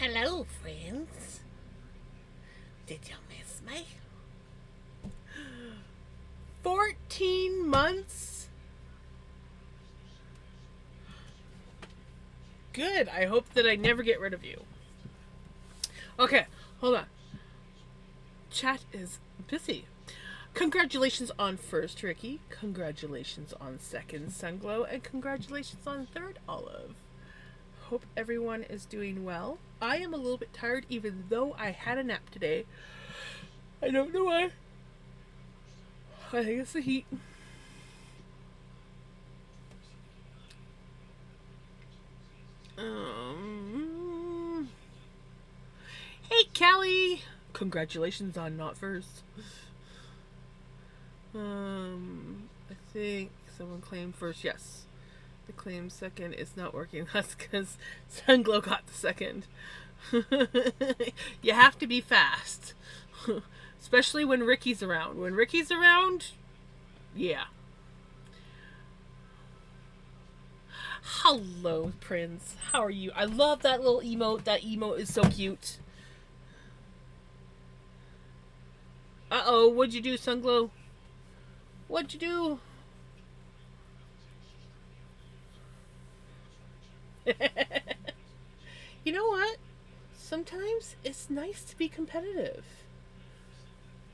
Hello, friends. Did you miss me? 14 months? Good. I hope that I never get rid of you. Okay, hold on. Chat is busy. Congratulations on first, Ricky. Congratulations on second, Sunglow. And congratulations on third, Olive. Hope everyone is doing well. I am a little bit tired, even though I had a nap today. I don't know why. I think it's the heat. Hey, Kelly! Congratulations on not first. I think someone claimed first. Yes. The claim second is not working. That's because Sunglow got the second. You have to be fast. Especially when Ricky's around. When Ricky's around, yeah. Hello, Prince. How are you? I love that little emote. That emote is so cute. Uh-oh, what'd you do, Sunglow? What'd you do? You know what? Sometimes it's nice to be competitive.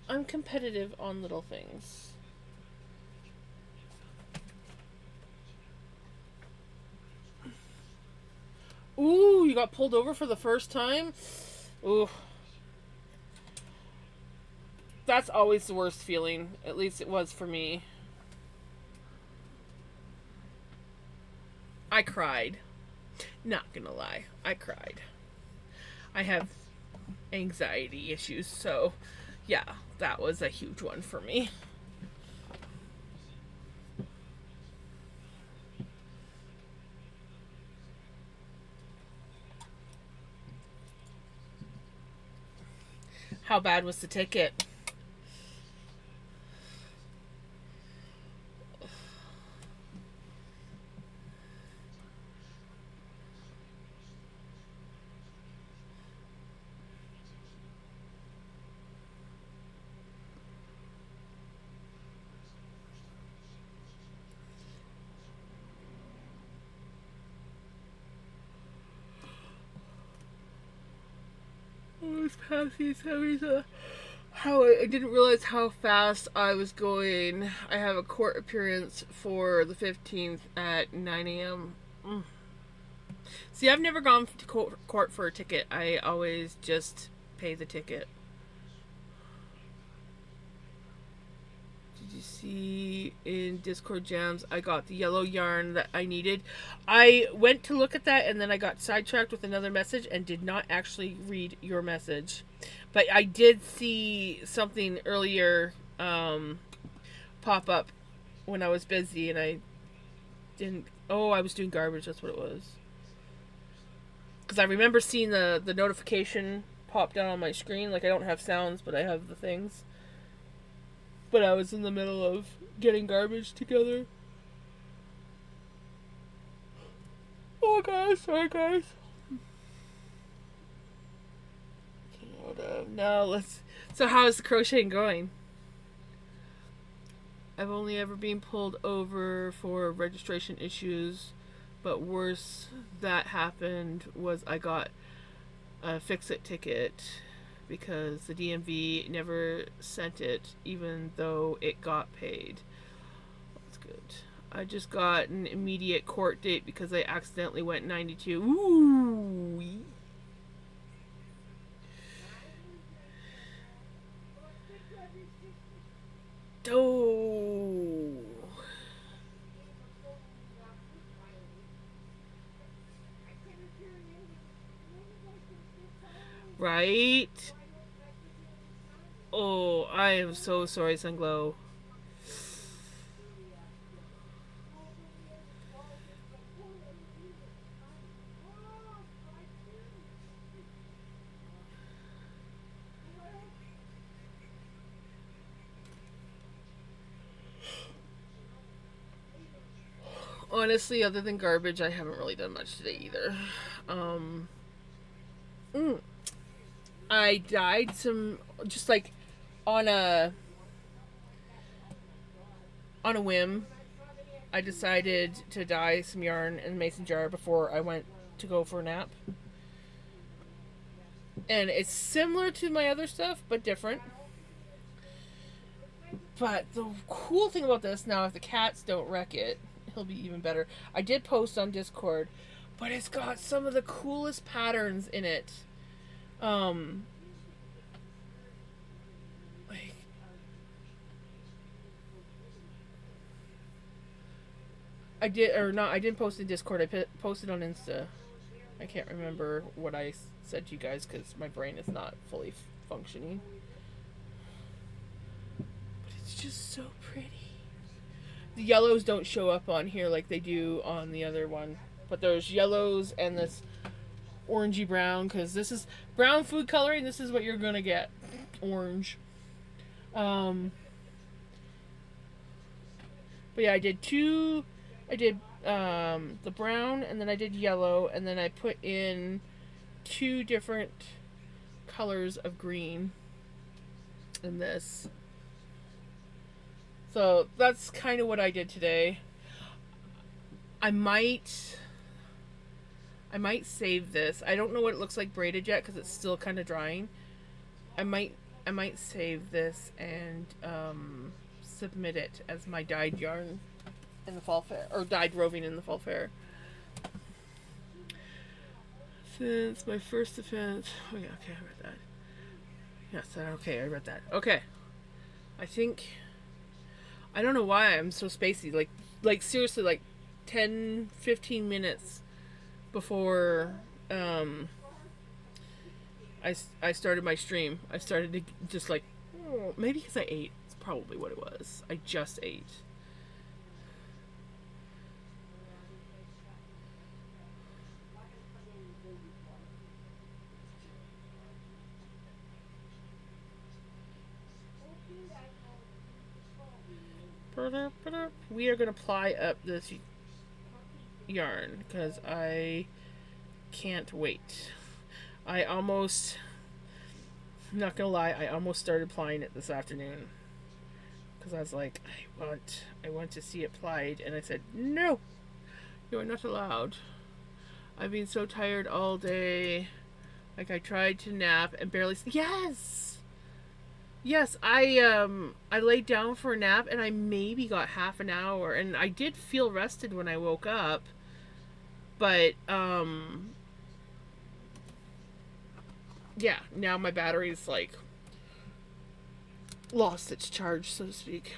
I'm competitive on little things. Ooh, you got pulled over for the first time? Ooh. That's always the worst feeling. At least it was for me. I cried. Not gonna lie. I cried. I have anxiety issues, so yeah, that was a huge one for me. How bad was the ticket? Oh, it's past these how I didn't realize how fast I was going. I have a court appearance for the 15th at 9 a.m. See, I've never gone to court for a ticket. I always just pay the ticket. Did you see in Discord Jams I got the yellow yarn that I needed? I went to look at that and then I got sidetracked with another message and did not actually read your message. But I did see something earlier pop up when I was busy and I didn't. Oh, I was doing garbage. That's what it was. Because I remember seeing the notification pop down on my screen. Like, I don't have sounds, but I have the things. But I was in the middle of getting garbage together. Oh, guys. Sorry, guys. Now let's. So, how is the crocheting going? I've only ever been pulled over for registration issues, but worse that happened was I got a fix-it ticket because the DMV never sent it, even though it got paid. That's good. I just got an immediate court date because I accidentally went 92. Ooh. Oh. Right? Oh, I am so sorry, Sunglow. Honestly, other than garbage, I haven't really done much today either. Um, Mm. I dyed some, just like on a on a whim. I decided to dye some yarn in a mason jar before I went to go for a nap. And it's similar to my other stuff, but different. But the cool thing about this, now if the cats don't wreck it, it'll be even better. I did post on Discord, but it's got some of the coolest patterns in it. Um, like I did or not. I didn't post in Discord. I posted on Insta. I can't remember what I said to you guys because my brain is not fully functioning. But it's just so pretty. The yellows don't show up on here like they do on the other one, but there's yellows and this orangey brown because this is brown food coloring. This is what you're gonna get, orange. Um, but yeah, I did two. I did the brown and then I did yellow and then I put in two different colors of green in this. So that's kind of what I did today. I might save this. I don't know what it looks like braided yet because it's still kind of drying. I might save this and submit it as my dyed yarn in the fall fair, or dyed roving in the fall fair. Since my first offense. Oh yeah, okay, I read that. Yes, okay, I read that. Okay, I think I don't know why I'm so spacey. Like seriously, like 10, 15 minutes before I started my stream. I started to just like, oh, maybe because I ate. It's probably what it was. I just ate. We are going to ply up this yarn because I can't wait. I almost, I'm not gonna lie, I almost started plying it this afternoon because I was like, I want to see it plied, and I said, no, you are not allowed. I've been so tired all day. Like I tried to nap and barely. Yes, yes. I laid down for a nap and I maybe got half an hour, and I did feel rested when I woke up. But yeah. Now my battery's like lost its charge, so to speak.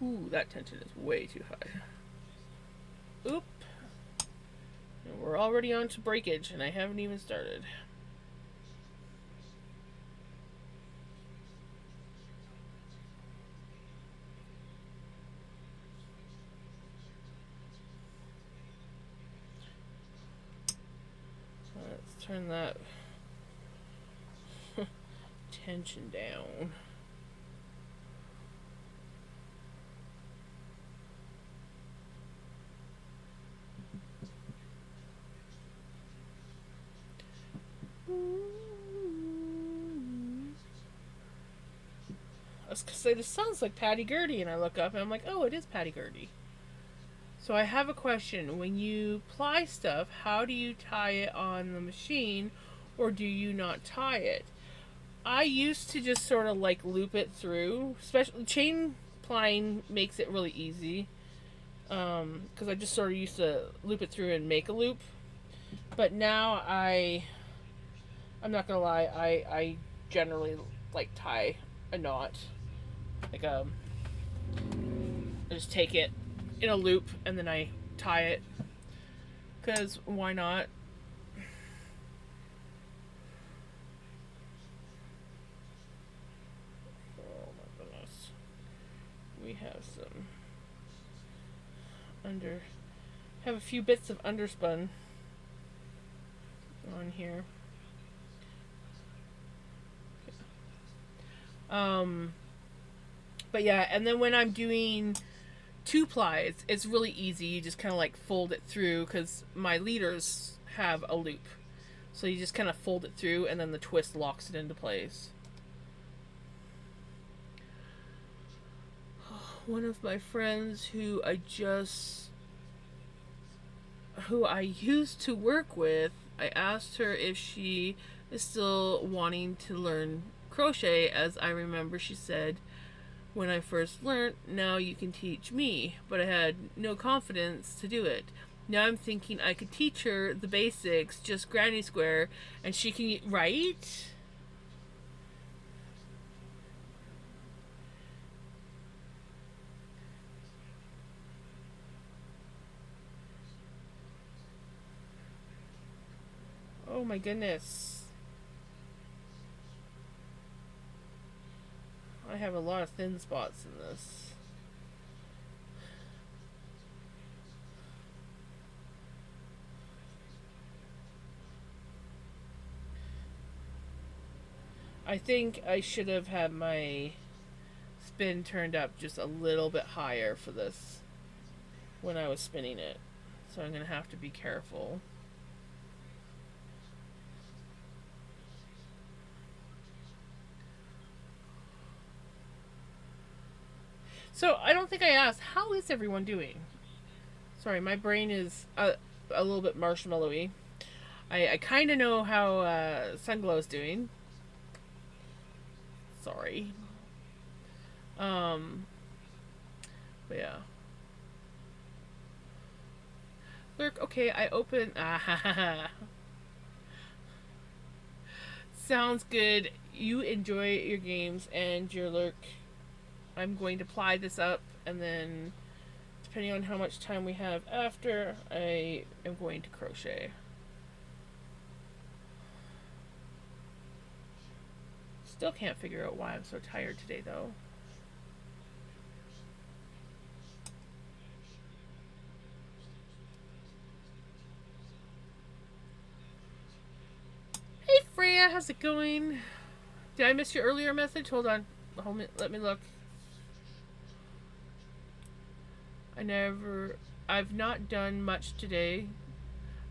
Ooh, that tension is way too high. Oop. And we're already on to breakage, and I haven't even started. Let's turn that tension down. I was gonna say, this sounds like Patty Gurdy, and I look up and I'm like, oh, it is Patty Gurdy. So I have a question. When you ply stuff, how do you tie it on the machine, or do you not tie it? I used to just sort of like loop it through. Especially chain plying makes it really easy. Because I just sort of used to loop it through and make a loop. But now I'm not gonna lie, I generally like tie a knot. Like I just take it in a loop and then I tie it. Cause why not? Oh my goodness. We have some have a few bits of underspun on here. Um but yeah, and then when I'm doing two ply. It's really easy. You just kind of like fold it through because my leaders have a loop, so you just kind of fold it through and then the twist locks it into place. One of my friends who I used to work with, I asked her if she is still wanting to learn crochet, as I remember she said, when I first learned, now you can teach me, but I had no confidence to do it. Now I'm thinking I could teach her the basics, just granny square, and she can, right? Oh my goodness. I have a lot of thin spots in this. I think I should have had my spin turned up just a little bit higher for this when I was spinning it. So I'm going to have to be careful. So I don't think I asked, how is everyone doing? Sorry, my brain is a little bit marshmallowy. I kind of know how Sunglow's doing. Sorry. Um, but yeah. Lurk, okay, I open. Ah, sounds good. You enjoy your games and your lurk. I'm going to ply this up, and then, depending on how much time we have after, I am going to crochet. Still can't figure out why I'm so tired today, though. Hey, Freya, how's it going? Did I miss your earlier message? Hold on. Let me look. I never. I've not done much today.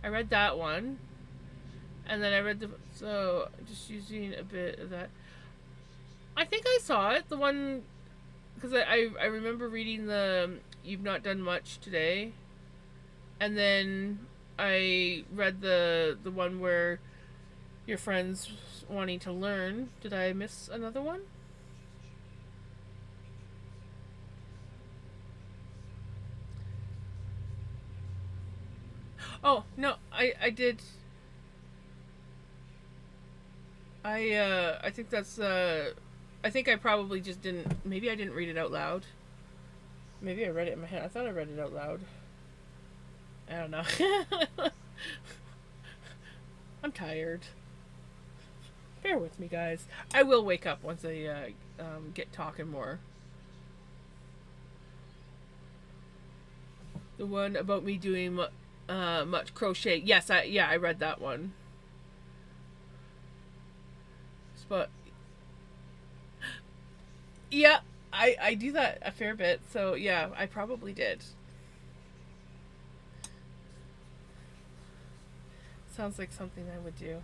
I read that one. And then I read the. So, just using a bit of that. I think I saw it. The one. Because I remember reading the. You've not done much today. And then I read the one where your friend's wanting to learn. Did I miss another one? Oh no, I did. I think that's I think I probably just didn't. Maybe I didn't read it out loud. Maybe I read it in my head. I thought I read it out loud. I don't know. I'm tired. Bear with me, guys. I will wake up once I get talking more. The one about me doing much crochet. Yes, I read that one. But yeah, I do that a fair bit. So yeah, I probably did. Sounds like something I would do.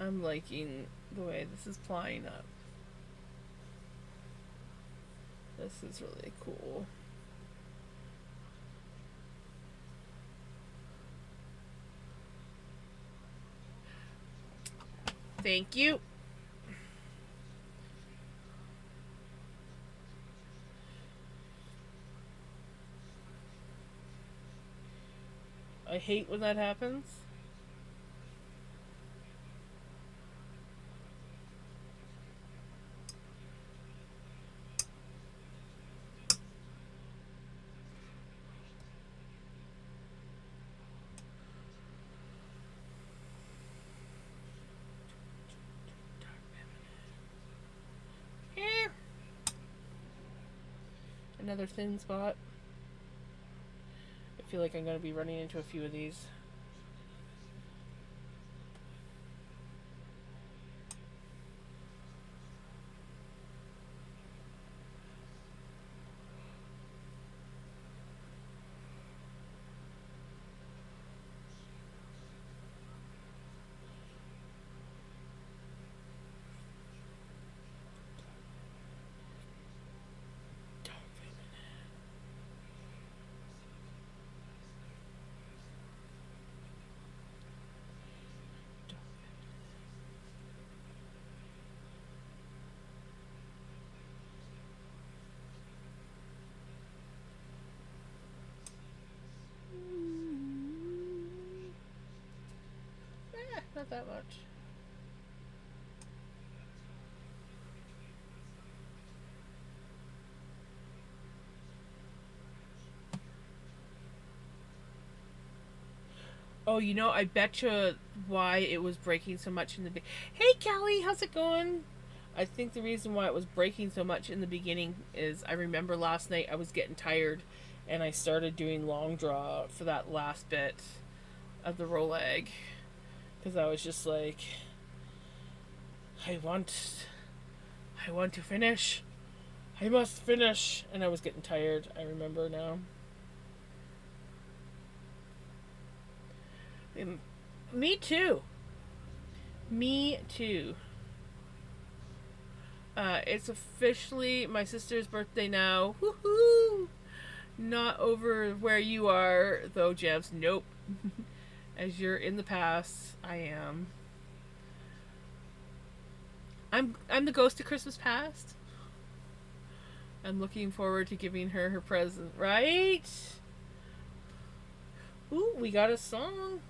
I'm liking the way this is plying up. This is really cool. Thank you. I hate when that happens. Eh. Another thin spot. I feel like I'm going to be running into a few of these. Not that much. Oh, I betcha why it was breaking so much in the Hey, Callie, how's it going? I think the reason why it was breaking so much in the beginning is I remember last night I was getting tired and I started doing long draw for that last bit of the roll egg because I was just like, I want I want to finish. I must finish. And I was getting tired. I remember now. Me too. Me too. It's officially my sister's birthday now. Woohoo! Not over where you are, though, Jebs. Nope. As you're in the past, I am. I'm the ghost of Christmas past. I'm looking forward to giving her her present, right? Ooh, we got a song.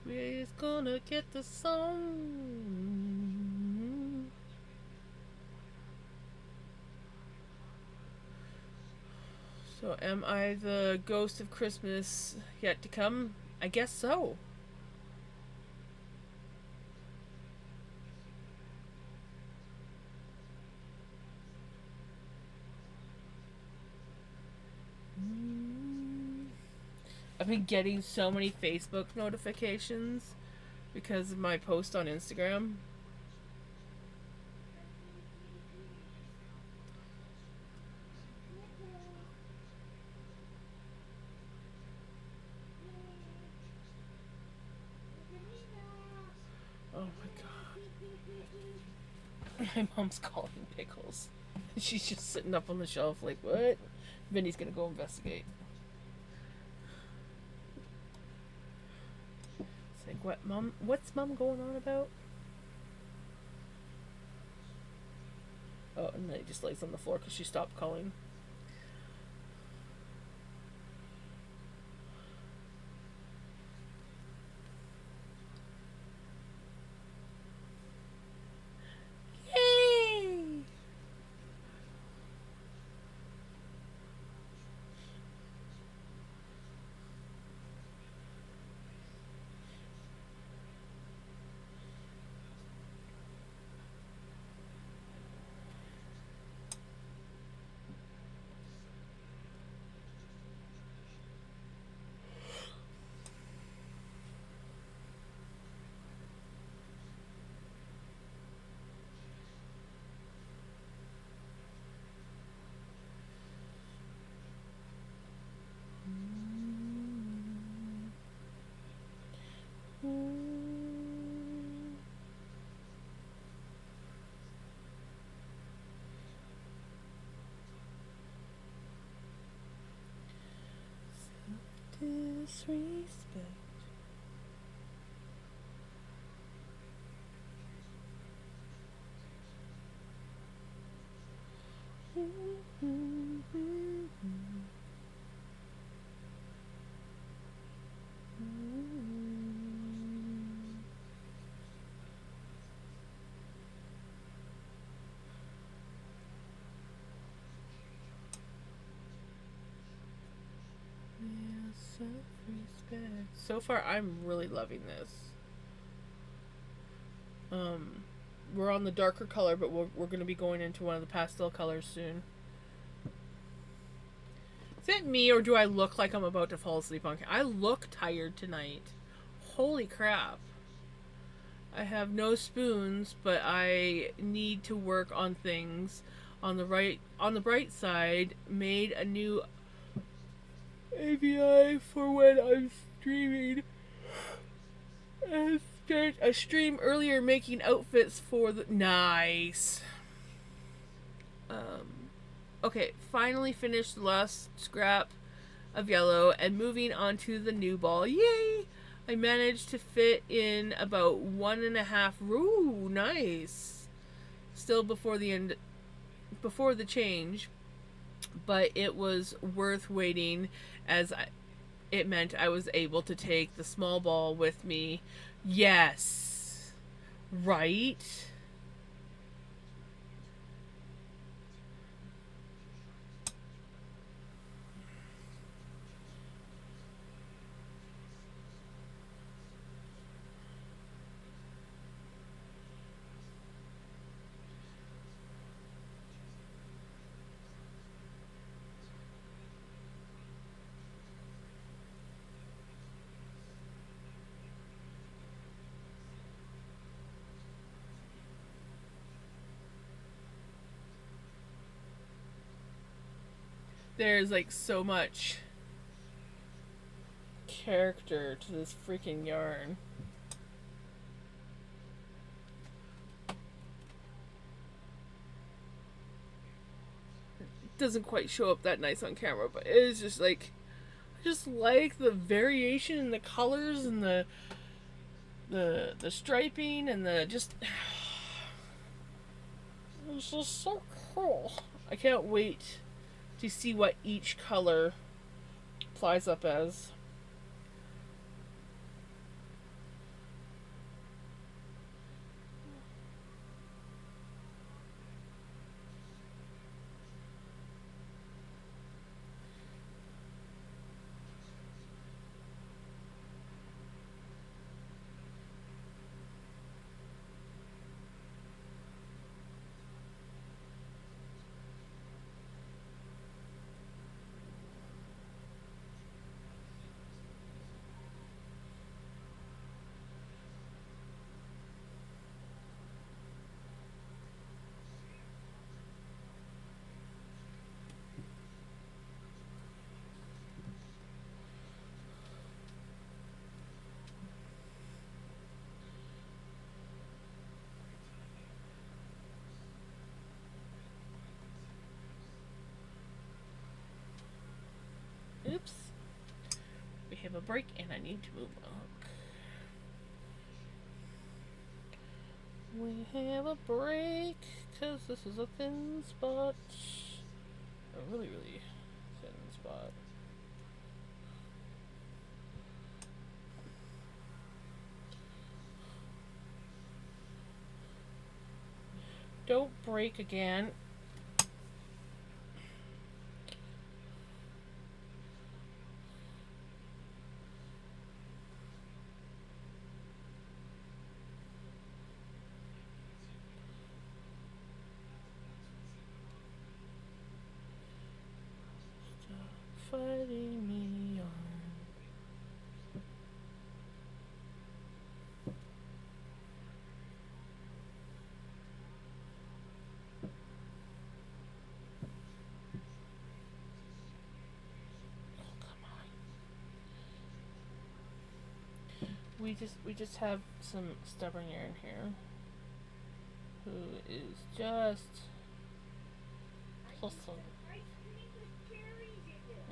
We're gonna get the song. So, am I the ghost of Christmas yet to come? I guess so. I've been getting so many Facebook notifications because of my post on Instagram. Oh my god. My mom's calling Pickles. She's just sitting up on the shelf like, what? Vinny's gonna go investigate. It's like, what, Mom? What's Mom going on about? Oh, and then he just lays on the floor because she stopped calling. Yay! Disrespect. We're so free. So far, I'm really loving this. We're on the darker color, but we're going to be going into one of the pastel colors soon. Is it me, or do I look like I'm about to fall asleep on camera? I look tired tonight. Holy crap. I have no spoons, but I need to work on things. On the bright side, made a new AVI for when I'm streaming. I spent a stream earlier making outfits for the nice. Okay, finally finished the last scrap of yellow and moving on to the new ball. Yay! I managed to fit in about 1.5. Ooh, nice. Still before the change, but it was worth waiting as it meant I was able to take the small ball with me. Yes. Right? There's like so much character to this freaking yarn. It doesn't quite show up that nice on camera, but it is just like, I just like the variation in the colors and the striping and the just it's just so cool. I can't wait to see what each color plies up as. Oops. We have a break and I need to move my hook. We have a break because this is a thin spot. A really, really thin spot. Don't break again. Fighting me on. Oh, come on. We just have some stubborn yarn here who is just awesome.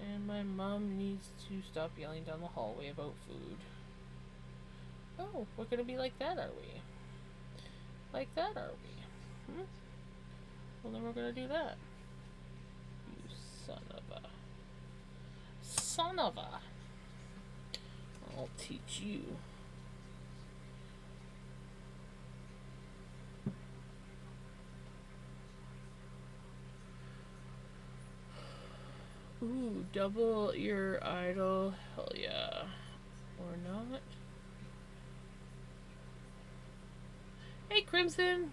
And my mom needs to stop yelling down the hallway about food. Oh, we're gonna be like that, are we? Like that, are we? Well, then we're gonna do that. You son of a... Son of a... I'll teach you. Ooh, double ear idol. Hell yeah. Or not. Hey, Crimson.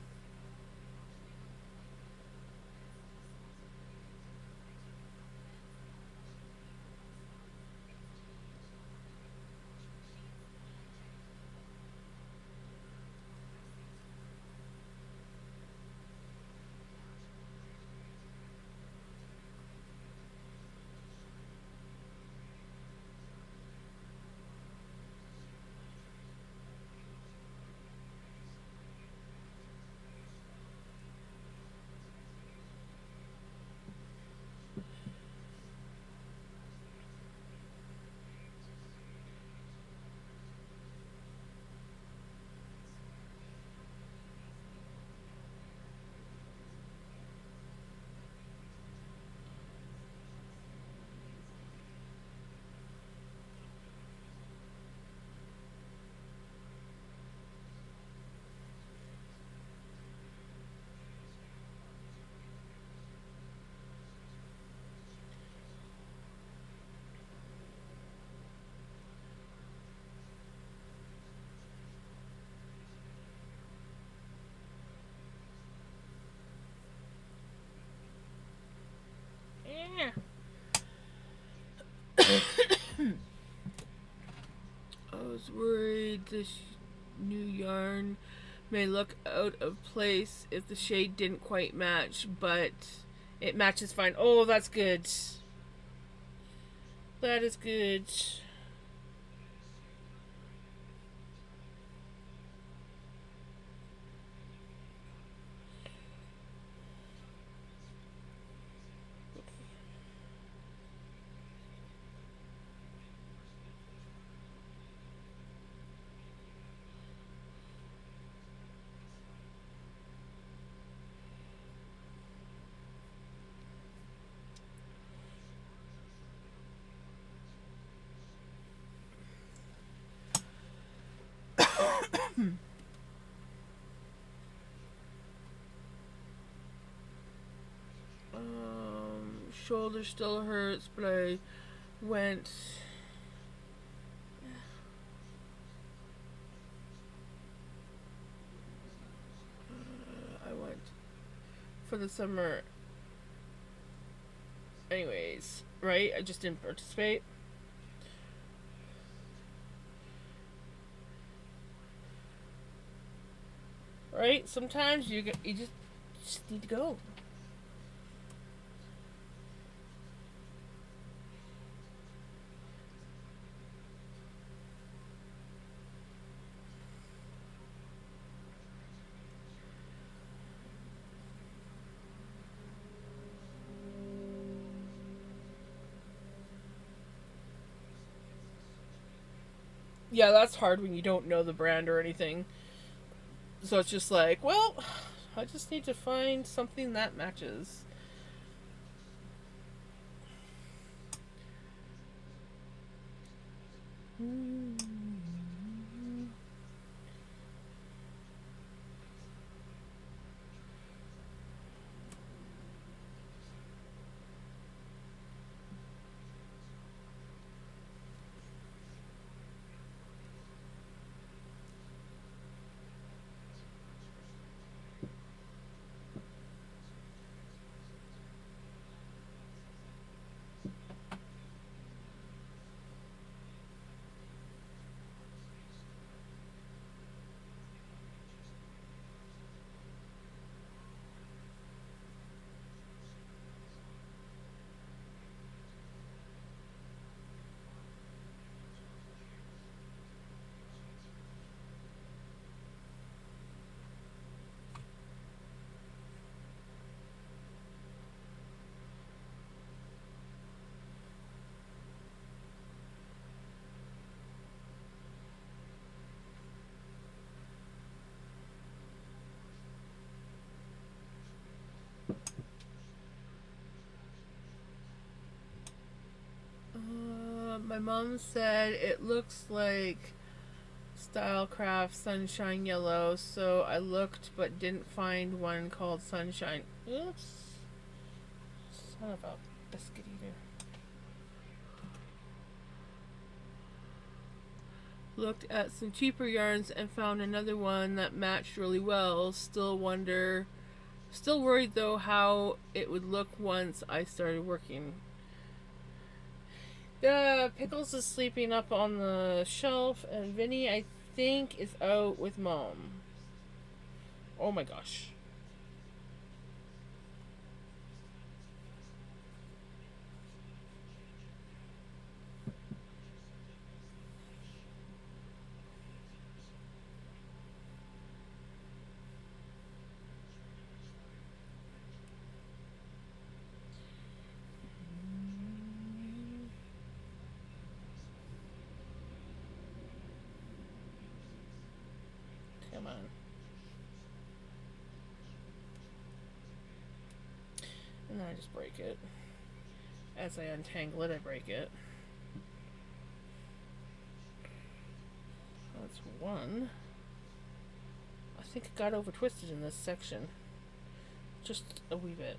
Yeah. I was worried this new yarn may look out of place if the shade didn't quite match, but it matches fine. Oh, that's good. That is good. Shoulder still hurts, but I went. I went for the summer. Anyways, right? I just didn't participate. Right? Sometimes you just need to go. Yeah, that's hard when you don't know the brand or anything. So it's just like, well, I just need to find something that matches. My mom said it looks like Stylecraft Sunshine Yellow, so I looked but didn't find one called Sunshine. Oops. Son of a biscuit eater. Looked at some cheaper yarns and found another one that matched really well. Still worried though how it would look once I started working. Pickles is sleeping up on the shelf, and Vinny, I think, is out with Mom. Oh my gosh. Come on. And then I just break it. As I untangle it, I break it. That's one. I think it got over twisted in this section. Just a wee bit.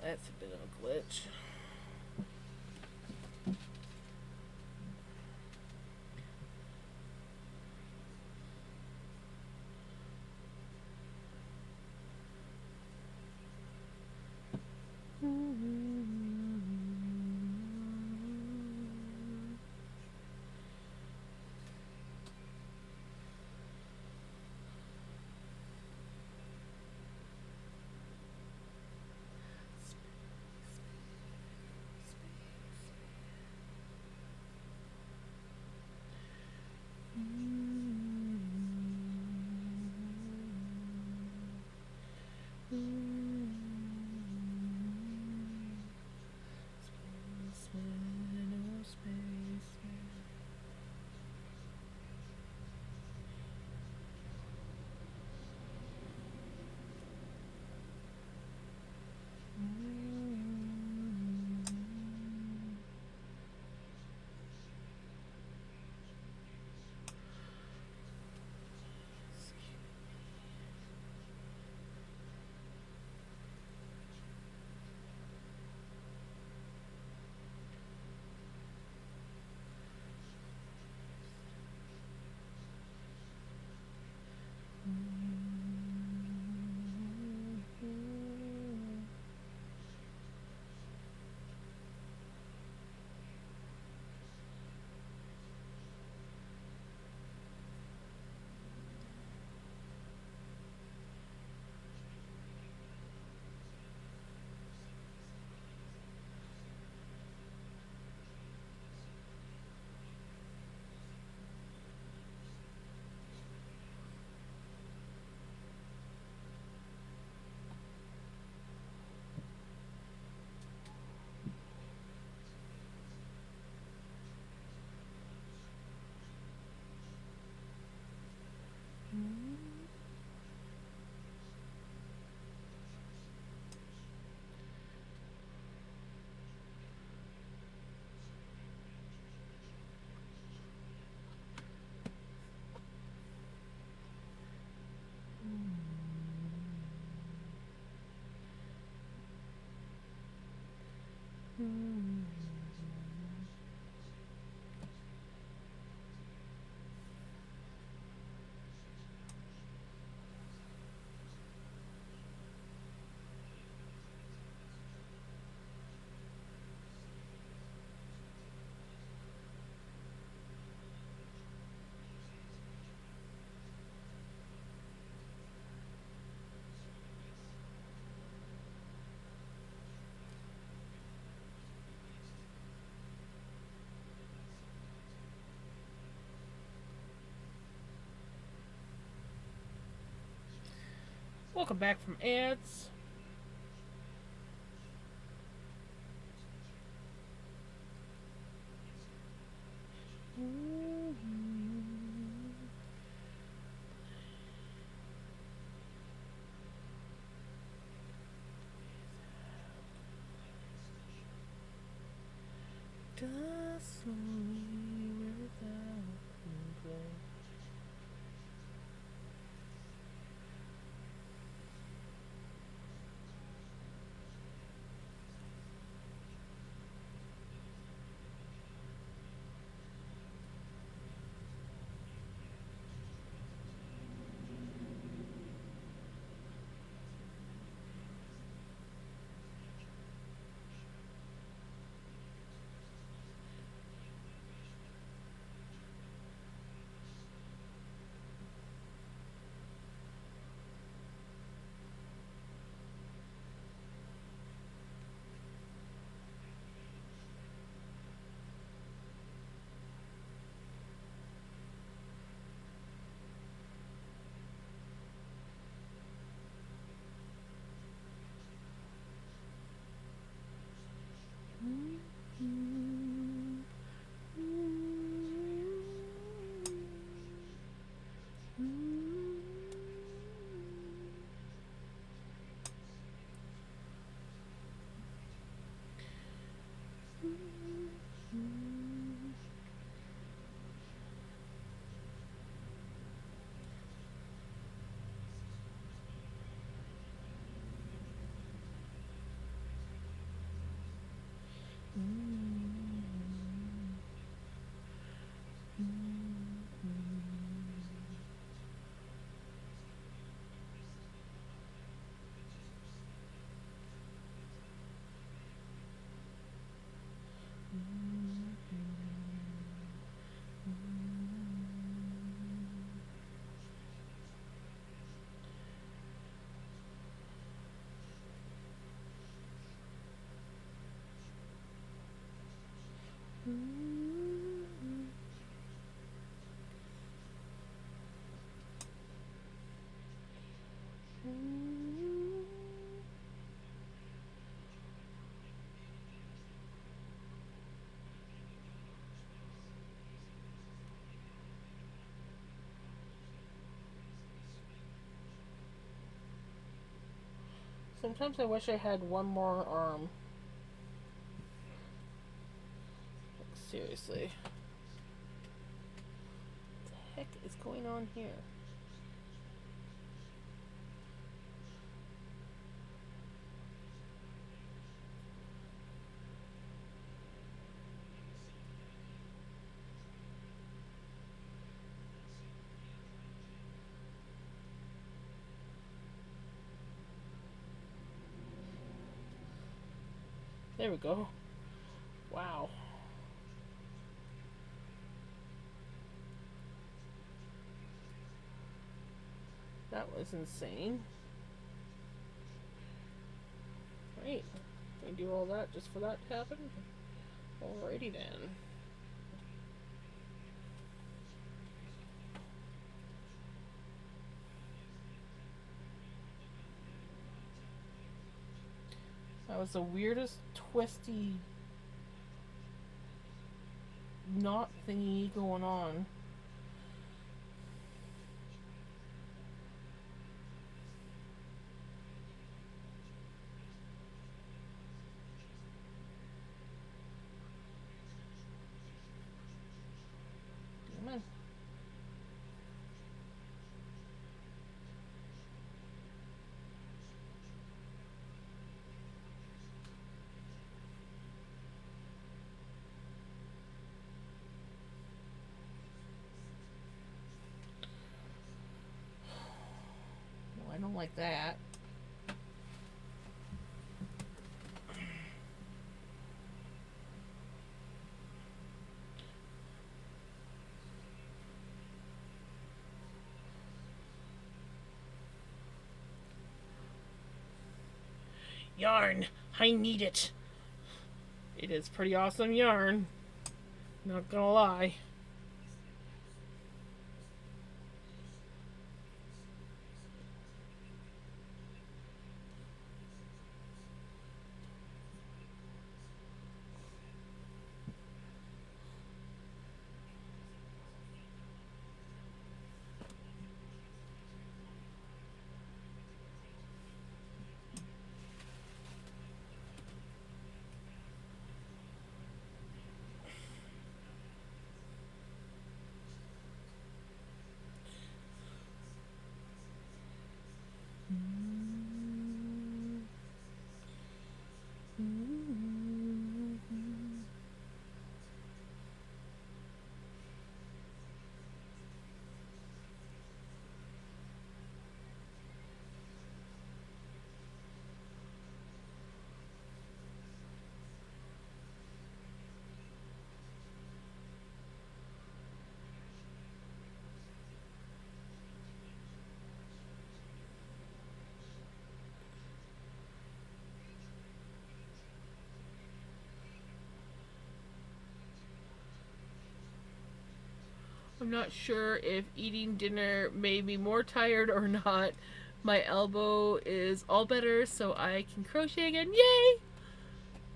That's a bit of a glitch. Welcome back from ads. Just slowly without complaint. Sometimes I wish I had one more arm. Like, seriously. What the heck is going on here? There we go. Wow. That was insane. Great. We do all that just for that to happen? Alrighty then. That was the weirdest twisty knot thingy going on. Amen. No, I don't like that. Yarn! I need it! It is pretty awesome yarn. Not gonna lie. I'm not sure if eating dinner made me more tired or not. My elbow is all better, so I can crochet again. Yay!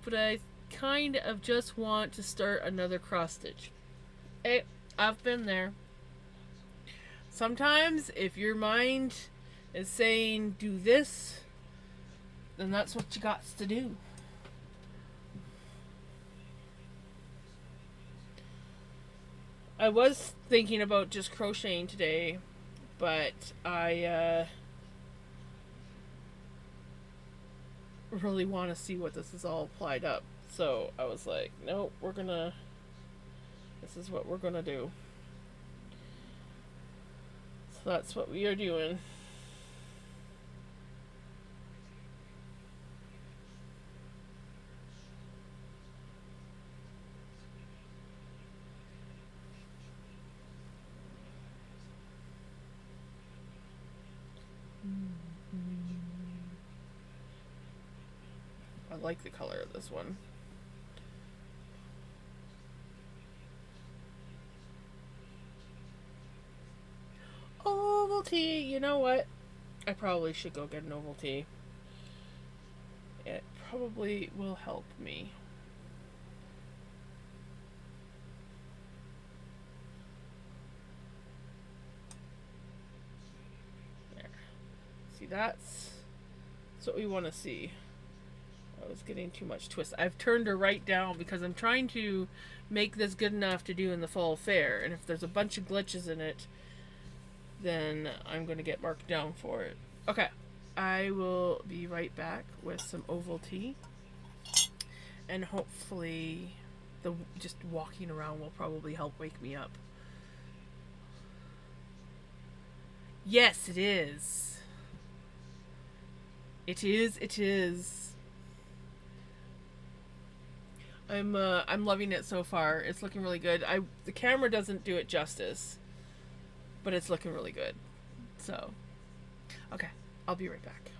But I kind of just want to start another cross stitch. Hey, I've been there. Sometimes, if your mind is saying do this, then that's what you got to do. I was thinking about just crocheting today, but I really want to see what this is all applied up. So I was like, nope, this is what we're gonna do. So that's what we are doing. I like the color of this one. Ovaltine, you know what? I probably should go get an Ovaltine. It probably will help me. There. See, that's what we want to see. I was getting too much twist. I've turned her right down because I'm trying to make this good enough to do in the fall fair. And if there's a bunch of glitches in it, then I'm going to get marked down for it. Okay. I will be right back with some Ovaltine. And hopefully the just walking around will probably help wake me up. Yes, it is. It is. It is. I'm loving it so far. It's looking really good. The camera doesn't do it justice, but it's looking really good. So, okay, I'll be right back.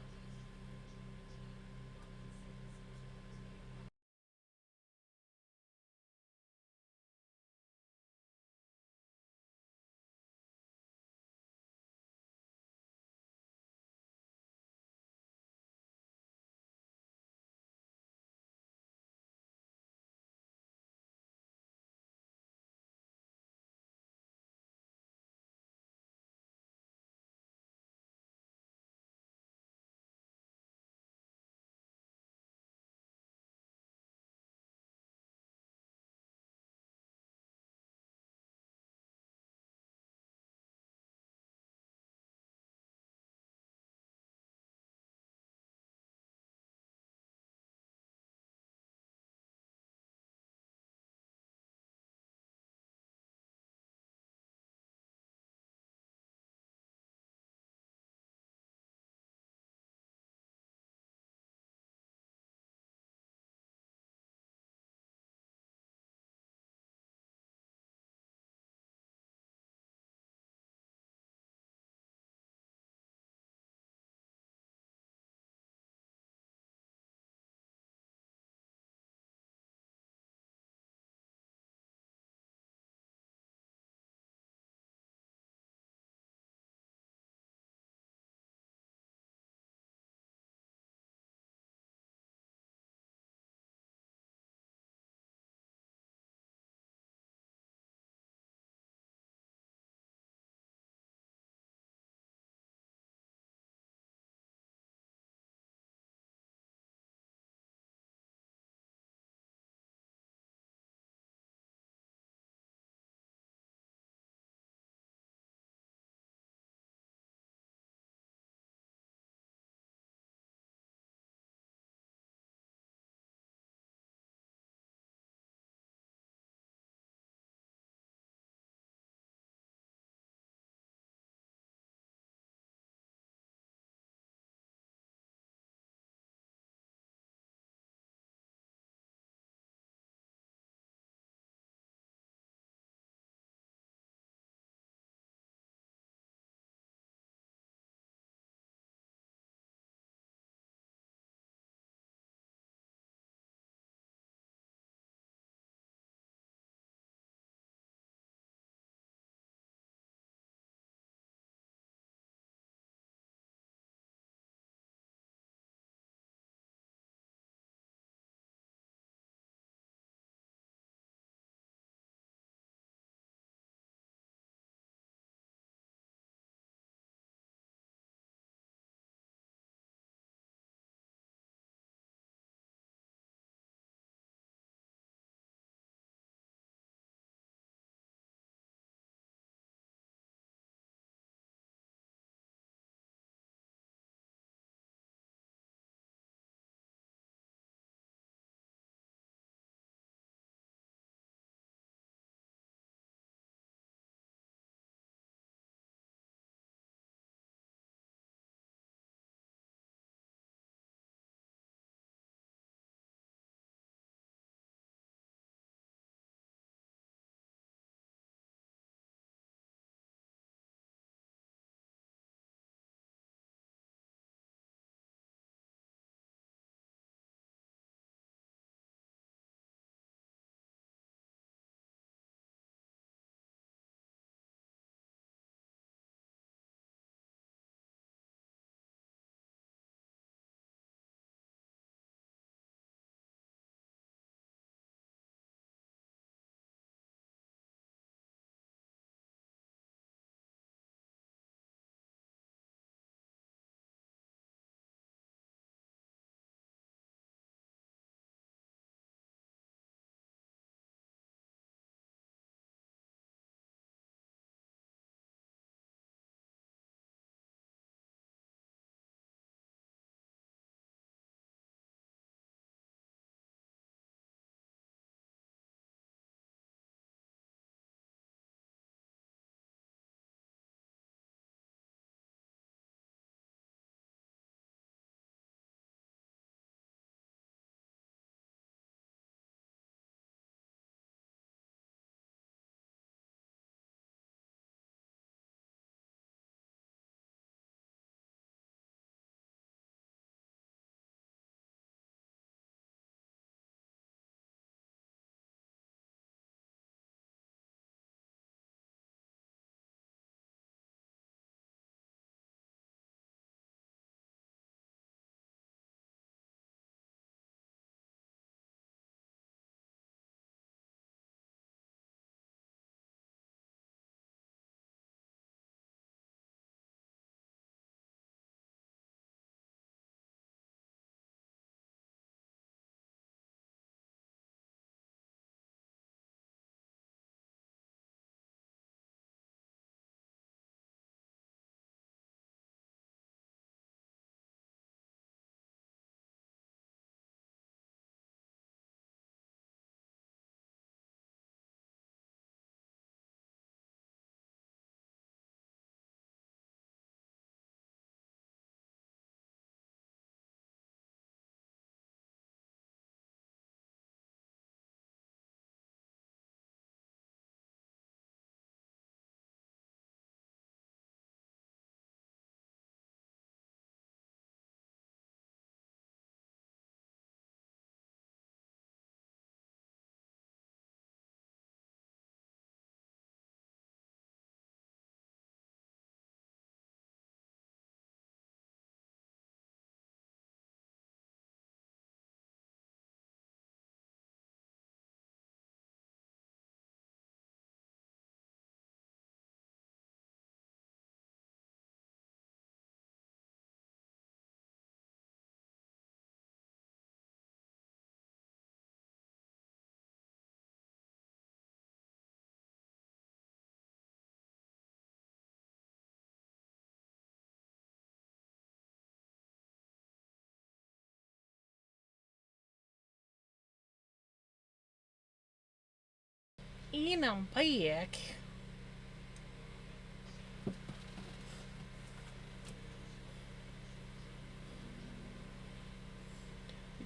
And I'm back.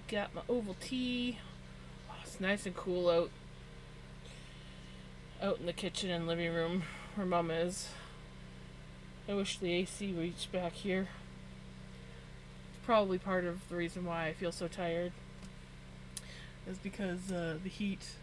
Got my oval tea. Oh, it's nice and cool out in the kitchen and living room where Mom is. I wish the AC reached back here. It's probably part of the reason why I feel so tired. Is because the heat.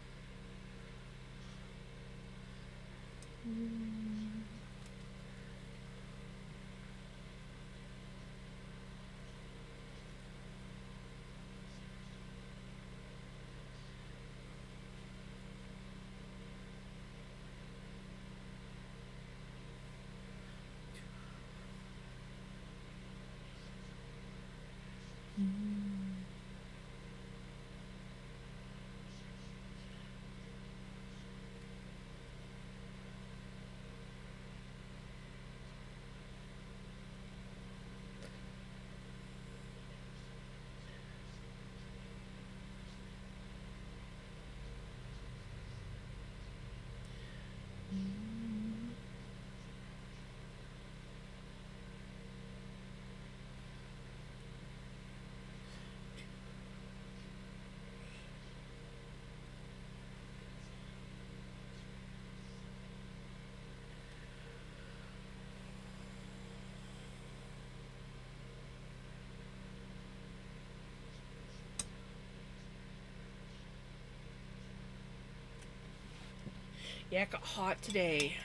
Yeah, it got hot today.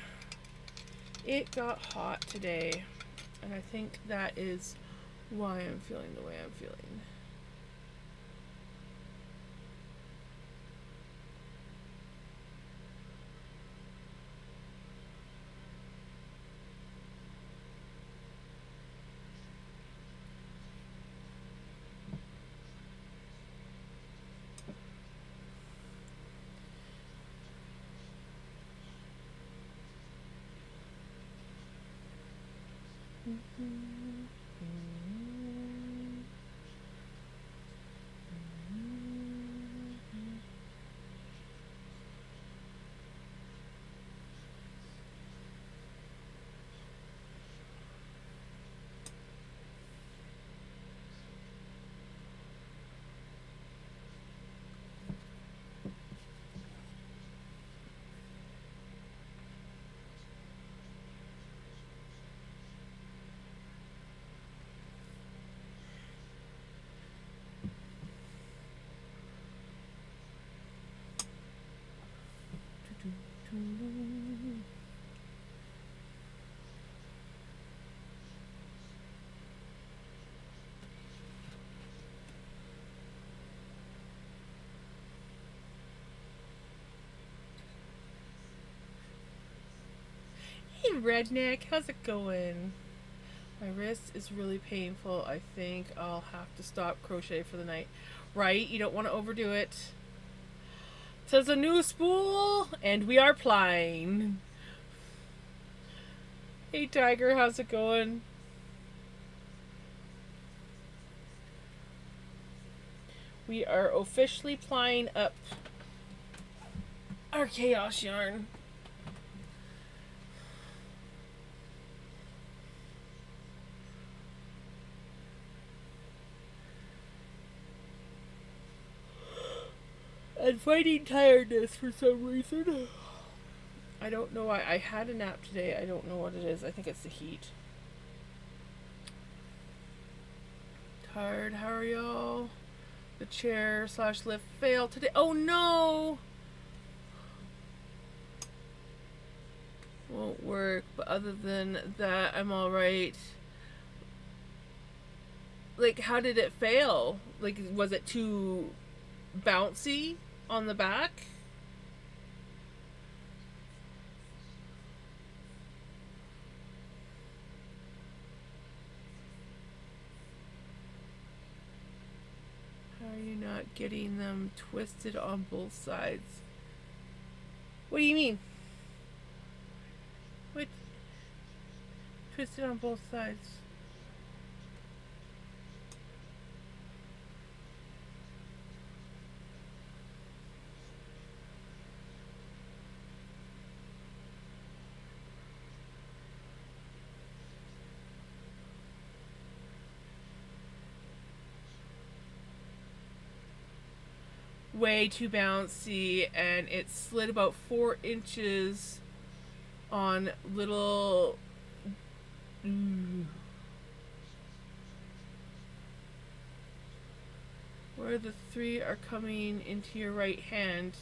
It got hot today. And I think that is why I'm feeling the way I'm feeling. Hey, Redneck, how's it going? My wrist is really painful. I think I'll have to stop crochet for the night. Right? You don't want to overdo it. Says a new spool, and we are plying. Hey, Tiger, how's it going? We are officially plying up our chaos yarn. I'm fighting tiredness for some reason. I don't know why. I had a nap today. I don't know what it is. I think it's the heat. Tired. How are y'all? The chair / lift failed today. Oh no! Won't work. But other than that, I'm alright. Like, how did it fail? Like, was it too bouncy on the back? How are you not getting them twisted on both sides? What do you mean? What? Twisted on both sides? way too bouncy, and it slid about 4 inches on little... Where the 3 are coming into your right hand.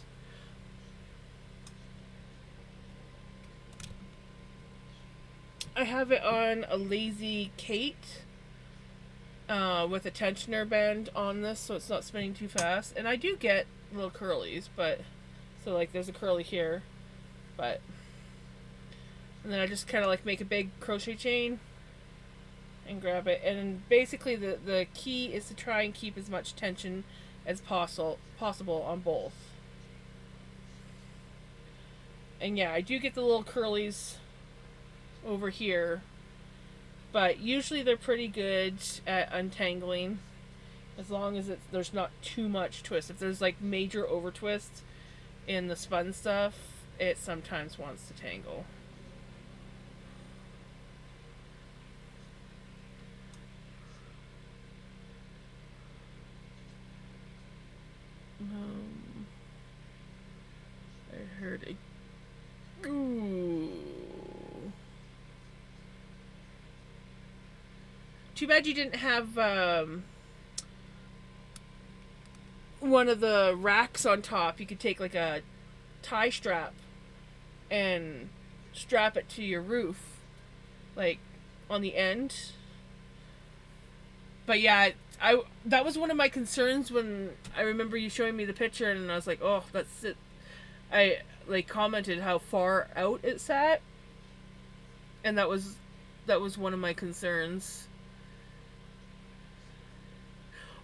I have it on a Lazy Kate with a tensioner band on this, so it's not spinning too fast. And I do get little curlies, but so like there's a curly here, but and then I just kind of like make a big crochet chain and grab it. And basically the key is to try and keep as much tension as possible on both. And yeah, I do get the little curlies over here, but usually they're pretty good at untangling as long as there's not too much twist. If there's like major over twist in the spun stuff, it sometimes wants to tangle. I heard a... Ooh. Too bad you didn't have one of the racks on top. You could take like a tie strap and strap it to your roof, like on the end. But yeah, that was one of my concerns when I remember you showing me the picture, and I was like, oh, that's it. I like commented how far out it sat, and that was one of my concerns.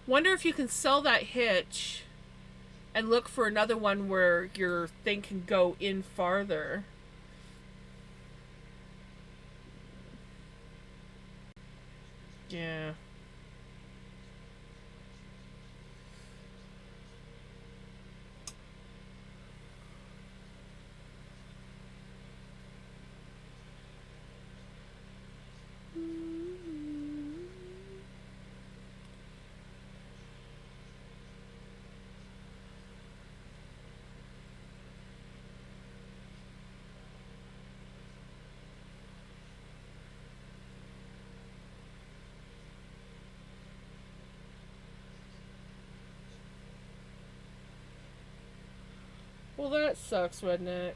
Wonder if you can sell that hitch and look for another one where your thing can go in farther. Yeah. Well, that sucks, Redneck.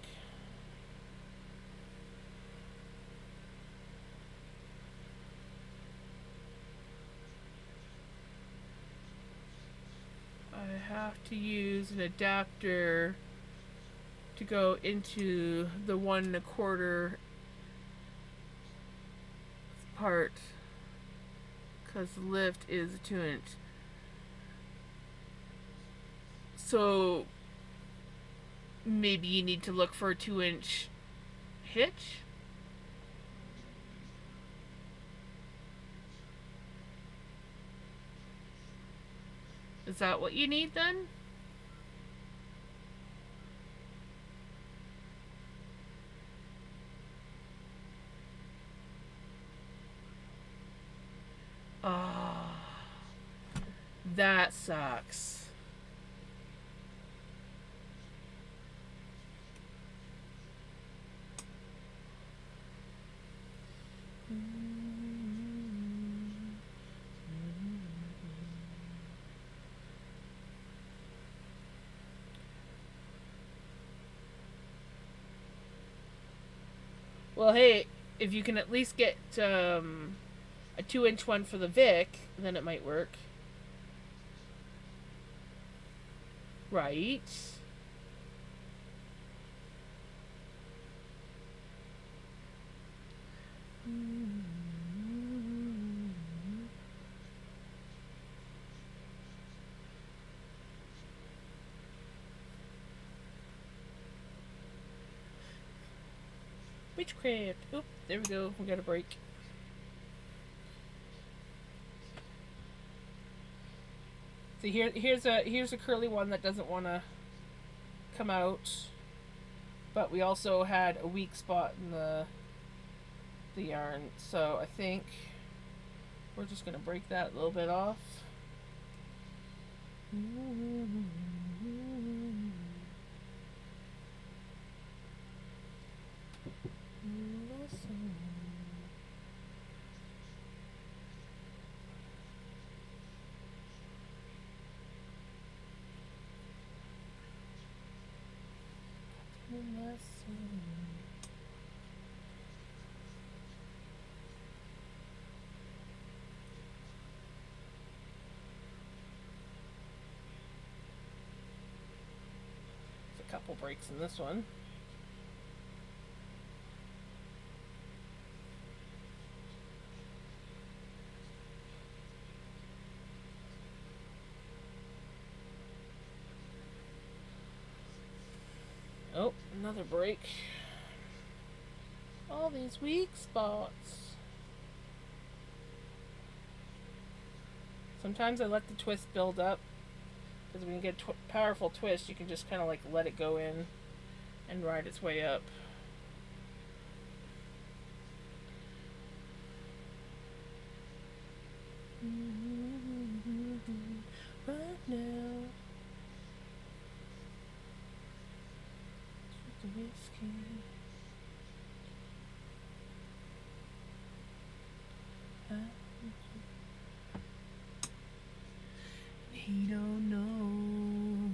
I have to use an adapter to go into the 1 1/4 part because the lift is a 2-inch. So maybe you need to look for a 2-inch hitch. Is that what you need then? Ah, oh, that sucks. Well, hey, if you can at least get a 2-inch one for the Vic, then it might work. Right. Witchcraft. Oop, there we go. We got a break. See, here's a curly one that doesn't want to come out, but we also had a weak spot in the yarn, so I think we're just gonna break that a little bit off. couple breaks in this one. Oh, another break. All these weak spots. Sometimes I let the twist build up, because when you get a powerful twist, you can just kind of like let it go in and ride its way up. Right now, the whiskey. He don't know.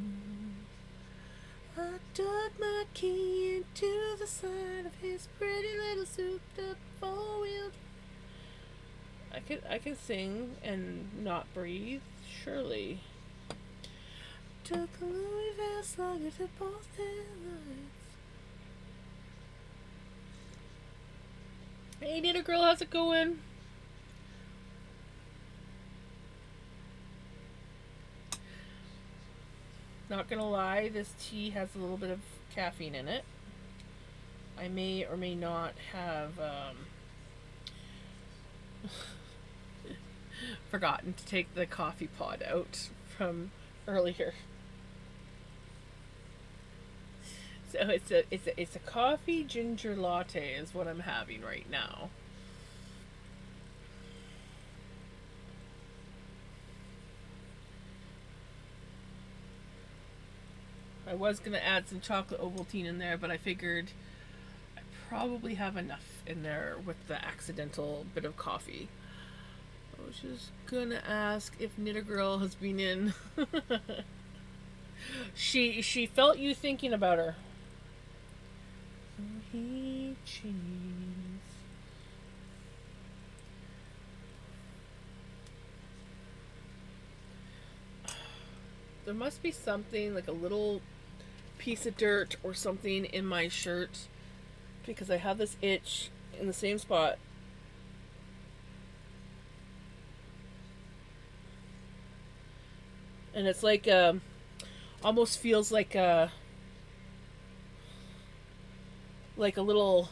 I dug my key into the side of his pretty little souped up four-wheel. I can sing and not breathe, surely. Took a Louis Vuitton slugger to both headlights. Hey, Knitter Girl, how's it going? Not gonna lie, this tea has a little bit of caffeine in it. I may or may not have forgotten to take the coffee pod out from earlier. So it's a coffee ginger latte is what I'm having right now. I was gonna add some chocolate Ovaltine in there, but I figured I probably have enough in there with the accidental bit of coffee. I was just gonna ask if Knitter Girl has been in. She felt you thinking about her. He cheese. There must be something like a little piece of dirt or something in my shirt because I have this itch in the same spot. And it's like almost feels like a little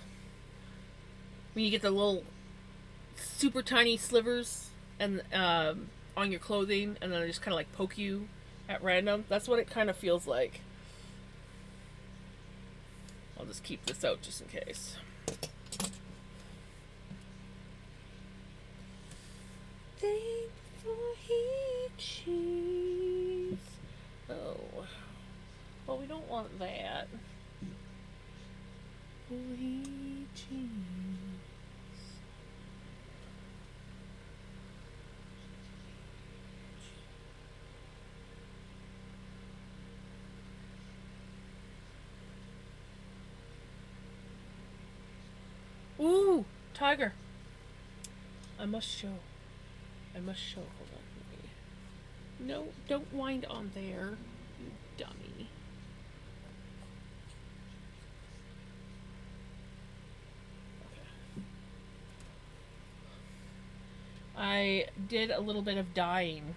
when you get the little super tiny slivers and on your clothing and then they just kind of like poke you at random. That's what it kind of feels like. I'll just keep this out just in case. Thankful he cheese. Oh. Well, we don't want that. He cheese. Ooh, tiger. I must show. Hold on. No, don't wind on there, you dummy. Okay. I did a little bit of dyeing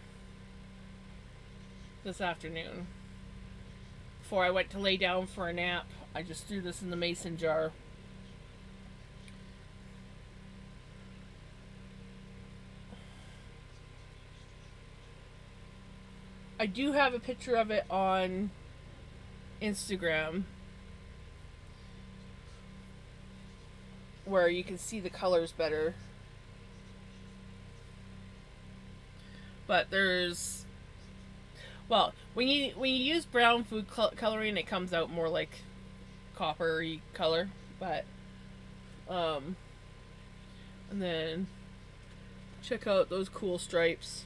this afternoon. Before I went to lay down for a nap, I just threw this in the mason jar. I do have a picture of it on Instagram where you can see the colors better. But there's when you use brown food coloring, it comes out more like coppery color. But and then check out those cool stripes.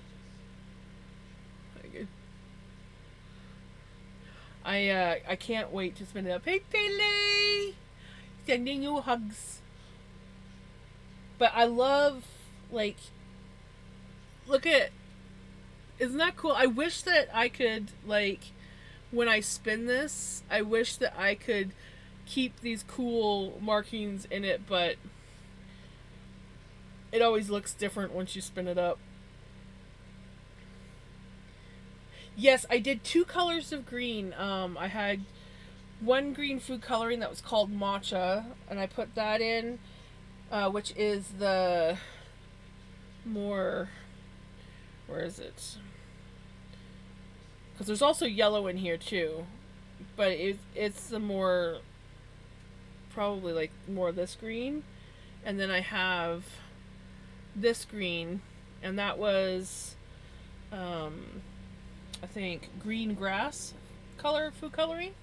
I can't wait to spin it up. Hey, Pele! Sending you hugs. But I love, like, look at, isn't that cool? I wish that I could, like, when I spin this, I wish that I could keep these cool markings in it, but it always looks different once you spin it up. Yes, I did 2 colors of green. I had one green food coloring that was called matcha, and I put that in, which is the more. Where is it? Because there's also yellow in here too, but it's the more, probably like more this green, and then I have this green, and that was, I think, green grass color food coloring.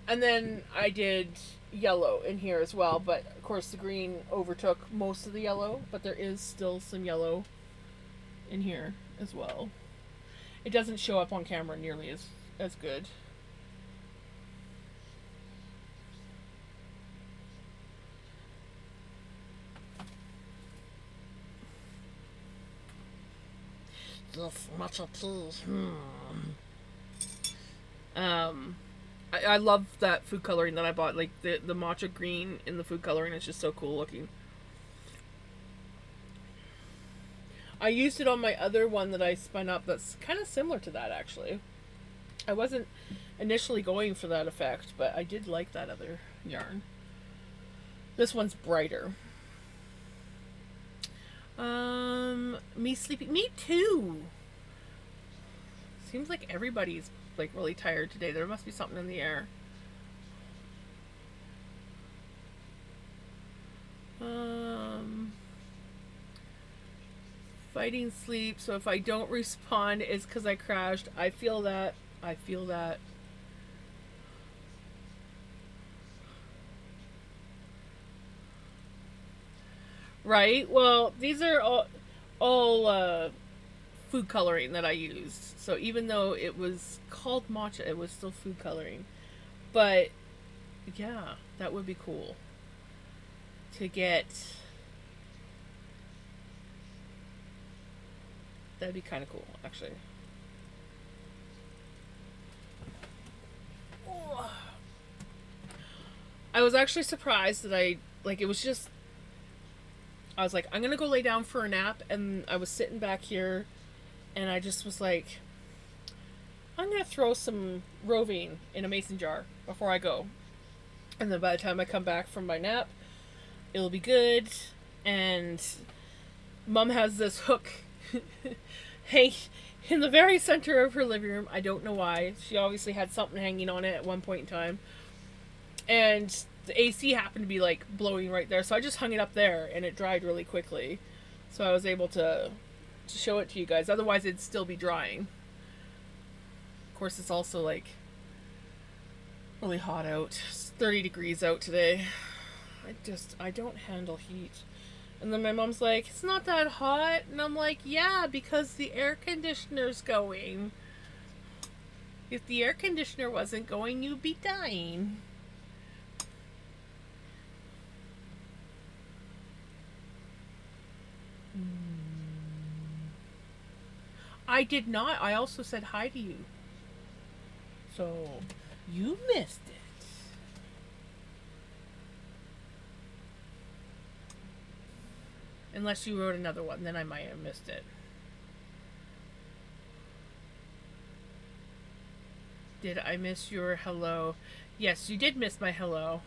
And then I did yellow in here as well, but of course the green overtook most of the yellow, but there is still some yellow in here as well. It doesn't show up on camera nearly as good. Yes, matcha tea. I love that food coloring that I bought. Like the matcha green in the food coloring is just so cool looking. I used it on my other one that I spun up that's kind of similar to that actually. I wasn't initially going for that effect, but I did like that other yarn. This one's brighter. Me sleeping. Me too. Seems like everybody's like really tired today. There must be something in the air. Fighting sleep. So if I don't respond, it's because I crashed. I feel that. I feel that. Right. Well, these are all food coloring that I used. So even though it was called matcha, it was still food coloring. But yeah, that would be cool to get. That'd be kind of cool, actually. I was actually surprised that it was just. I was like, I'm gonna go lay down for a nap, and I was sitting back here, and I just was like, I'm gonna throw some roving in a mason jar before I go, and then by the time I come back from my nap, it'll be good. And Mom has this hook hang in the very center of her living room. I don't know why. She obviously had something hanging on it at one point in time, and the AC happened to be like blowing right there, so I just hung it up there, and it dried really quickly. So I was able to show it to you guys. Otherwise, it'd still be drying. Of course, it's also like really hot out. It's 30 degrees out today. I don't handle heat. And then my mom's like, it's not that hot. And I'm like, yeah, because the air conditioner's going. If the air conditioner wasn't going, you'd be dying. I did not. I also said hi to you. So, you missed it. Unless you wrote another one, then I might have missed it. Did I miss your hello? Yes, you did miss my hello.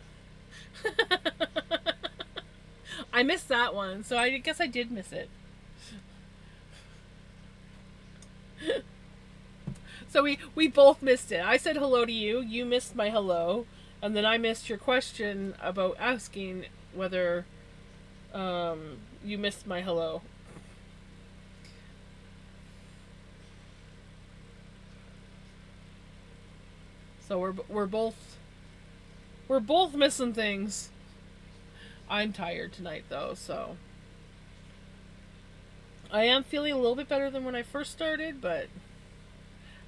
I missed that one, so I guess I did miss it. So we both missed it. I said hello to you, you missed my hello, and then I missed your question about asking whether you missed my hello. So we're both missing things. I'm tired tonight though, so I am feeling a little bit better than when I first started, but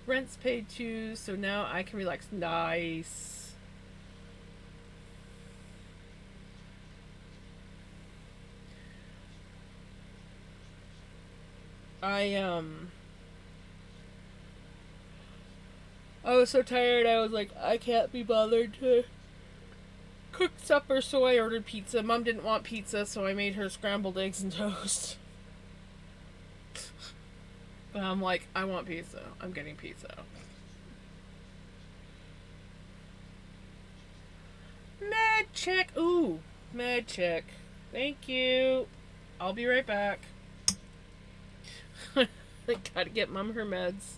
rent's paid too, so now I can relax. Nice. I I was so tired. I was like, I can't be bothered to cook supper, so I ordered pizza. Mom didn't want pizza, so I made her scrambled eggs and toast. But I'm like, I want pizza. I'm getting pizza. Med check. Ooh, med check. Thank you. I'll be right back. I gotta get Mom her meds.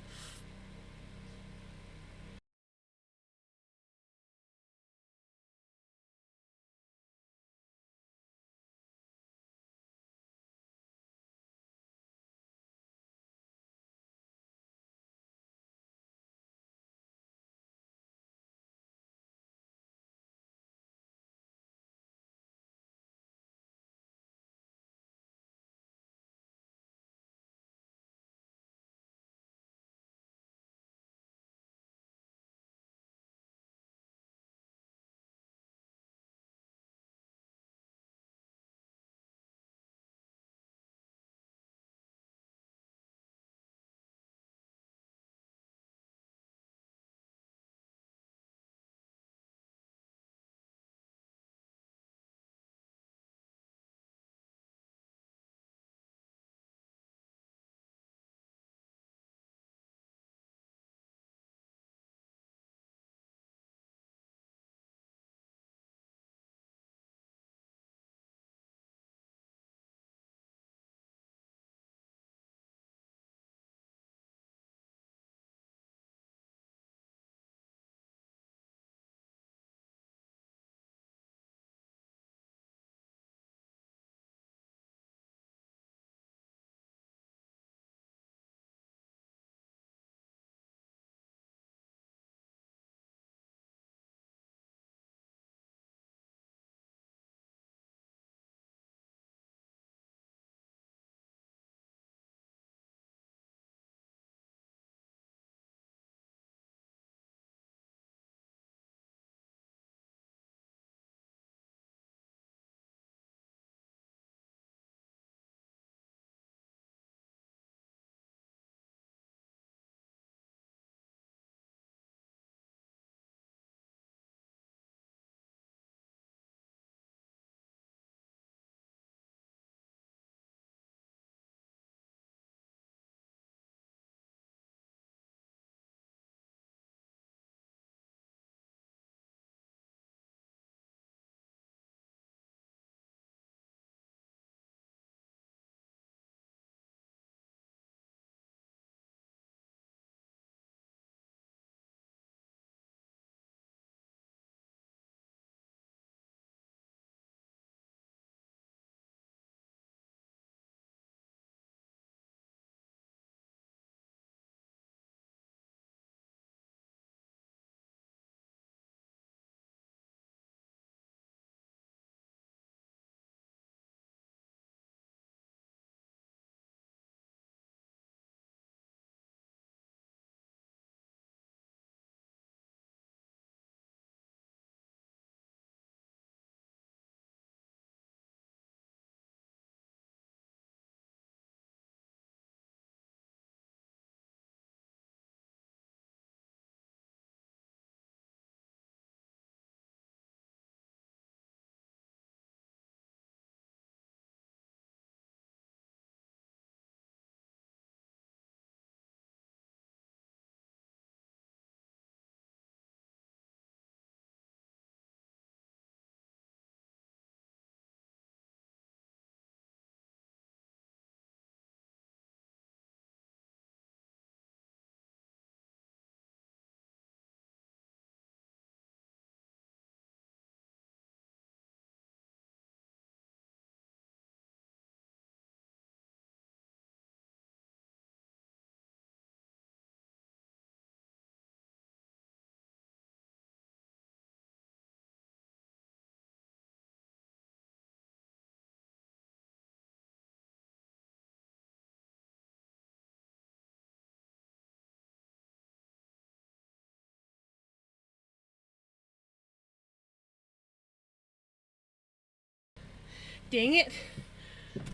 Dang it.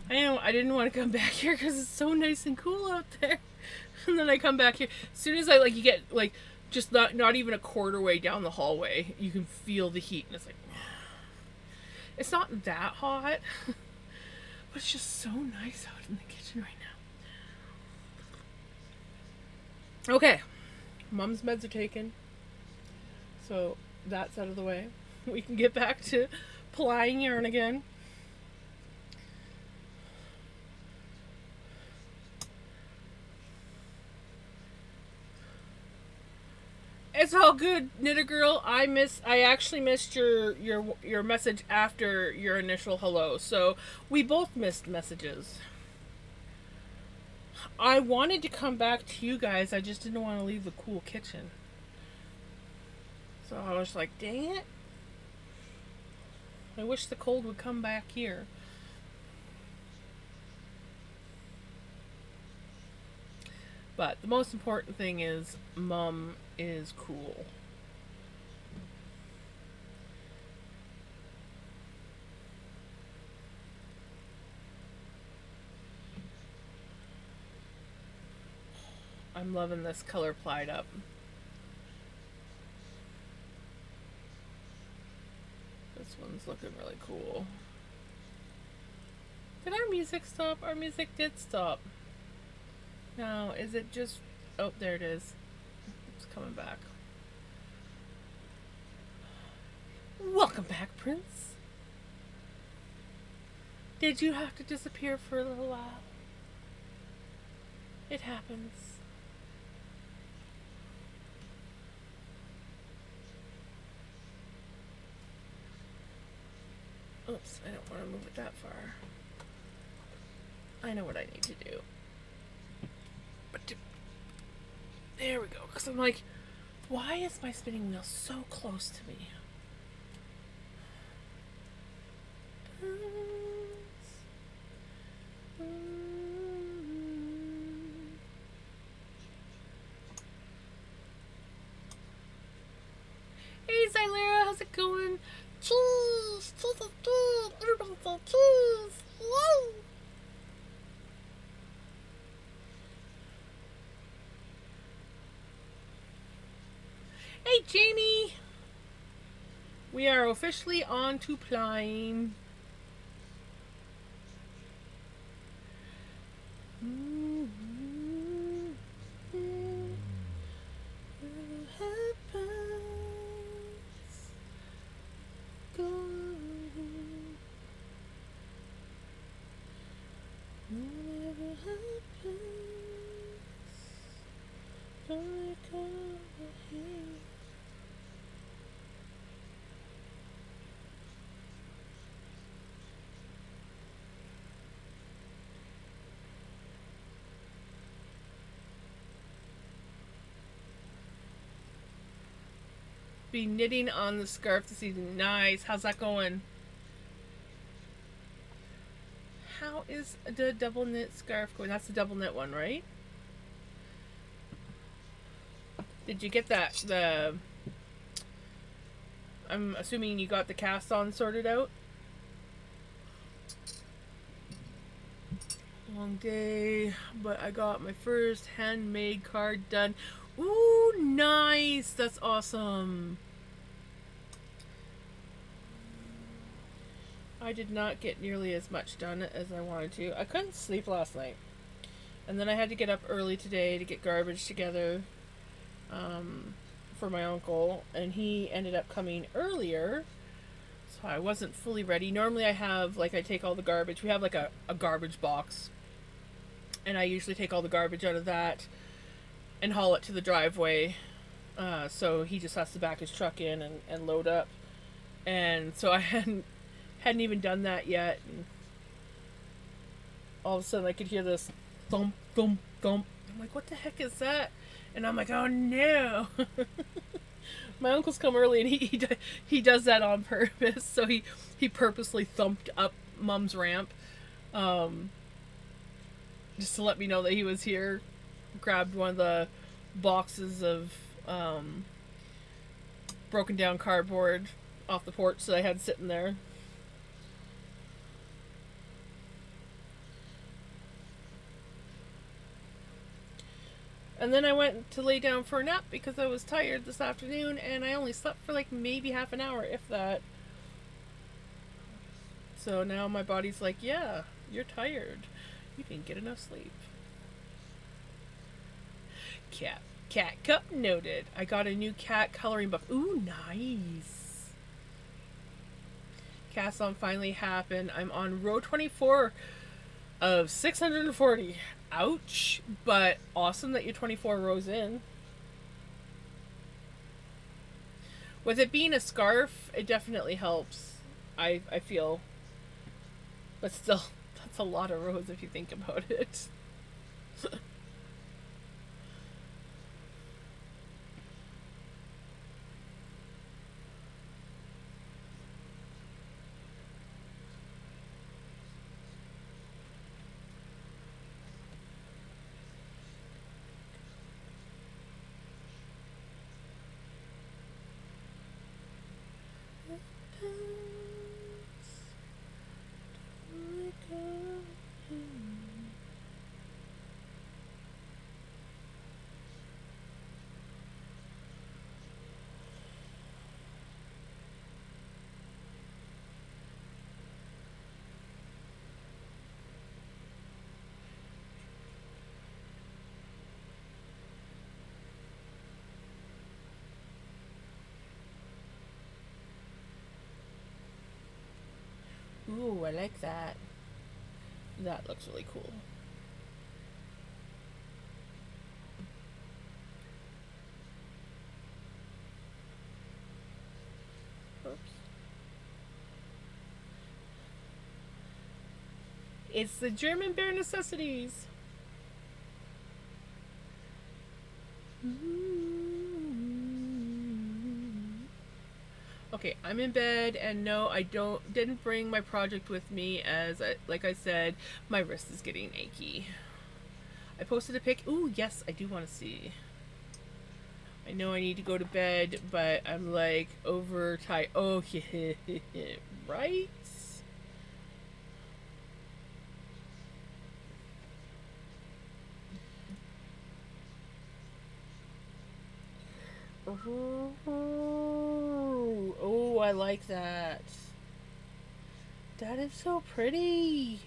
I know I didn't want to come back here because it's so nice and cool out there. And then I come back here. As soon as I like, you get like just not even a quarter way down the hallway, you can feel the heat, and it's like, it's not that hot, but it's just so nice out in the kitchen right now. Okay, Mom's meds are taken, so that's out of the way. We can get back to plying yarn again. It's all good, Knitter Girl. I actually missed your message after your initial hello, so we both missed messages. I wanted to come back to you guys. I just didn't want to leave the cool kitchen. So I was like, dang it. I wish the cold would come back here. But the most important thing is Mom is cool. I'm loving this color plied up. This one's looking really cool. Did our music stop? Our music did stop. Now, is it just... Oh, there it is. It's coming back. Welcome back, Prince. Did you have to disappear for a little while? It happens. Oops, I don't want to move it that far. I know what I need to do. There we go. Because I'm like, why is my spinning wheel so close to me? Hey, Xylera, how's it going? Cheese! Cheese is good! Everybody say cheese! Yay! Hey, Jamie! We are officially on to plying. Be knitting on the scarf this evening. Nice. How's that going? How is the double knit scarf going? That's the double knit one, right? Did you get that? I'm assuming you got the cast on sorted out. Long day, but I got my first handmade card done. Ooh, nice! That's awesome. I did not get nearly as much done as I wanted to. I couldn't sleep last night. And then I had to get up early today to get garbage together for my uncle. And he ended up coming earlier. So I wasn't fully ready. Normally I have, I take all the garbage. We have, a garbage box. And I usually take all the garbage out of that and haul it to the driveway. So he just has to back his truck in and load up. And so I hadn't even done that yet. And all of a sudden I could hear this thump, thump, thump. I'm like, what the heck is that? And I'm like, oh no. My uncle's come early and he does that on purpose. So he purposely thumped up Mom's ramp. Just to let me know that he was here. Grabbed one of the boxes of broken down cardboard off the porch that I had sitting there. And then I went to lay down for a nap because I was tired this afternoon, and I only slept for like maybe half an hour, if that. So now my body's like, yeah, you're tired. You didn't get enough sleep. Cat cup noted. I got a new cat coloring book. Ooh, nice. Cast on finally happened. I'm on row 24 of 640. Ouch. But awesome that you're 24 rows in. With it being a scarf, it definitely helps. I feel. But still, that's a lot of rows if you think about it. Ooh, I like that. That looks really cool. Oops. It's the German Bare Necessities. Okay, I'm in bed, and no, I didn't bring my project with me as like I said, my wrist is getting achy. I posted a pic. Ooh, yes, I do want to see. I know I need to go to bed, but I'm like overtired. Oh, yeah, right? Oh, I like that. That is so pretty.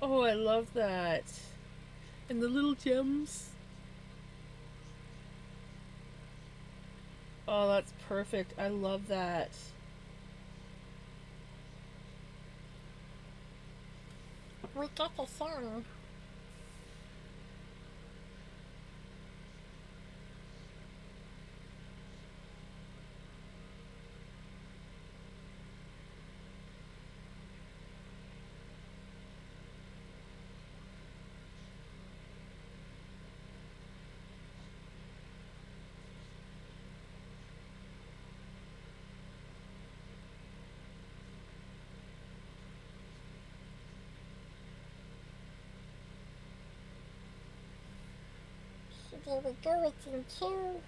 Oh, I love that. And the little gems. Oh, that's perfect. I love that. We got the song. There we go with him too.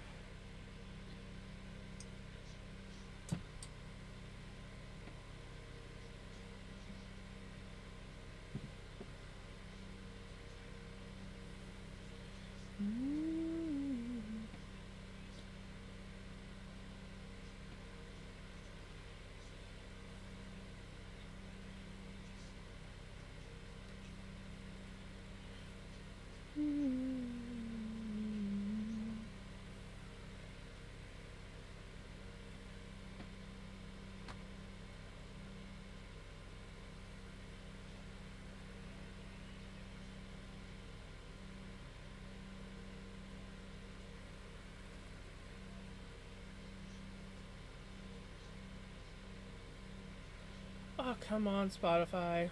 Oh, come on, Spotify.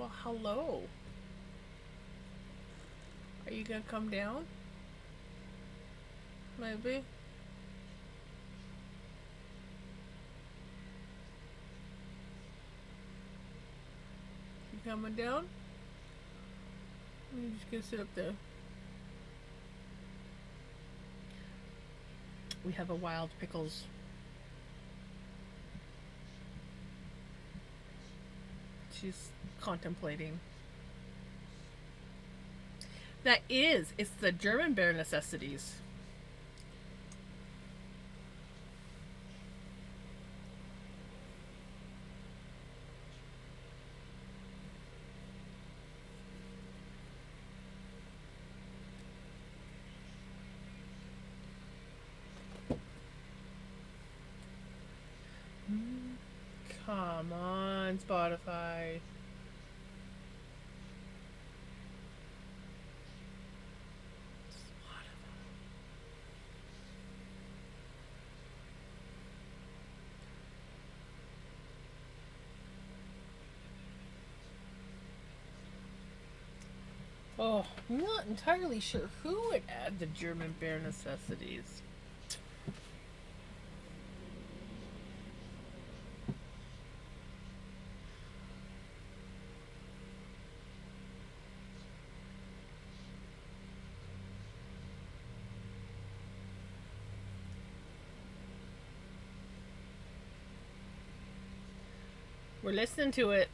Well, hello. Are you gonna come down? Maybe. You coming down? You're just gonna sit up there. We have a wild pickles. She's contemplating. That is, it's the German bare necessities. Come on, Spotify. Oh, I'm not entirely sure who would add the German bare necessities. We're listening to it.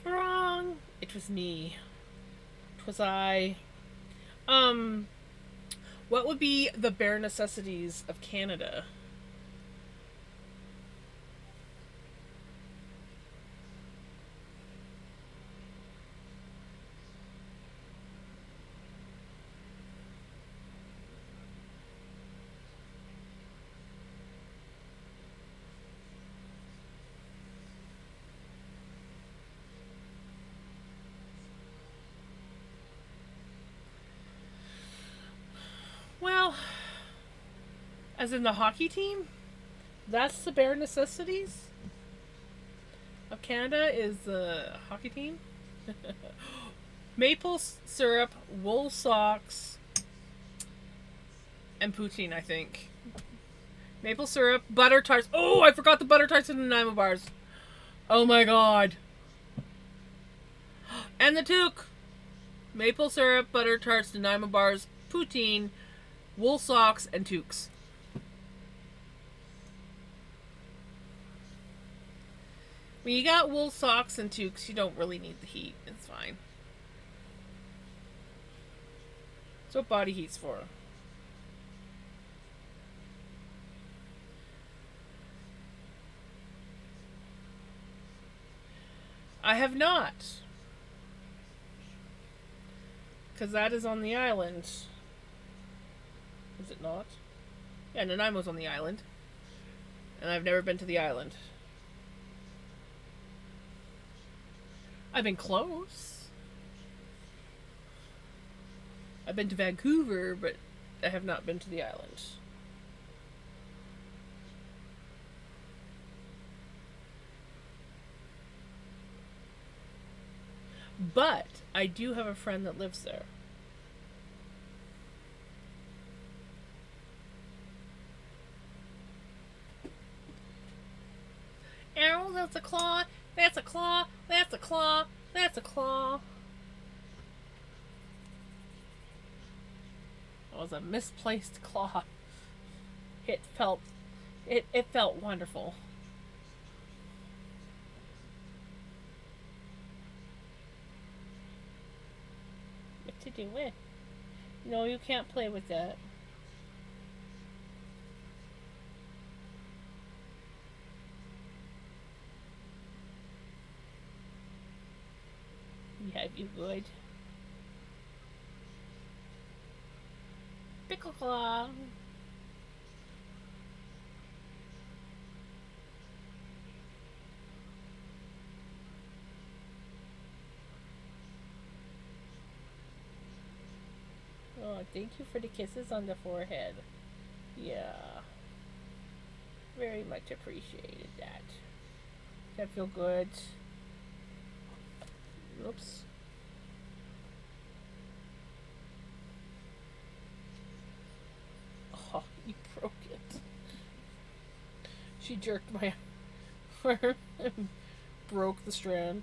Wrong. It was me. It was I. Um, what would be the bare necessities of Canada? Well, as in the hockey team? That's the bare necessities of Canada is the hockey team. Maple syrup, wool socks, and poutine, I think. Maple syrup, butter tarts. Oh, I forgot the butter tarts and the Nanaimo bars. Oh my god. And the toque. Maple syrup, butter tarts, Nanaimo bars, poutine, wool socks, and toques. When you got wool socks and toques, you don't really need the heat. It's fine. That's what body heat's for. I have not. Because that is on the island. Is it not? Yeah, Nanaimo's on the island. And I've never been to the island. I've been close. I've been to Vancouver, but I have not been to the island. But I do have a friend that lives there. Arrow, that's a claw. That's a claw. That's a claw. That's a claw. It was a misplaced claw. It felt wonderful. What to do with? No, you can't play with that. Yeah, You good? Pickle claw. Oh, thank you for the kisses on the forehead. Yeah, very much appreciated that. That feel good. Oops. Oh, you broke it. She jerked my arm and broke the strand.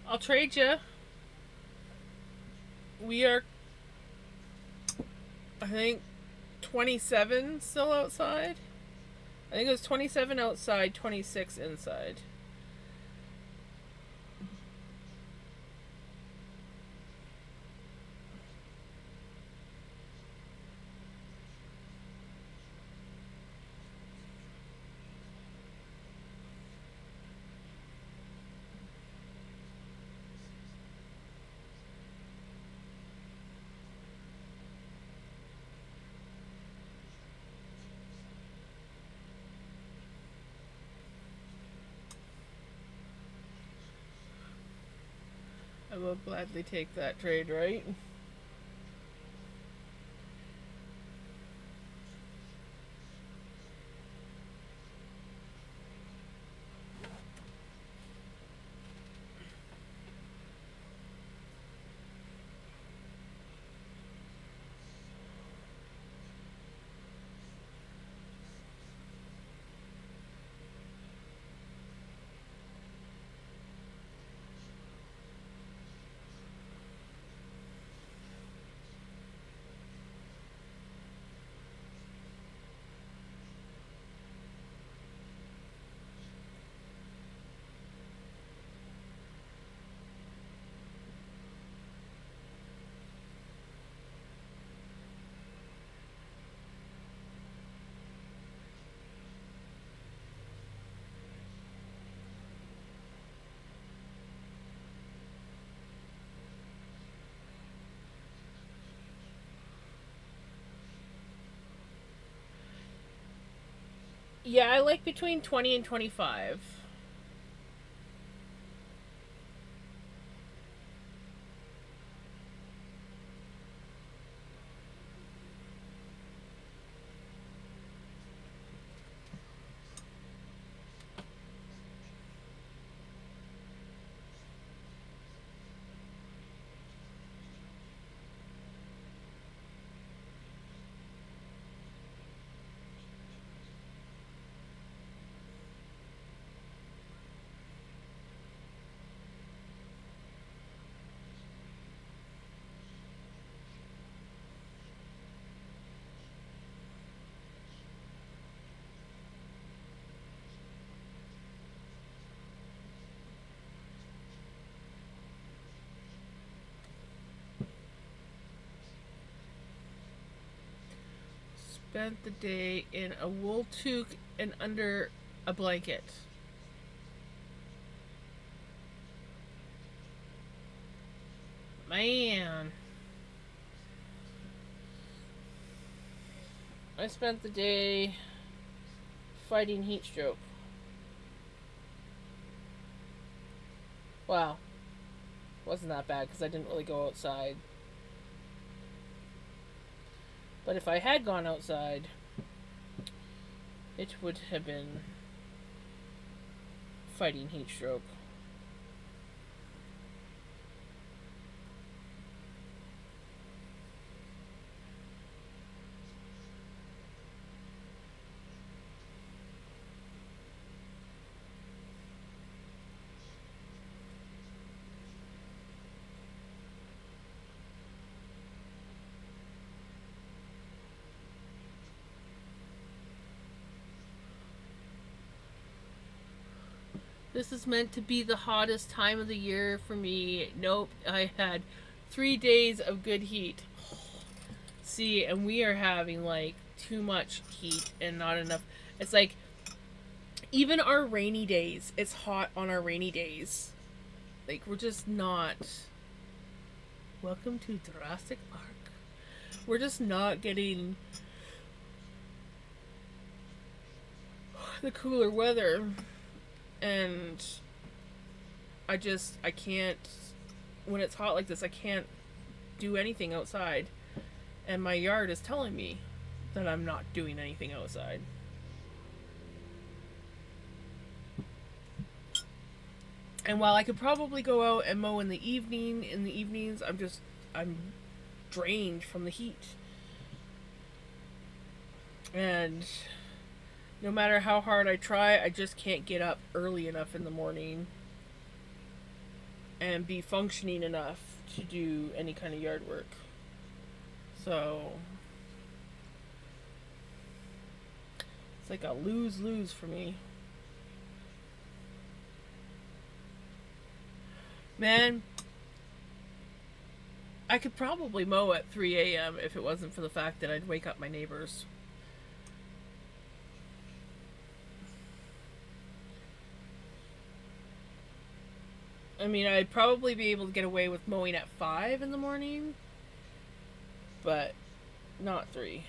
I'll trade you. We are, I think, 27 still outside. I think it was 27 outside, 26 inside. I will gladly take that trade, right? Yeah, I like between 20 and 25. Spent the day in a wool toque and under a blanket. Man. I spent the day fighting heat stroke. Wow. Wasn't that bad because I didn't really go outside. But if I had gone outside, it would have been fighting heat stroke. This is meant to be the hottest time of the year for me. Nope, I had 3 days of good heat. See, and we are having like too much heat and not enough. It's like even our rainy days, it's hot on our rainy days. Like we're just not. Welcome to Jurassic Park. We're just not getting the cooler weather. And I can't, when it's hot like this, I can't do anything outside. And my yard is telling me that I'm not doing anything outside. And while I could probably go out and mow in the evenings, I'm drained from the heat. And no matter how hard I try, I just can't get up early enough in the morning and be functioning enough to do any kind of yard work. So it's like a lose-lose for me. Man, I could probably mow at 3 a.m. if it wasn't for the fact that I'd wake up my neighbors. I mean, I'd probably be able to get away with mowing at 5 in the morning, but not 3.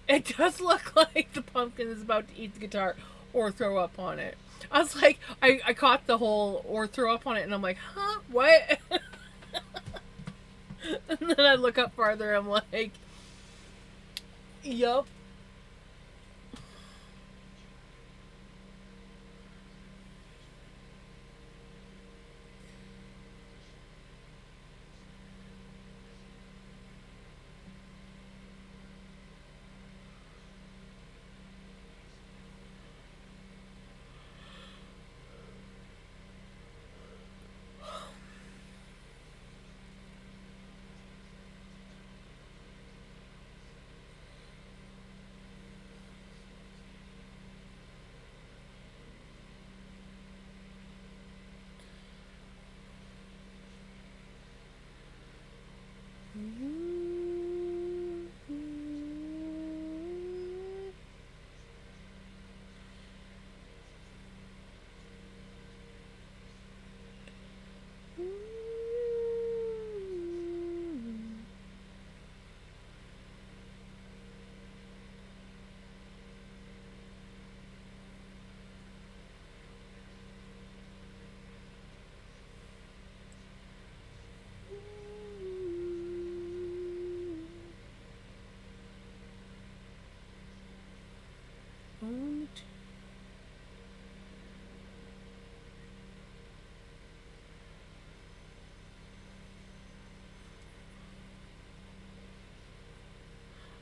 It does look like the pumpkin is about to eat the guitar or throw up on it. I was like, I caught the whole or throw up on it, and I'm like, huh? What? And then I look up farther, I'm like, yup.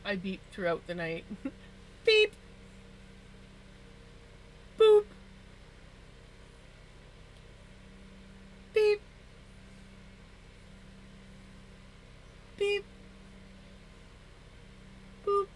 I beep throughout the night. Beep, boop, beep, beep, boop.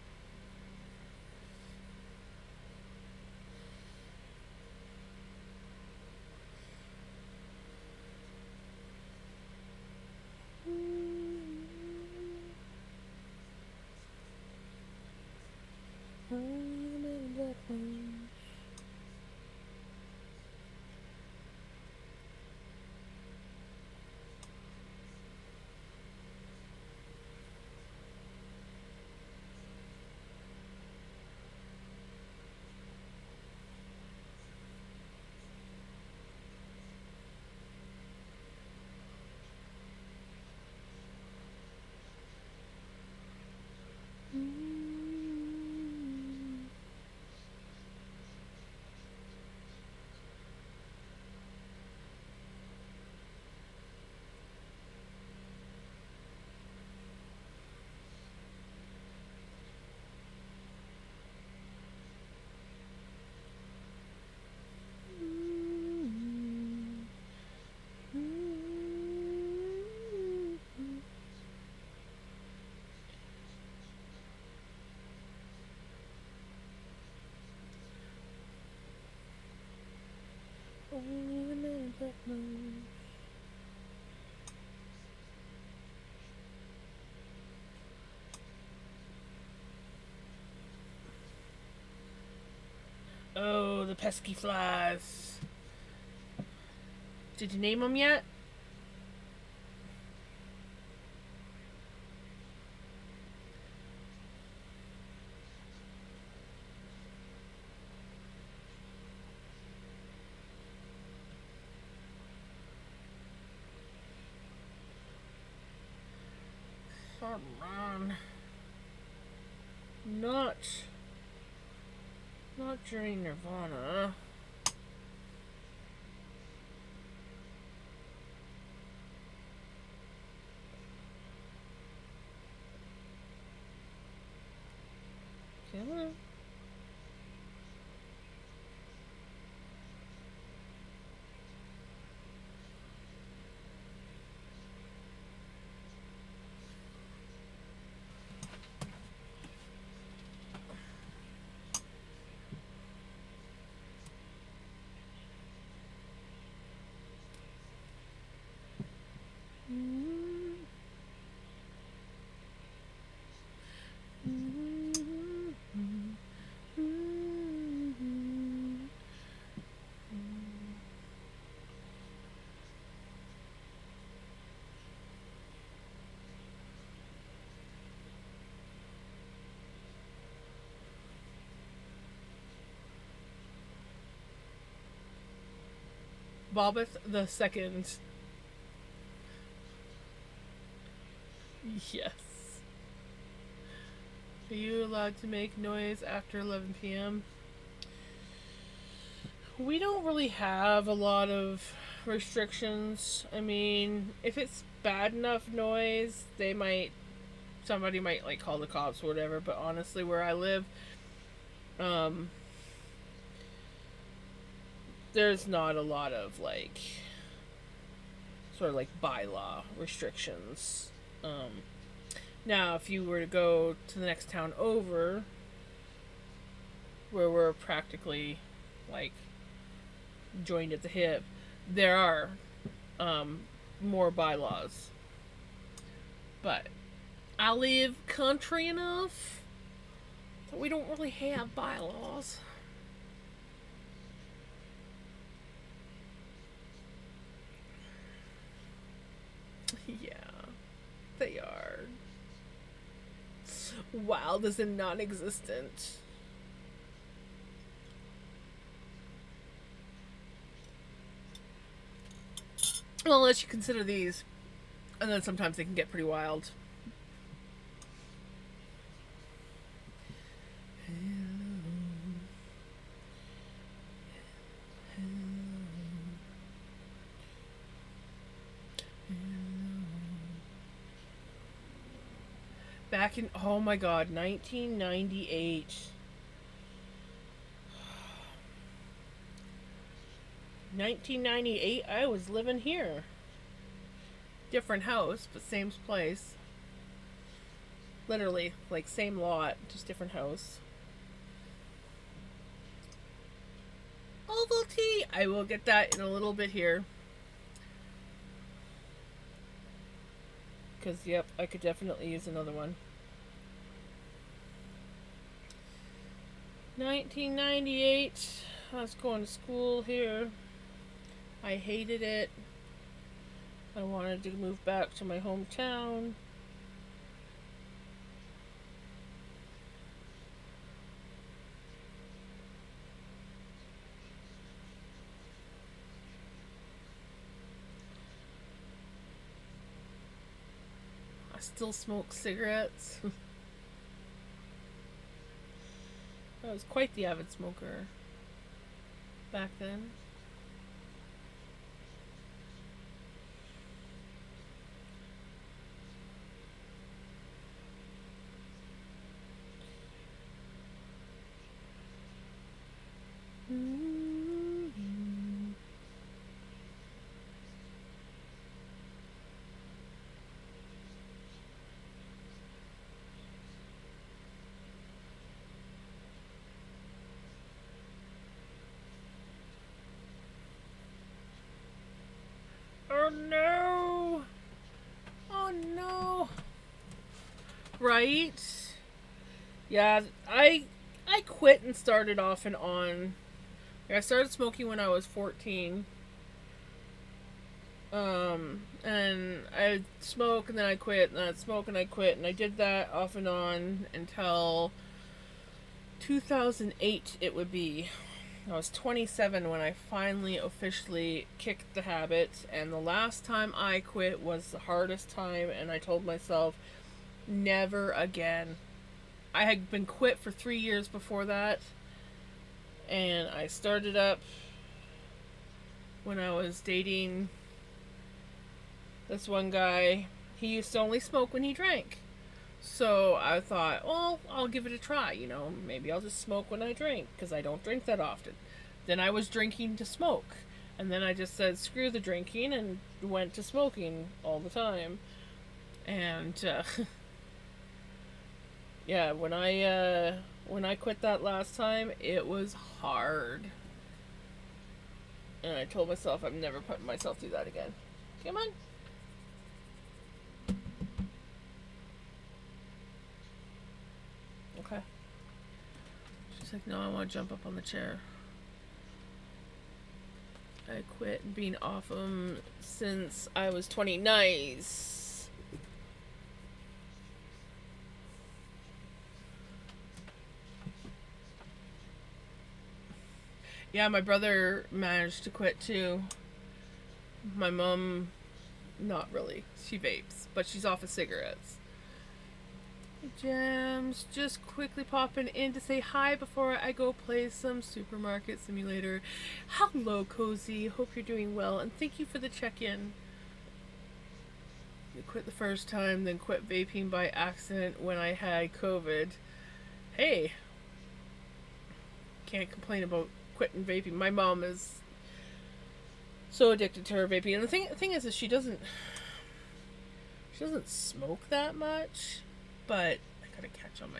Oh, the pesky flies. Did you name them yet? Come on. Not during Nirvana. Come on. Bobbeth the Second. Yes. Are you allowed to make noise after 11 p.m.? We don't really have a lot of restrictions. I mean, if it's bad enough noise, somebody might like call the cops or whatever, but honestly where I live, um there's not a lot of like sort of like bylaw restrictions. Now, if you were to go to the next town over, where we're practically like joined at the hip, there are more bylaws. But I live country enough that we don't really have bylaws. Yeah, they are. Wild as in non existent. Well, unless you consider these. And then sometimes they can get pretty wild. Back in, oh my god, 1998. 1998, I was living here. Different house, but same place. Literally, like same lot, just different house. Ovaltine! I will get that in a little bit here. Because, yep, I could definitely use another one. 1998, I was going to school here. I hated it. I wanted to move back to my hometown. I still smoke cigarettes. I was quite the avid smoker back then. Oh no! Oh no! Right? Yeah, I quit and started off and on I started smoking when I was 14. And I'd smoke and then I'd quit, and I'd smoke and I'd quit, and I did that off and on until 2008, it would be. I was 27 when I finally officially kicked the habit, and the last time I quit was the hardest time, and I told myself, never again. I had been quit for 3 years before that, and I started up when I was dating this one guy. He used to only smoke when he drank. So I thought, well, I'll give it a try. Maybe I'll just smoke when I drink because I don't drink that often. Then I was drinking to smoke. And then I just said, screw the drinking, and went to smoking all the time. And yeah, when I quit that last time, it was hard. And I told myself I'm never putting myself through that again. Come on. Okay. She's like, no, I want to jump up on the chair. I quit being off them since I was 20. Nice. Yeah, my brother managed to quit too. My mom, not really. She vapes, but she's off of cigarettes. Gems, just quickly popping in to say hi before I go play some Supermarket Simulator. Hello, Cozy. Hope you're doing well, and thank you for the check-in. You quit the first time, then quit vaping by accident when I had COVID. Hey, can't complain about quitting vaping. My mom is so addicted to her vaping, and the thing is she doesn't smoke that much. But I gotta catch on my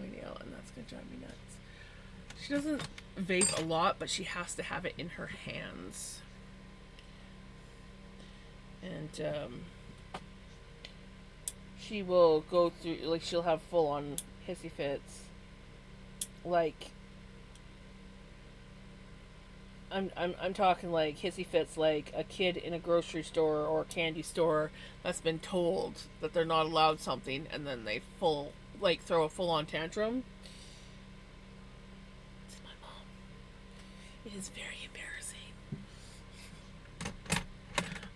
nail, and that's gonna drive me nuts. She doesn't vape a lot, but she has to have it in her hands. And she will go through, like, she'll have full on hissy fits. Like, I'm talking like hissy fits, like a kid in a grocery store or a candy store that's been told that they're not allowed something, and then they throw a full on tantrum. It's my mom. It is very embarrassing.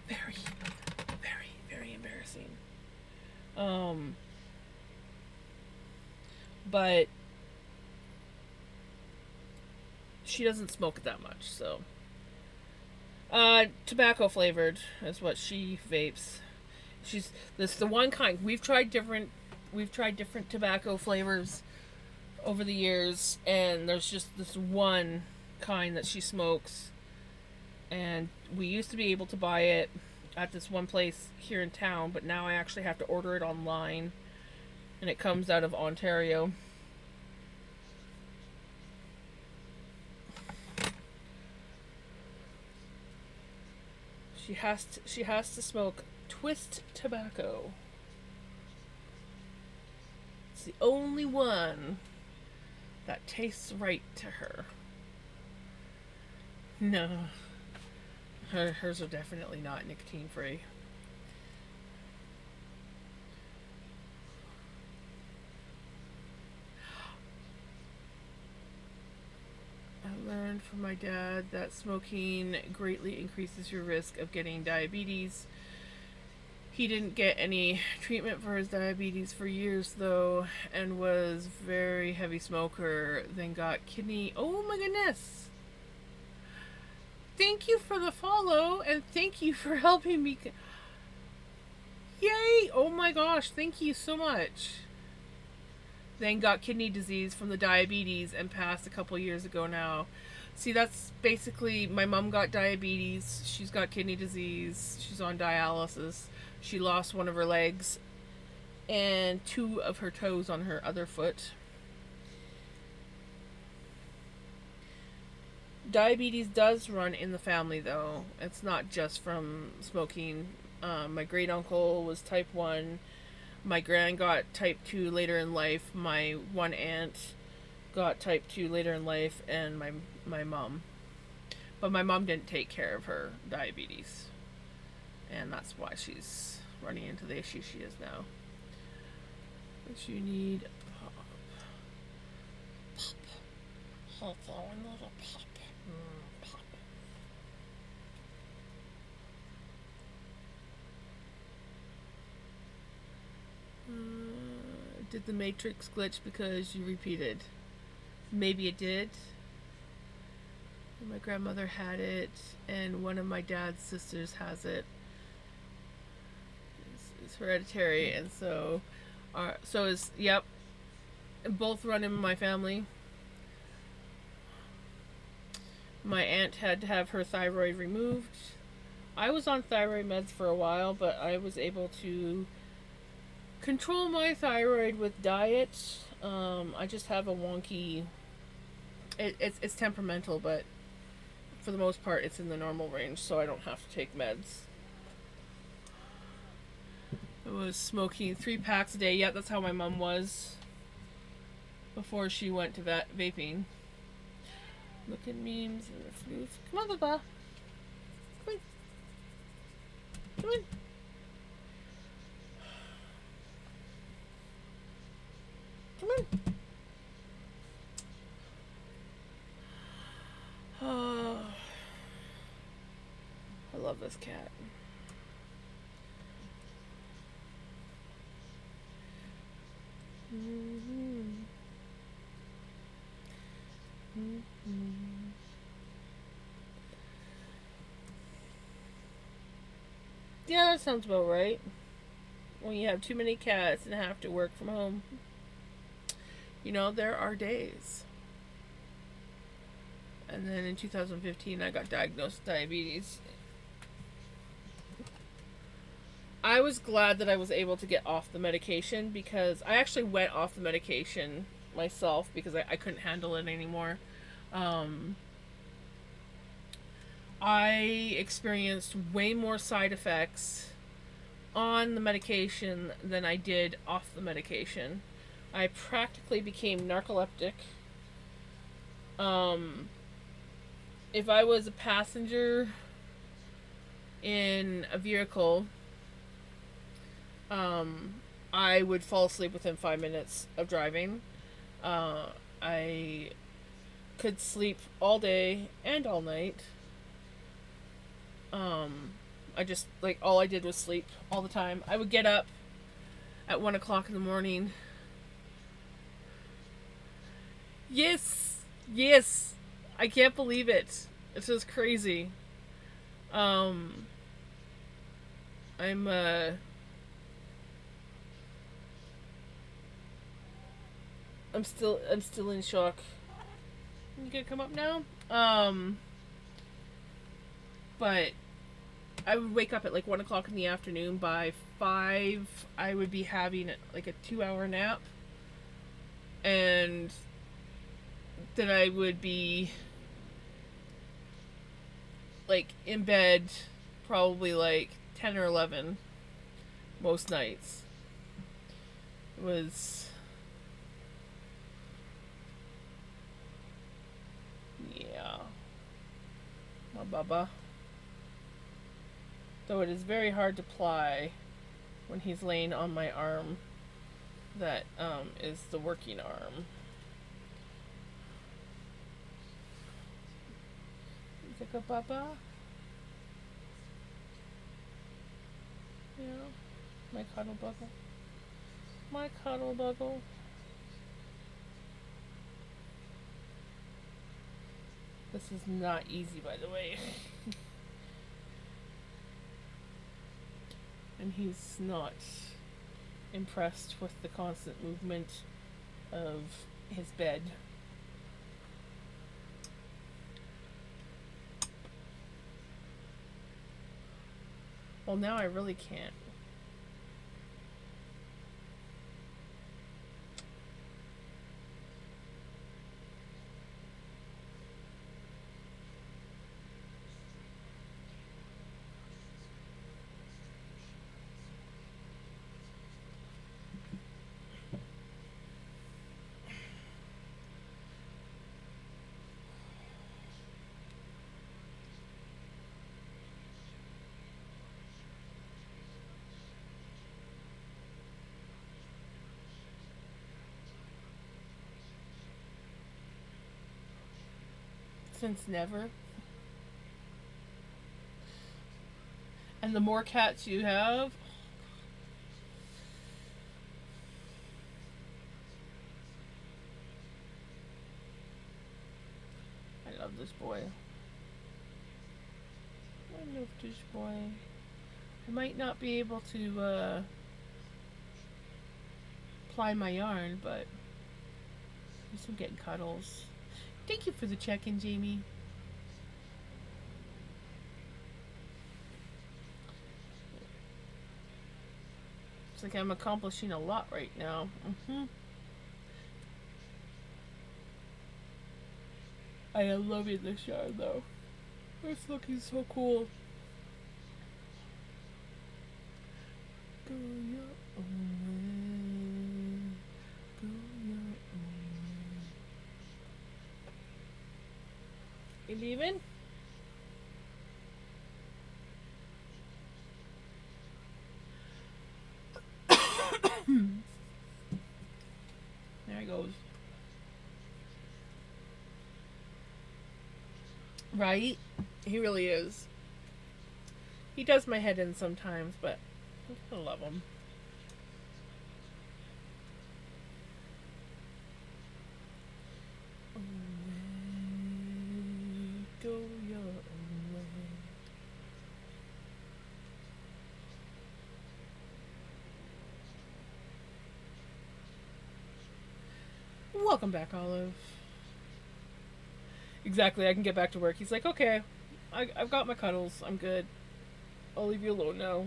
Very, very, very embarrassing. But she doesn't smoke it that much, so. Tobacco flavored is what she vapes. She's this the one kind. We've tried different tobacco flavors over the years, and there's just this one kind that she smokes. And we used to be able to buy it at this one place here in town, but now I actually have to order it online, and it comes out of Ontario. She has to smoke twist tobacco. It's the only one that tastes right to her. No. Hers are definitely not nicotine free. I learned from my dad that smoking greatly increases your risk of getting diabetes. He didn't get any treatment for his diabetes for years, though, and was very heavy smoker, then got kidney... Oh my goodness! Thank you for the follow, and thank you for helping me... Yay! Oh my gosh, thank you so much. Then got kidney disease from the diabetes and passed a couple years ago now. See, that's basically... My mom got diabetes, she's got kidney disease, she's on dialysis. She lost one of her legs and 2 of her toes on her other foot. Diabetes does run in the family, though. It's not just from smoking. My great uncle was type 1. My gran got type 2 later in life. My one aunt got type 2 later in life, and my mom. But my mom didn't take care of her diabetes. And that's why she's running into the issue she is now. But you need pop. Pop. Oh, another pop. Pop. Did the Matrix glitch because you repeated? Maybe it did. My grandmother had it, and one of my dad's sisters has it. It's hereditary, and so is yep. Both run in my family. My aunt had to have her thyroid removed. I was on thyroid meds for a while, but I was able to control my thyroid with diet. I just have a wonky. It's temperamental, but for the most part, it's in the normal range, so I don't have to take meds. I was smoking 3 packs a day. Yeah, that's how my mom was before she went to vaping. Look at memes and the floof. Come on, Baba. Come on. Come on. Come on. Oh, I love this cat. Yeah, that sounds about right. When you have too many cats and have to work from home. You know, there are days. And then in 2015, I got diagnosed with diabetes. I was glad that I was able to get off the medication, because I actually went off the medication myself because I couldn't handle it anymore. I experienced way more side effects on the medication than I did off the medication. I practically became narcoleptic. If I was a passenger in a vehicle, I would fall asleep within 5 minutes of driving. I could sleep all day and all night. I just, like, all I did was sleep all the time. I would get up at 1 o'clock in the morning. Yes! Yes! I can't believe it. It's just crazy. I'm still in shock. You gonna come up now? But I would wake up at like 1 o'clock in the afternoon. By 5, I would be having like a 2-hour nap. And then I would be like in bed probably like 10 or 11 most nights. It was, yeah, my baba. Though it is very hard to ply when he's laying on my arm that is the working arm. Is it a baba? Yeah. My cuddle buckle. My cuddle buckle. This is not easy, by the way. And he's not impressed with the constant movement of his bed. Well, now I really can't. Since never. And the more cats you have, I love this boy. I love this boy. I might not be able to ply my yarn, but at least I'm getting cuddles. Thank you for the check-in, Jamie. It's like I'm accomplishing a lot right now. I am loving this yarn though. It's looking so cool. Go your own way. Go your own way. You leaving? There he goes. Right? He really is. He does my head in sometimes, but I love him. Go your own way. Welcome back, Olive. Exactly, I can get back to work. He's like, okay, I've got my cuddles. I'm good. I'll leave you alone now.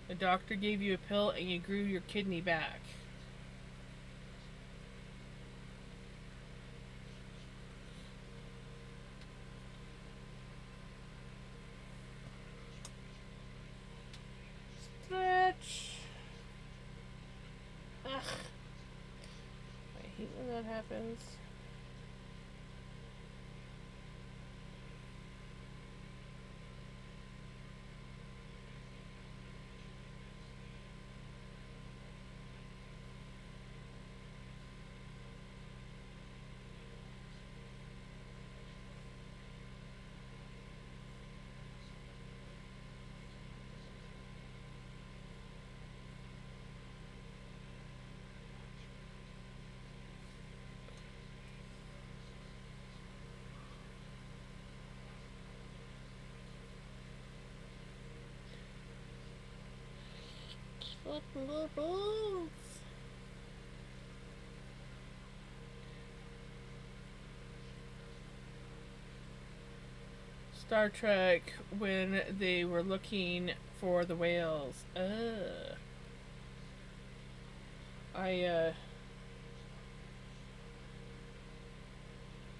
The doctor gave you a pill and you grew your kidney back. Stretch. Ugh. I hate when that happens. Star Trek when they were looking for the whales. I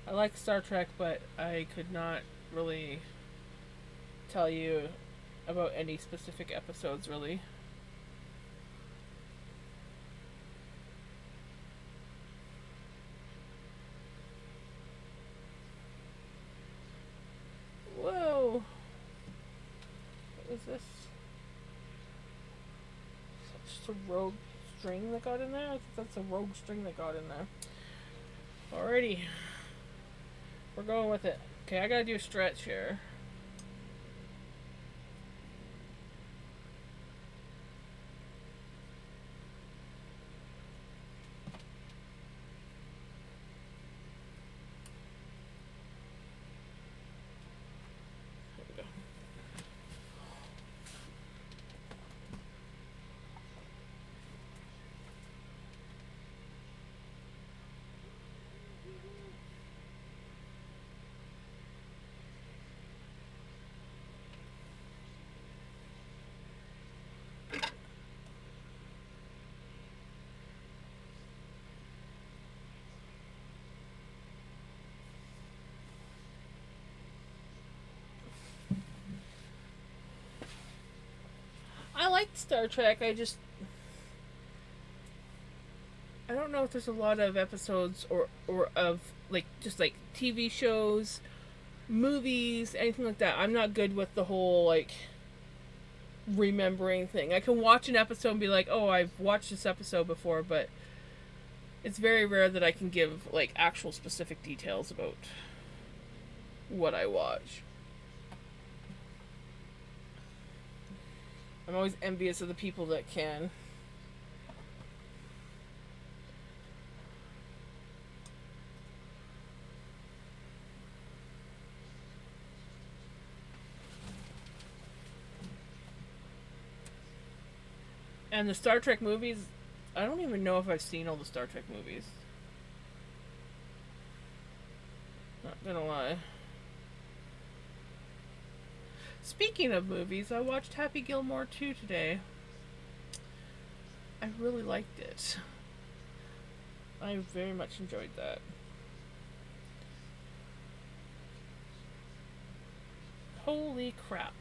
I like Star Trek, but I could not really tell you about any specific episodes really. Whoa. What is this? Just a rogue string that got in there? I think that's a rogue string that got in there. Alrighty. We're going with it. Okay, I gotta do a stretch here. liked Star Trek. I don't know if there's a lot of episodes or of like just like TV shows, movies, anything like that. I'm not good with the whole like remembering thing. I can watch an episode and be like, "Oh, I've watched this episode before," but it's very rare that I can give like actual specific details about what I watch. I'm always envious of the people that can. And the Star Trek movies, I don't even know if I've seen all the Star Trek movies. Not gonna lie. Speaking of movies, I watched Happy Gilmore 2 today. I really liked it. I very much enjoyed that. Holy crap.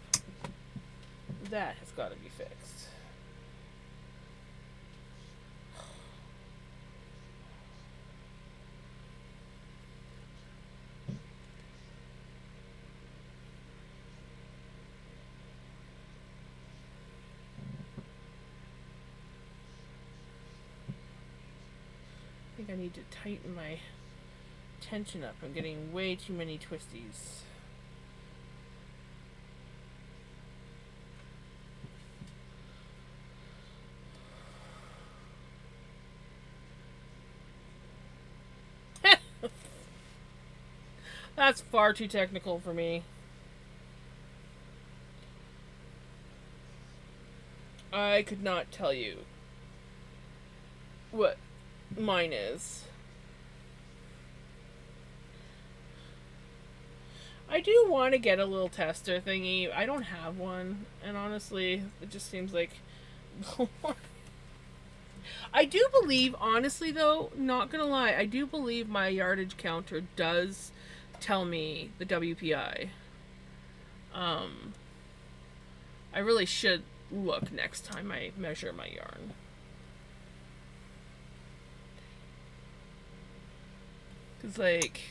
That has got to be fixed. I think I need to tighten my tension up. I'm getting way too many twisties. That's far too technical for me. I could not tell you what mine is. I do want to get a little tester thingy. I don't have one, and honestly, it just seems like. I do believe, honestly, though, not gonna lie, I do believe my yardage counter does tell me the WPI. I really should look next time I measure my yarn. Cause like,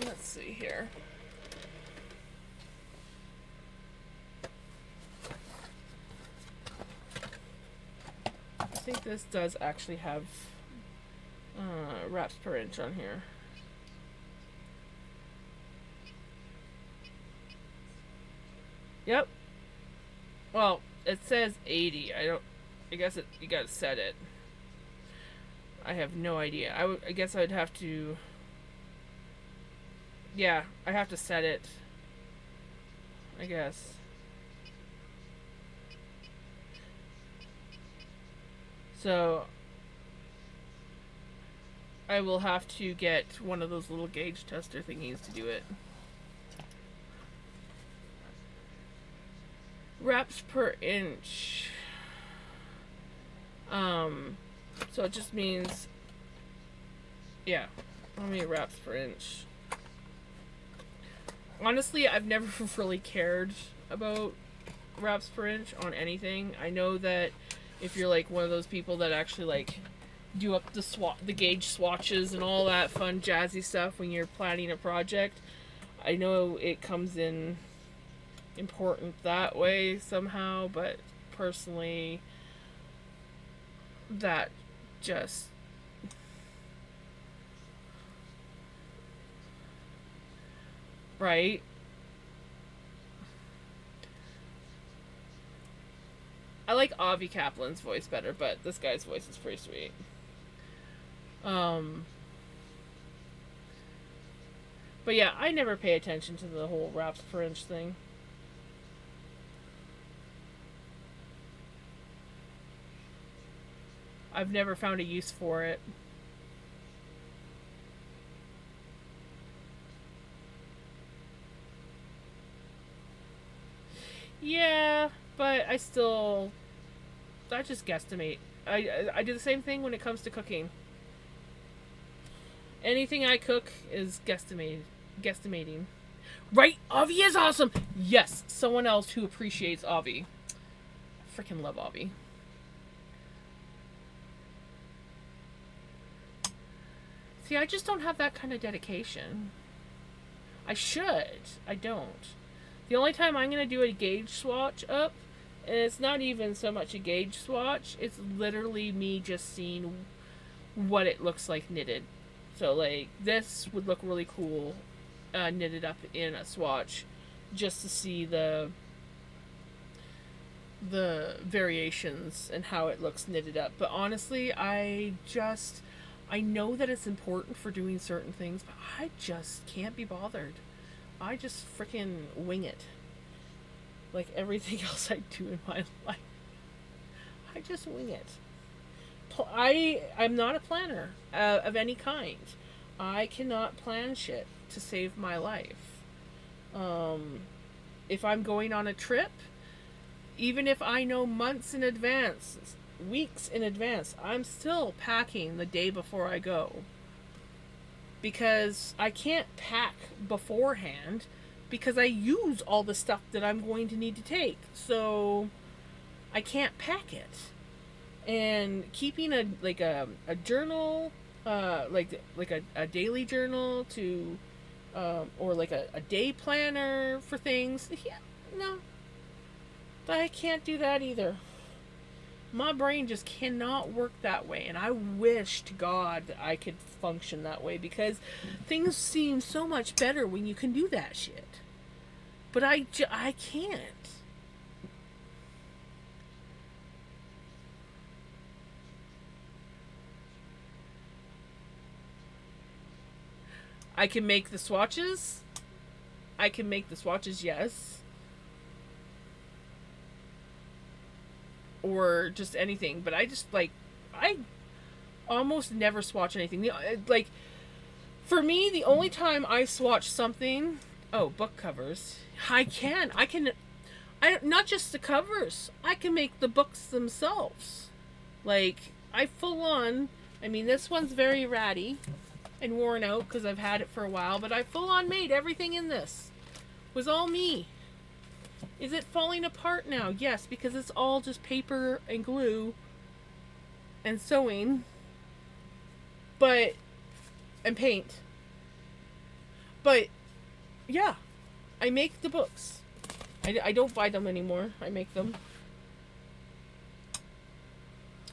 let's see here. I think this does actually have wraps per inch on here. Yep. Well, it says 80. I guess you gotta set it. I have no idea. I guess I'd have to. Yeah, I have to set it. I guess. So I will have to get one of those little gauge tester thingies to do it. Wraps per inch. So it just means, yeah, how many wraps per inch? Honestly, I've never really cared about wraps per inch on anything. I know that if you're like one of those people that actually like do up the gauge swatches and all that fun jazzy stuff when you're planning a project, I know it comes in important that way somehow, but personally, that just right. I like Avi Kaplan's voice better, but this guy's voice is pretty sweet. But yeah, I never pay attention to the whole wraps per inch thing. I've never found a use for it. Yeah, but I just guesstimate. I do the same thing when it comes to cooking. Anything I cook is guesstimating. Right? Avi is awesome. Yes, someone else who appreciates Avi. Freaking love Avi. See, I just don't have that kind of dedication. I should. I don't. The only time I'm going to do a gauge swatch up, and it's not even so much a gauge swatch, it's literally me just seeing what it looks like knitted. So, like, this would look really cool knitted up in a swatch just to see the variations and how it looks knitted up. But honestly, I know that it's important for doing certain things, but I just can't be bothered. I just freaking wing it. Like everything else I do in my life. I just wing it. I'm not a planner of any kind. I cannot plan shit to save my life. If I'm going on a trip, even if I know months in advance, weeks in advance, I'm still packing the day before I go. Because I can't pack beforehand because I use all the stuff that I'm going to need to take. So I can't pack it. And keeping a journal, like a daily journal to or like a day planner for things. Yeah, no. I can't do that either. My brain just cannot work that way, and I wish to God that I could function that way because things seem so much better when you can do that shit. But I can't. I can make the swatches. Yes. Or just anything, but I almost never swatch anything. Like, for me, the only time I swatch something, book covers. I can, not just the covers. I can make the books themselves. Like, I full on. I mean, this one's very ratty and worn out because I've had it for a while, but I full on made everything in this. It was all me. Is it falling apart now? Yes, because it's all just paper and glue and sewing, but and paint. But yeah, I make the books. I don't buy them anymore. I make them.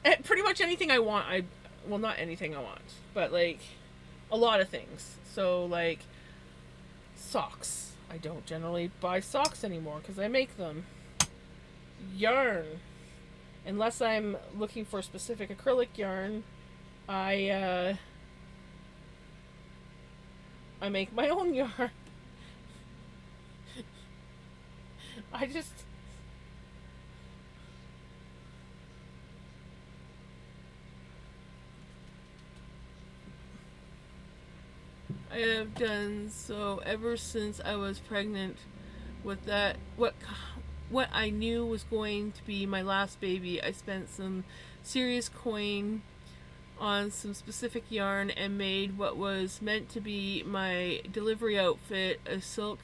And pretty much anything I want. Well, not anything I want, but like a lot of things. So like socks. I don't generally buy socks anymore because I make them. Yarn. Unless I'm looking for specific acrylic yarn, I make my own yarn. I just I have done so ever since I was pregnant with that what I knew was going to be my last baby. I spent some serious coin on some specific yarn and made what was meant to be my delivery outfit, a silk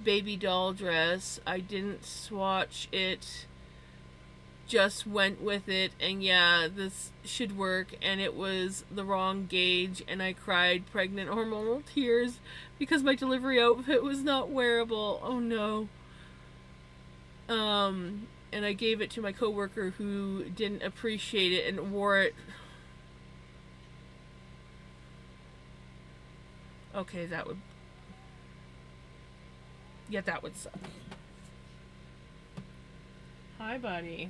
baby doll dress. I didn't swatch it, just went with it, and yeah, this should work, and it was the wrong gauge, and I cried pregnant hormonal tears because my delivery outfit was not wearable. Oh no. And I gave it to my coworker who didn't appreciate it and wore it. Okay, that would suck. Hi, buddy.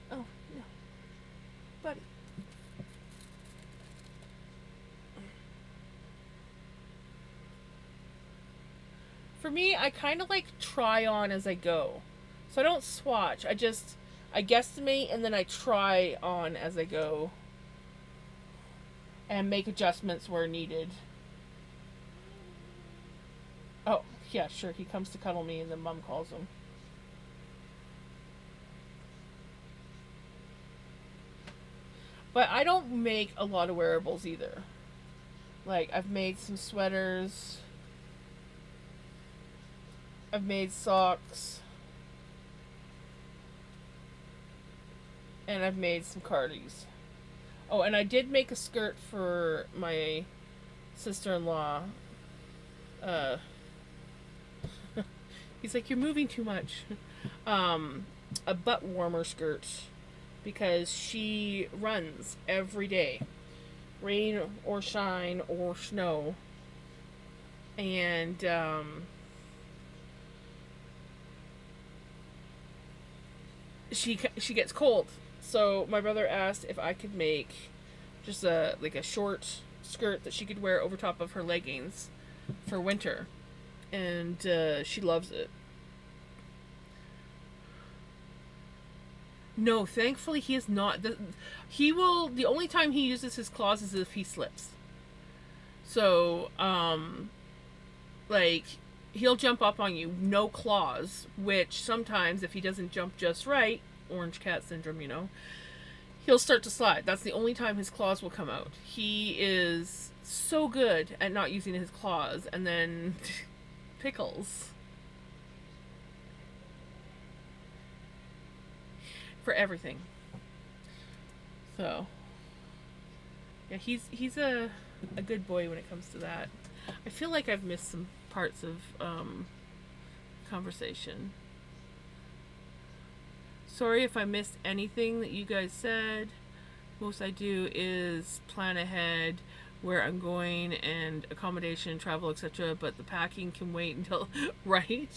Oh, no. Buddy. For me, I kind of like try on as I go. So I don't swatch. I guesstimate and then I try on as I go. And make adjustments where needed. Oh, yeah, sure. He comes to cuddle me and then Mom calls him. But I don't make a lot of wearables either. Like, I've made some sweaters, I've made socks, and I've made some cardies. Oh, and I did make a skirt for my sister-in-law. Uh, he's like, "You're moving too much." um, a butt warmer skirt because she runs every day, rain or shine or snow, and she gets cold. So my brother asked if I could make just a short skirt that she could wear over top of her leggings for winter, and she loves it. No, thankfully he is not. He will. The only time he uses his claws is if he slips. So, like, he'll jump up on you, no claws. Which sometimes, if he doesn't jump just right, orange cat syndrome, he'll start to slide. That's the only time his claws will come out. He is so good at not using his claws, and then pickles for everything. So yeah, he's a good boy when it comes to that. I feel like I've missed some parts of conversation. Sorry if I missed anything that you guys said. Most I do is plan ahead where I'm going and accommodation, travel, etc. But the packing can wait until right.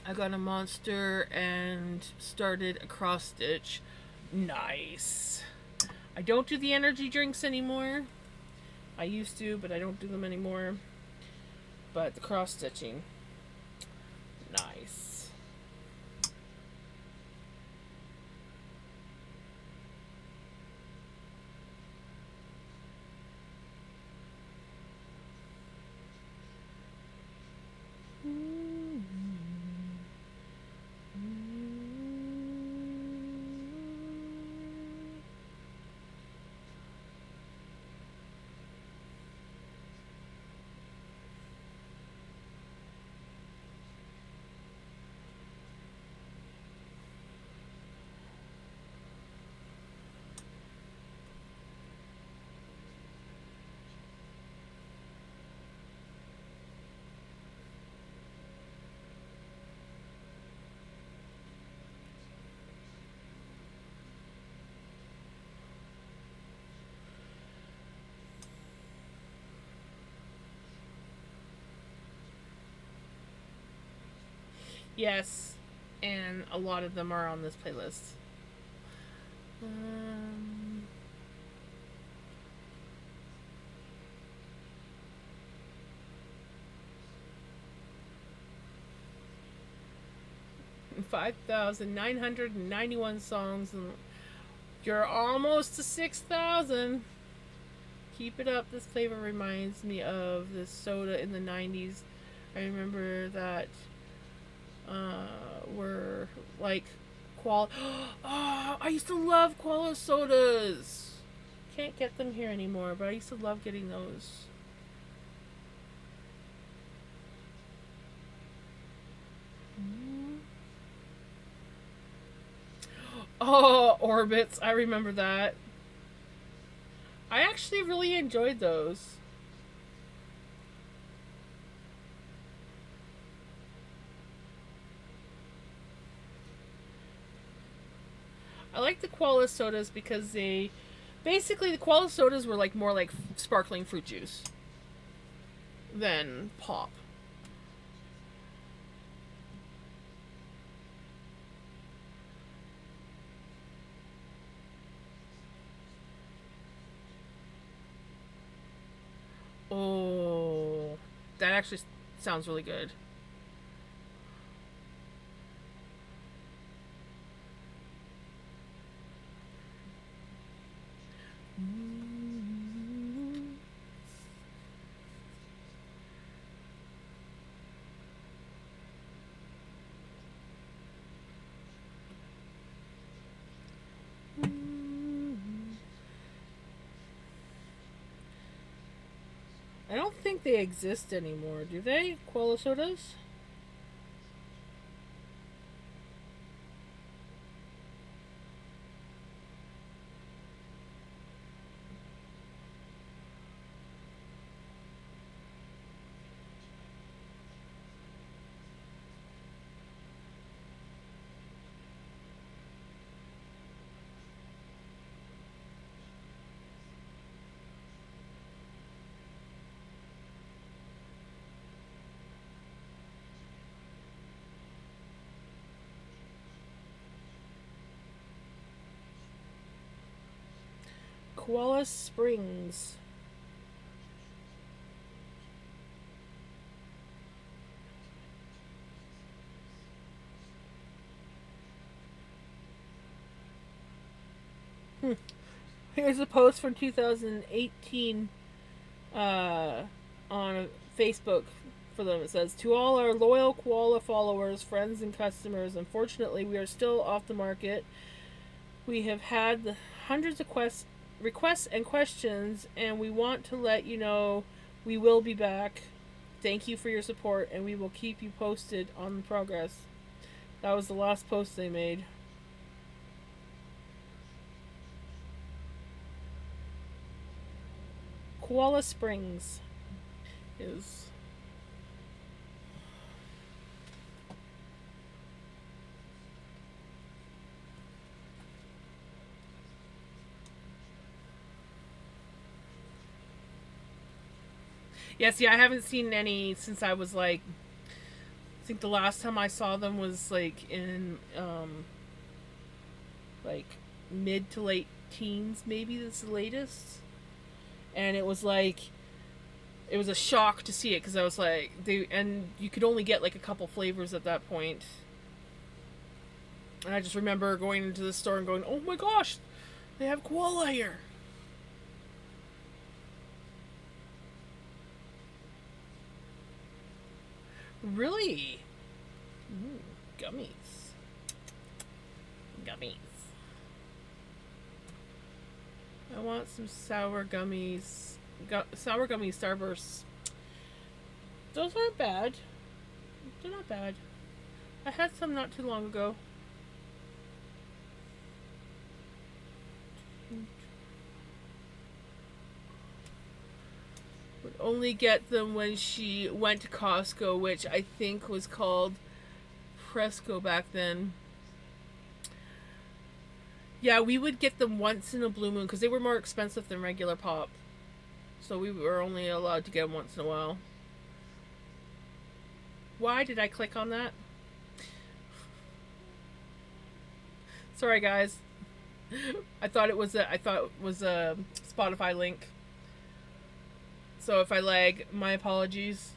I got a monster and started a cross stitch. Nice. I don't do the energy drinks anymore. I used to, but I don't do them anymore. But the cross stitching, nice. Yes, and a lot of them are on this playlist. Um, 5,991 songs, and you're almost to 6,000. Keep it up. This flavor reminds me of this soda in the 90s. I remember that were like Qual. Oh, I used to love Qualis sodas. Can't get them here anymore, but I used to love getting those. Oh, Orbits. I remember that. I actually really enjoyed those. I like the Qualis sodas because they basically the Qualis sodas were like more like sparkling fruit juice than pop. Oh, that actually sounds really good. I don't think they exist anymore, do they? Koala sodas? Koala Springs. Here's a post from 2018 uh, on Facebook for them. It says, "To all our loyal koala followers, friends, and customers, unfortunately, we are still off the market. We have had hundreds of requests and questions, and we want to let you know we will be back. Thank you for your support, and we will keep you posted on the progress." That was the last post they made. Koala Springs is. Yeah, see, I haven't seen any since I was like, I think the last time I saw them was like in like mid to late teens, maybe that's the latest. And it was like, it was a shock to see it because I was like, and you could only get like a couple flavors at that point. And I just remember going into the store and going, "Oh my gosh, they have koala here." Really? Ooh, gummies. Gummies. I want some sour gummies. Sour gummy starbursts. Those aren't bad. They're not bad. I had some not too long ago. Would only get them when she went to Costco, which I think was called Fresco back then. Yeah, we would get them once in a blue moon because they were more expensive than regular pop. So we were only allowed to get them once in a while. Why did I click on that? Sorry, guys. I thought it was a Spotify link. So if I lag, my apologies.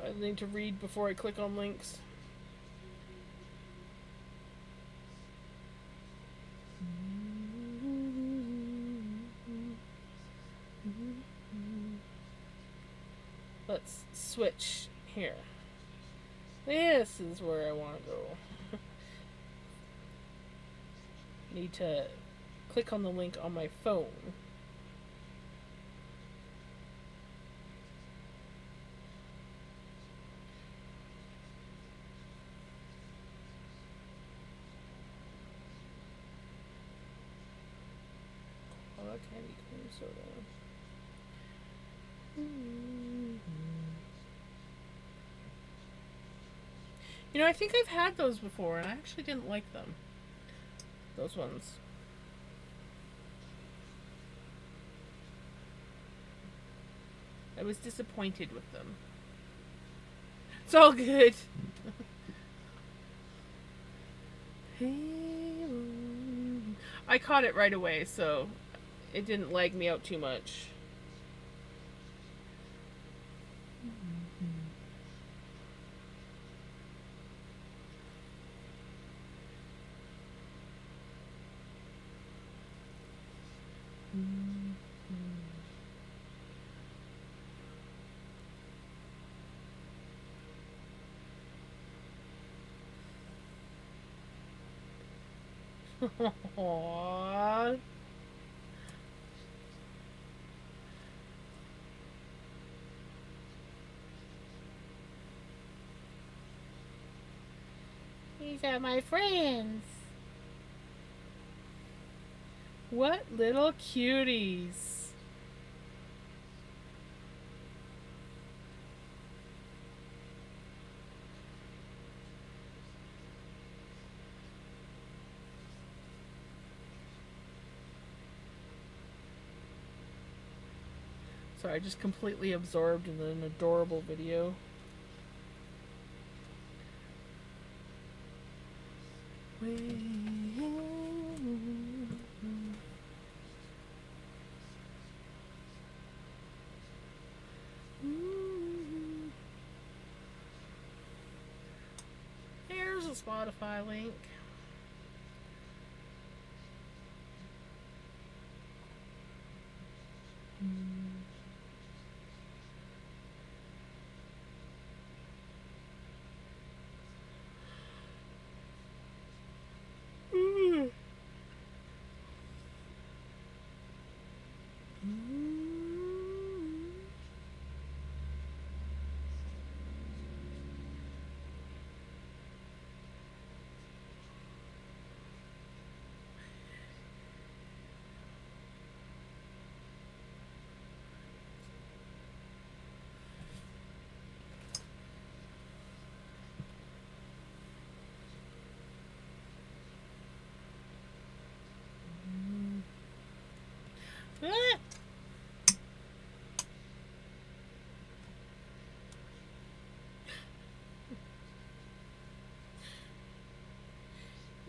I need to read before I click on links. Let's switch here. This is where I want to go. Need to click on the link on my phone. Candy cream soda. You know, I think I've had those before, and I actually didn't like them. Those ones. I was disappointed with them. It's all good. I caught it right away, so it didn't lag me out too much. Aww. These are my friends. What little cuties. Sorry, I just completely absorbed in an adorable video. Here's a Spotify link.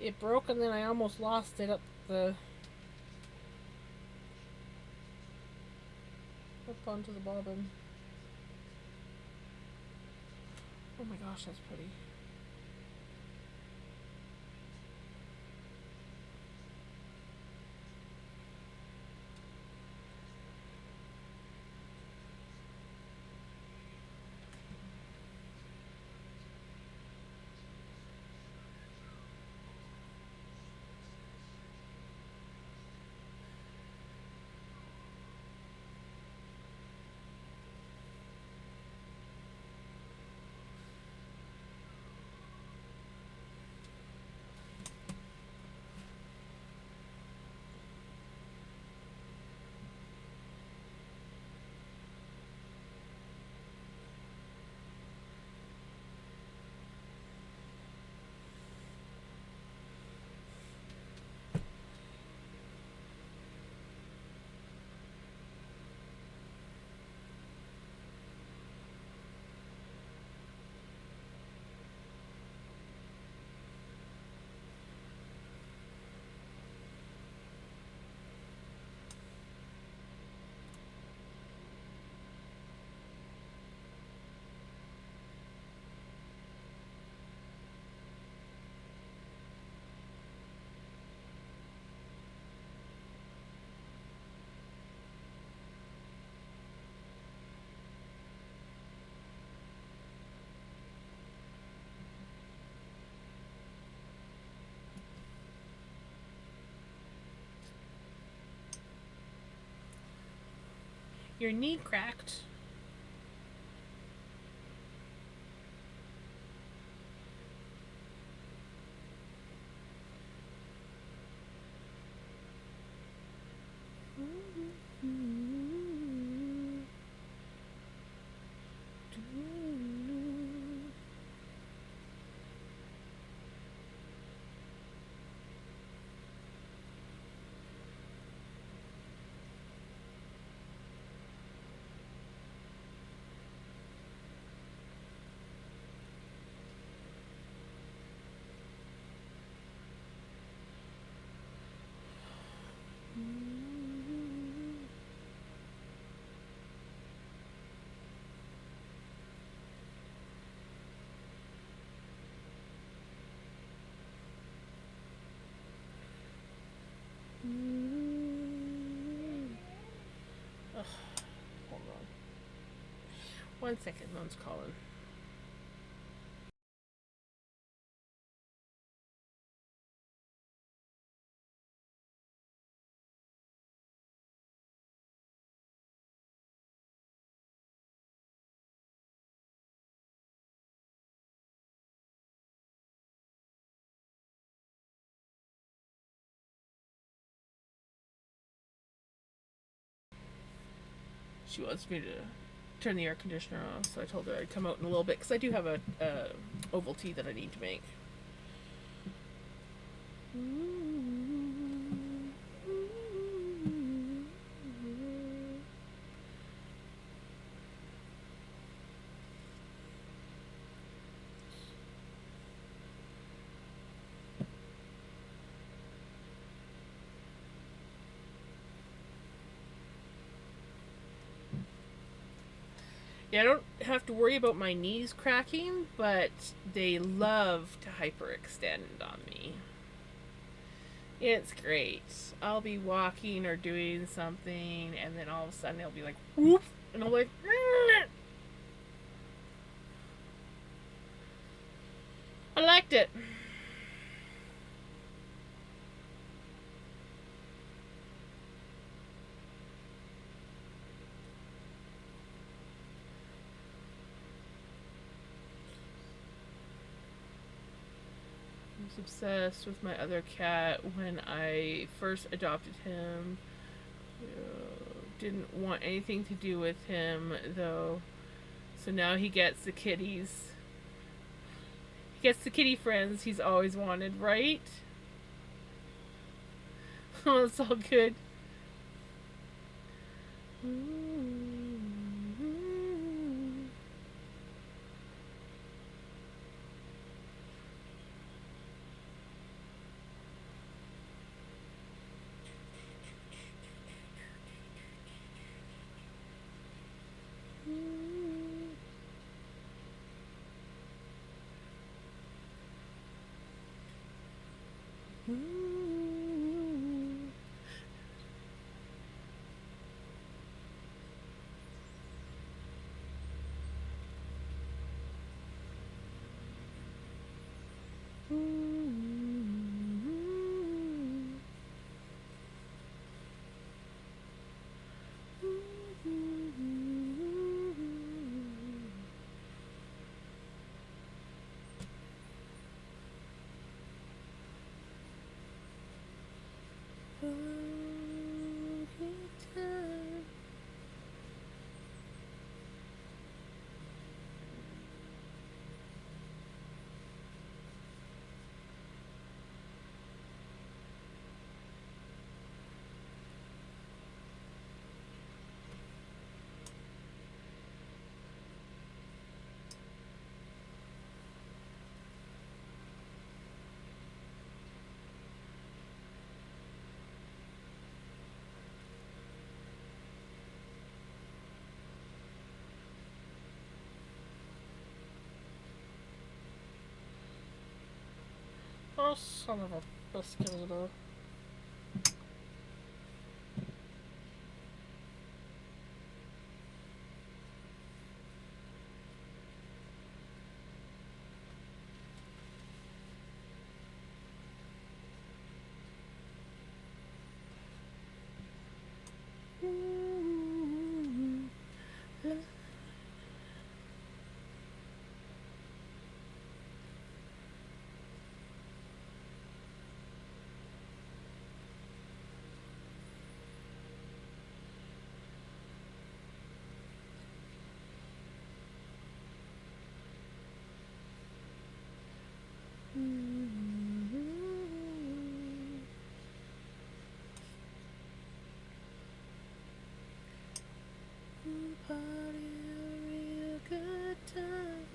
It broke and then I almost lost it up onto the bobbin. Oh my gosh, that's pretty. Your knee cracked. One second, Mom's calling. She wants me to turn the air conditioner on, so I told her I'd come out in a little bit because I do have a Ovaltine that I need to make. Yeah, I don't have to worry about my knees cracking, but they love to hyperextend on me. It's great. I'll be walking or doing something, and then all of a sudden they'll be like, whoop, and I'm like, I liked it. I was obsessed with my other cat when I first adopted him. Didn't want anything to do with him, though. So now he gets the kitties. He gets the kitty friends he's always wanted, right? Oh, it's all good. Oh, son of a biscuit. Party a real good time.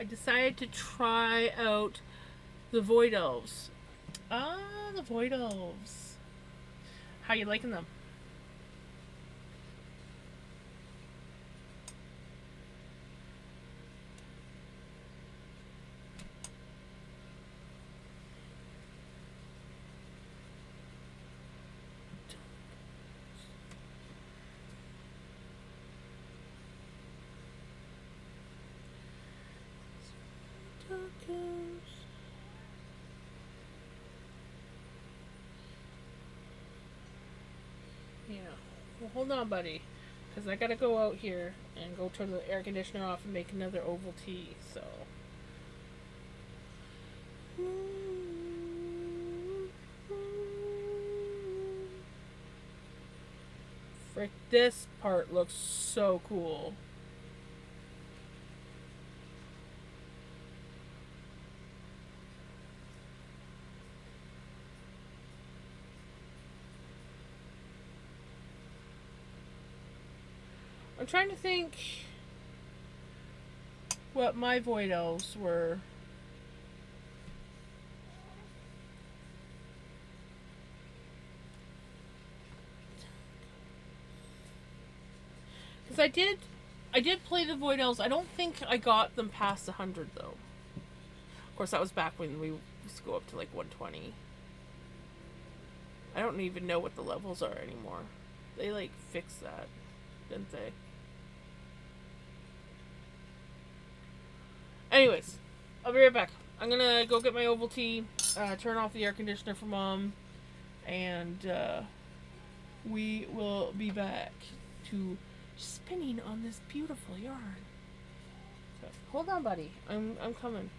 I decided to try out the Void Elves. Ah, the Void Elves. How you liking them? Yeah. Well, hold on, buddy. Because I gotta go out here and go turn the air conditioner off and make another oval tea, so. Frick, this part looks so cool. I'm trying to think what my Void Elves were. Because I did play the Void Elves. I don't think I got them past 100 though. Of course, that was back when we used to go up to like 120. I don't even know what the levels are anymore. They like fixed that, didn't they? Anyways, I'll be right back. I'm gonna go get my Ovaltine, turn off the air conditioner for Mom, and we will be back to spinning on this beautiful yarn. So, hold on, buddy. I'm coming.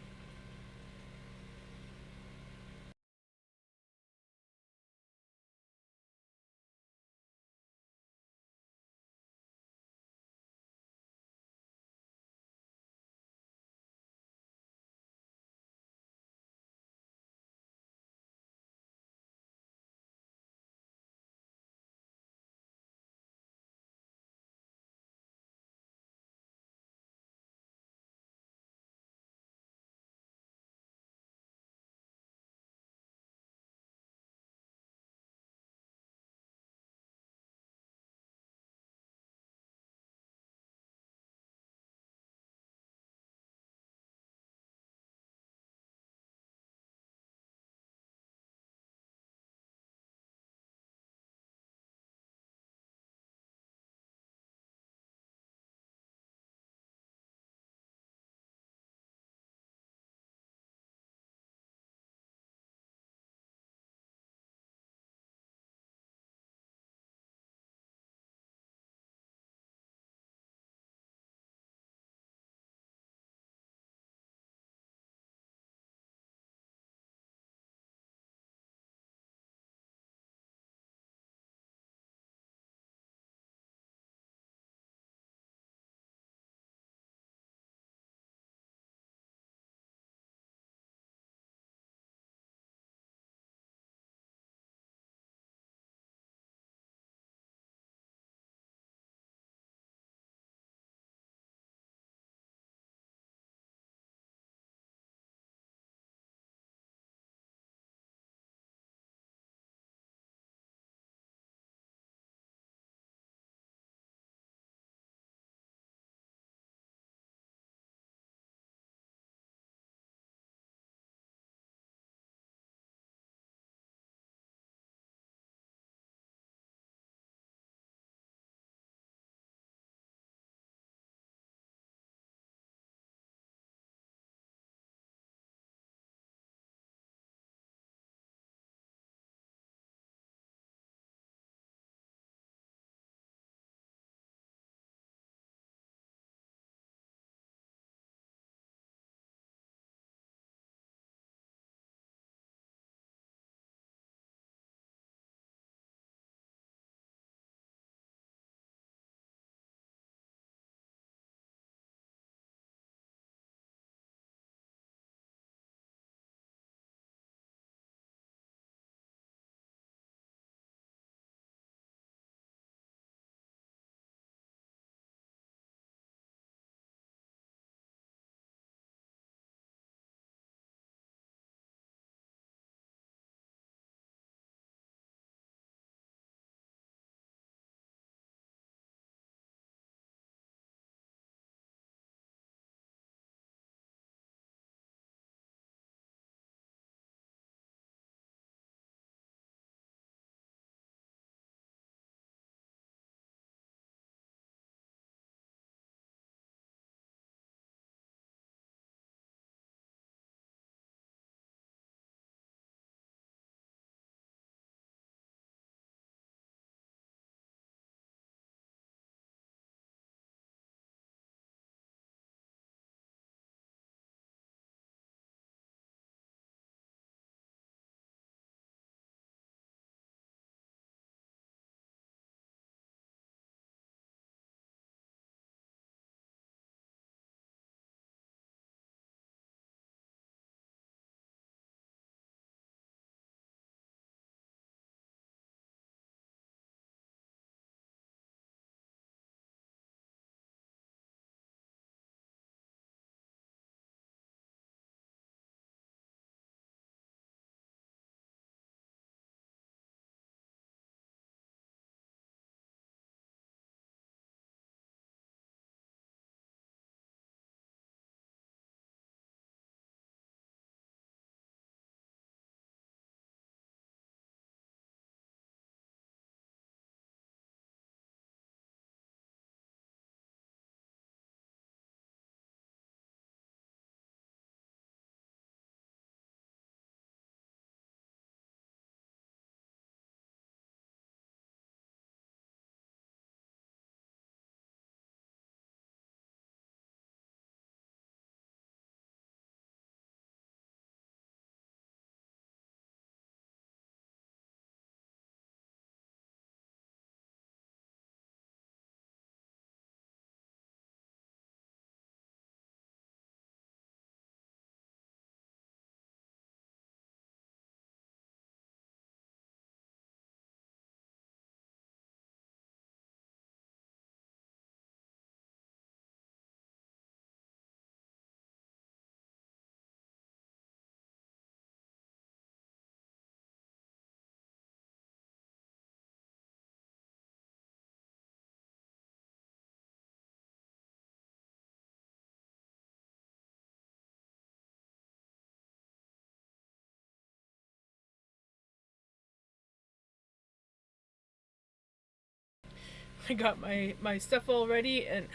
I got my stuff all ready, and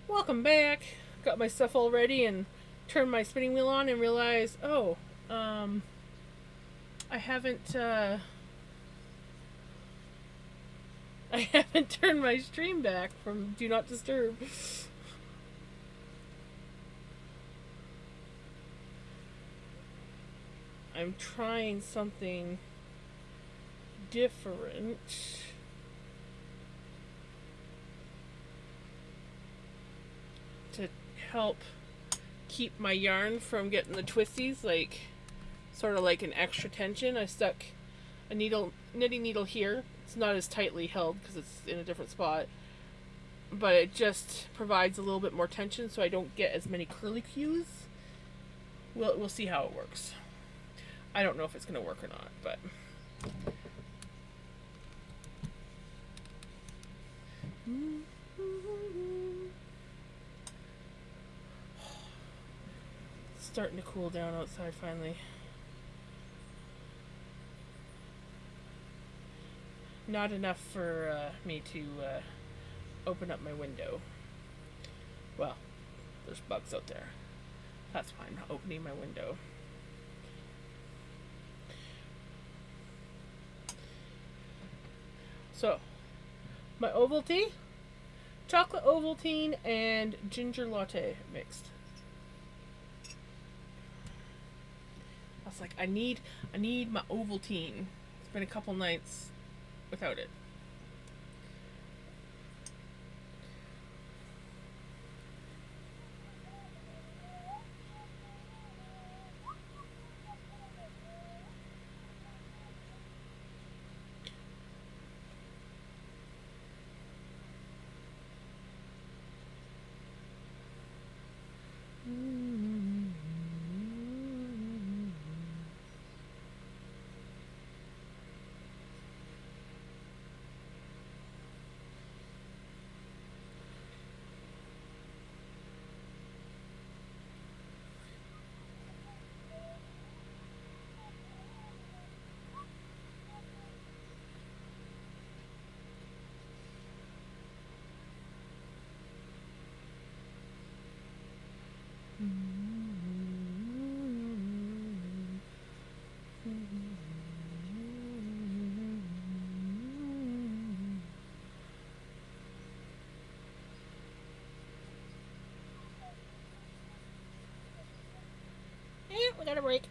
welcome back. Got my stuff all ready and turned my spinning wheel on and realized, oh, I haven't I haven't turned my stream back from Do Not Disturb. I'm trying something different. To help keep my yarn from getting the twisties, like sort of like an extra tension. I stuck a knitting needle here. It's not as tightly held because it's in a different spot, but it just provides a little bit more tension so I don't get as many curlicues. We'll see how it works. I don't know if it's going to work or not, but it's starting to cool down outside finally. Not enough for me to open up my window. Well, there's bugs out there. That's why I'm not opening my window. So, my Ovaltine, chocolate Ovaltine, and ginger latte mixed. I was like, I need my Ovaltine. It's been a couple nights without it. We got a break.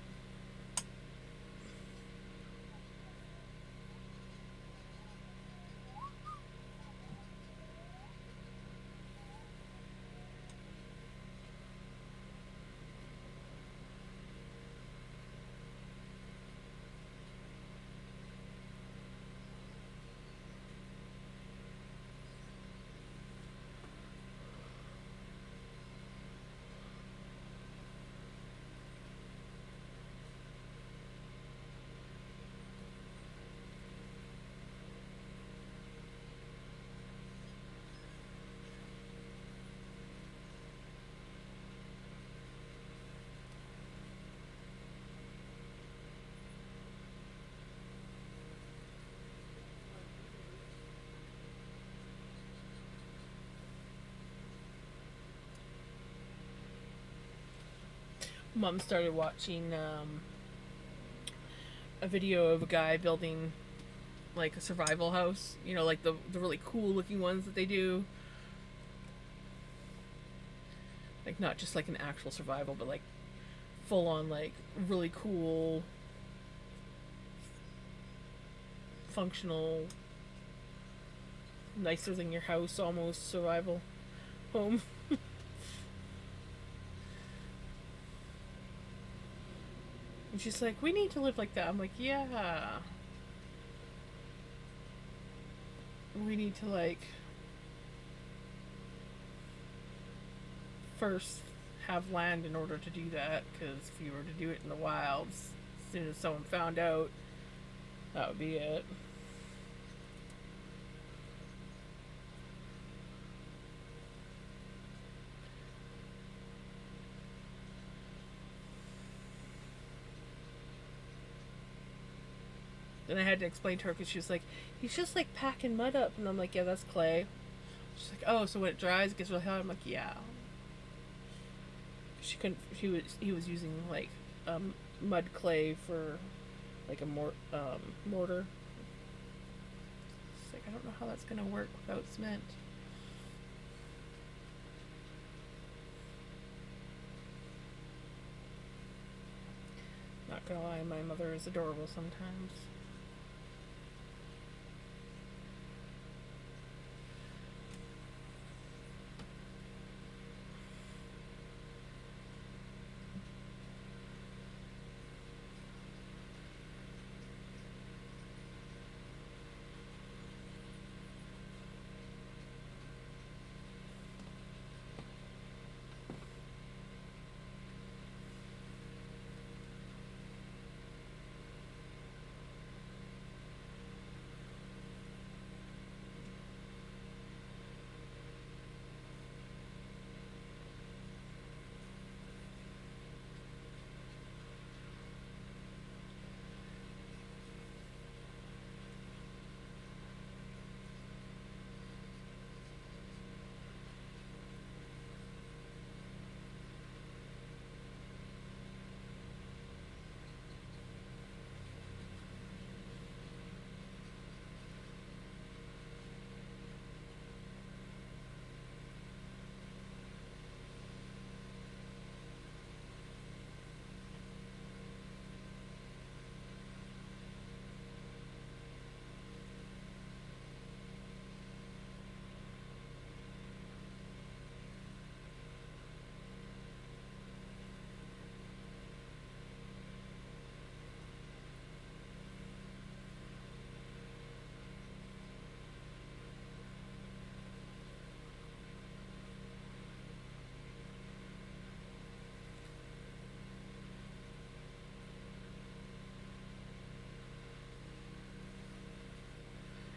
Mom started watching a video of a guy building like a survival house. You know, like the really cool looking ones that they do. Like not just like an actual survival, but like full on like really cool functional, nicer than your house almost survival home. And she's like, we need to live like that. I'm like, yeah. We need to, like, first have land in order to do that. Because if you were to do it in the wilds, as soon as someone found out, that would be it. And I had to explain to her because she was like, he's just like packing mud up. And I'm like, yeah, that's clay. She's like, oh, so when it dries, it gets really hot. I'm like, yeah. She couldn't. He was using like mud clay for like a mortar. It's like I don't know how that's gonna work without cement. Not gonna lie, my mother is adorable sometimes.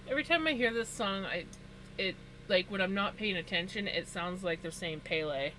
Every time I hear this song, it like when I'm not paying attention, it sounds like they're saying Pele.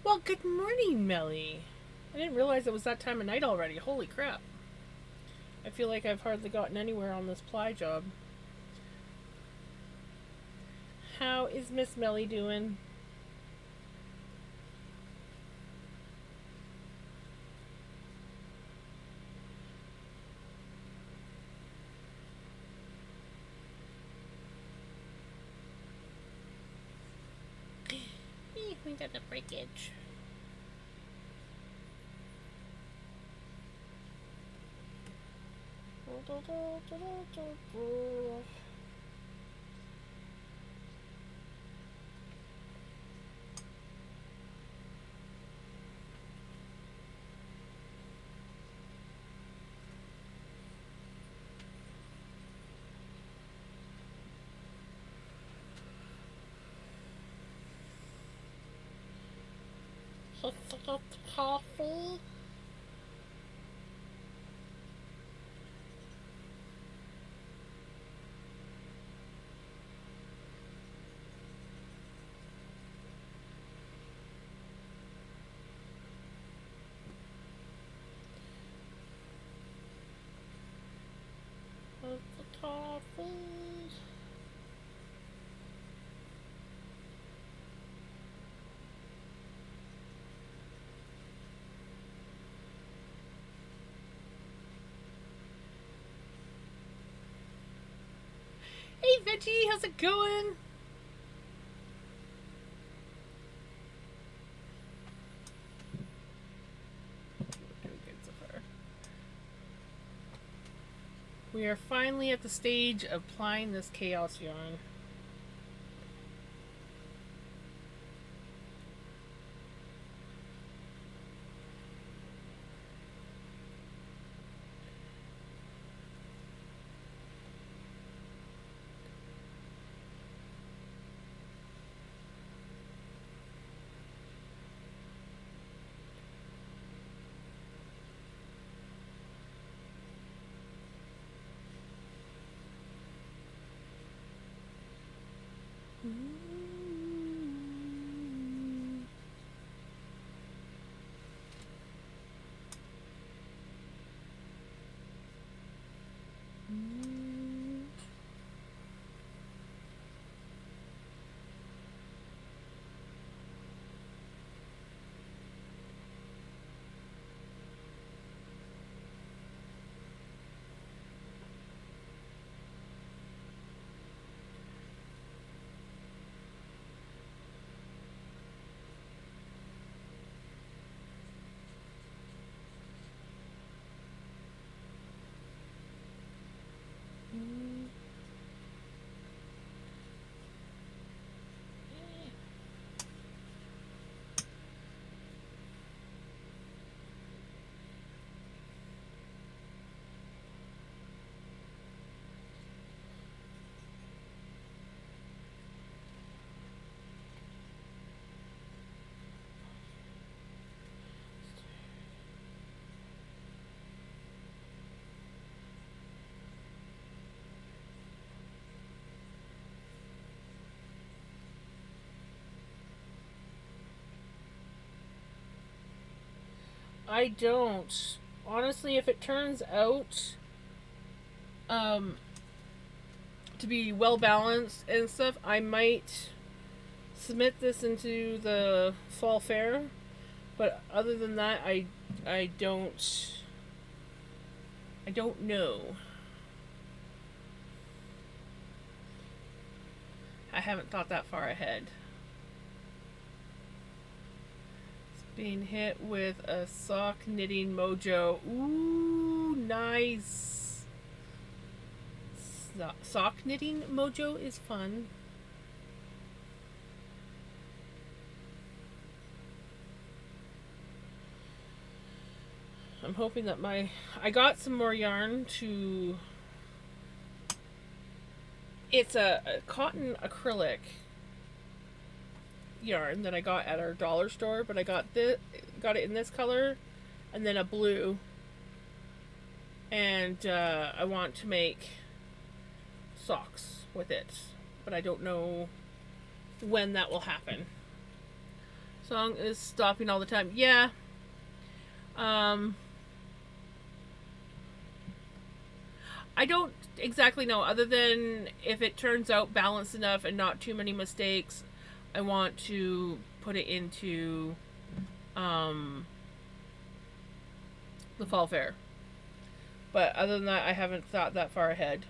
Well, good morning, Melly. I didn't realize it was that time of night already. Holy crap. I feel like I've hardly gotten anywhere on this ply job. How is Miss Melly doing? We got a breakage. Coffee. Coffee. Hey, Veggie, how's it going? Doing good so far. We are finally at the stage of applying this chaos yarn. I don't. Honestly, if it turns out um, to be well balanced and stuff, I might submit this into the fall fair. But other than that, I don't know. I haven't thought that far ahead. It's being hit with a sock knitting mojo. Ooh, nice. Sock knitting mojo is fun. I'm hoping that I got some more yarn to. It's a cotton acrylic yarn that I got at our dollar store, but I got it in this color, and then a blue, and I want to make socks with it, but I don't know when that will happen. Song is stopping all the time. Yeah. I don't exactly know, other than if it turns out balanced enough and not too many mistakes, I want to put it into the fall fair. But other than that, I haven't thought that far ahead.